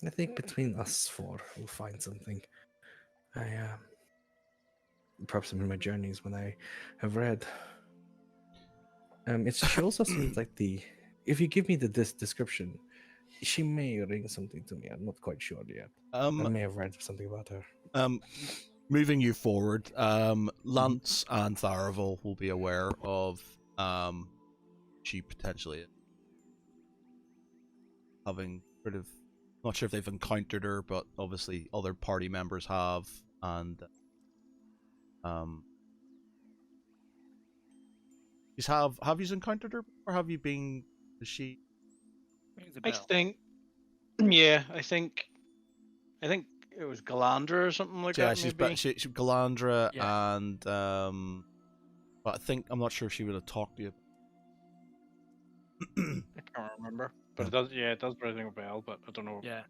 I think between us four, we'll find something. Perhaps in my journeys when I have read. She also seems like if you give me this description, she may ring something to me. I'm not quite sure yet. I may have read something about her. Moving you forward, Lance and Tharavel will be aware of she potentially having sort of, not sure if they've encountered her, but obviously other party members have, and have you encountered her, or have you been? Is she? Rings a I bell. think, yeah, I think it was Galandra or something like Yeah, that. Maybe. she's Galandra, Yeah. and but I think I'm not sure if she would have talked to you. I can't remember, but it does. Yeah, it does ring a bell, but I don't know Yeah.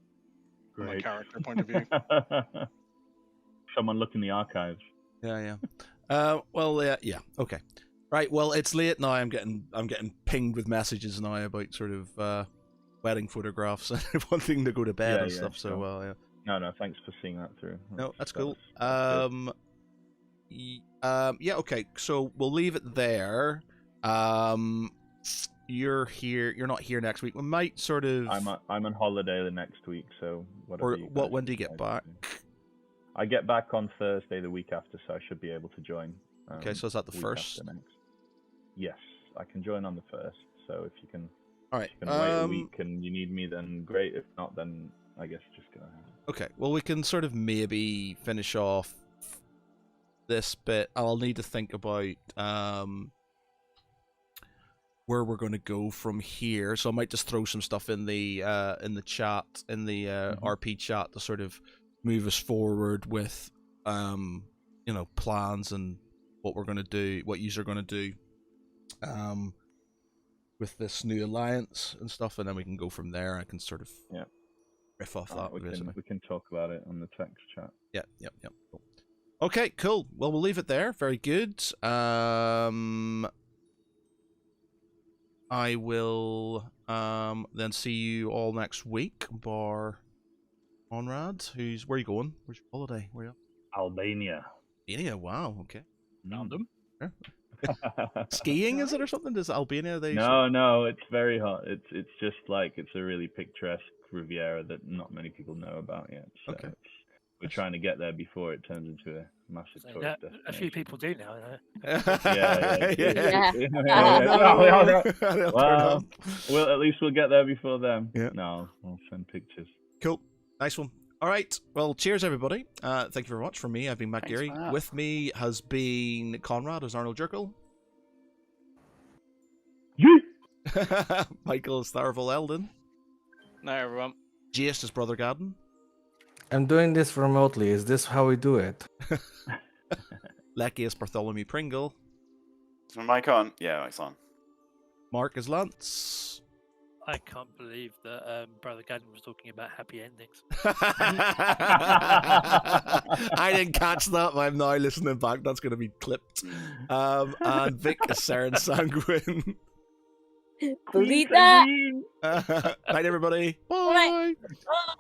from a Great. character point of view. Someone look in the archives. Yeah. Well, yeah. Okay. Right. Well, it's late now. I'm getting pinged with messages now about sort of wedding photographs and wanting to go to bed Yeah, and yeah, stuff. So, sure. well, yeah. No, thanks for seeing that through. No, that's that cool. was good. Yeah. Okay. So we'll leave it there. You're here. You're not here next week. We might sort of. I'm on holiday the next week, so whatever. When do you get back? I get back on Thursday the week after, so I should be able to join. Okay, so is that the week first? after next. Yes, I can join on the 1st. So if you can, all right, wait a week and you need me, then great. If not, then I guess just go ahead. Okay, well, we can sort of maybe finish off this bit. I'll need to think about where we're going to go from here. So I might just throw some stuff in the chat, in the RP chat, to sort of move us forward with plans and what we're going to do, what yous are going to do with this new alliance and stuff, and then we can go from there. I can sort of riff off that. We can talk about it on the text chat. Yeah. Cool. Okay, cool. Well, we'll leave it there. Very good. I will then see you all next week. Bar Conrad, where are you going? Where's your holiday? Where are you? Albania. Albania. Wow. Okay. Random. Skiing, is it, or something? Does Albania? No, it's very hot. It's just like, it's a really picturesque Riviera that not many people know about yet. So Okay. We're trying to get there before it turns into a massive So tourist a few people do now. Well, at least we'll get there before them. Yeah. No, I'll send pictures. Cool. Nice one. All right. Well, cheers, everybody. Thank you very much. For me, I've been Matt Geary. Matt. With me has been Conrad as Arnold Jerkle. Michael is Tharavel Eldon. Now, everyone. Jace is Brother Gadden. I'm doing this remotely. Is this how we do it? Lecky is Bartholomew Pringle. Is my mic on? Yeah, it's on. Mark is Lance. I can't believe that Brother Gadden was talking about happy endings. I didn't catch that, but I'm now listening back. That's going to be clipped. And Vic is Saren Sanguine. Believe that. Night, everybody. Bye. Bye.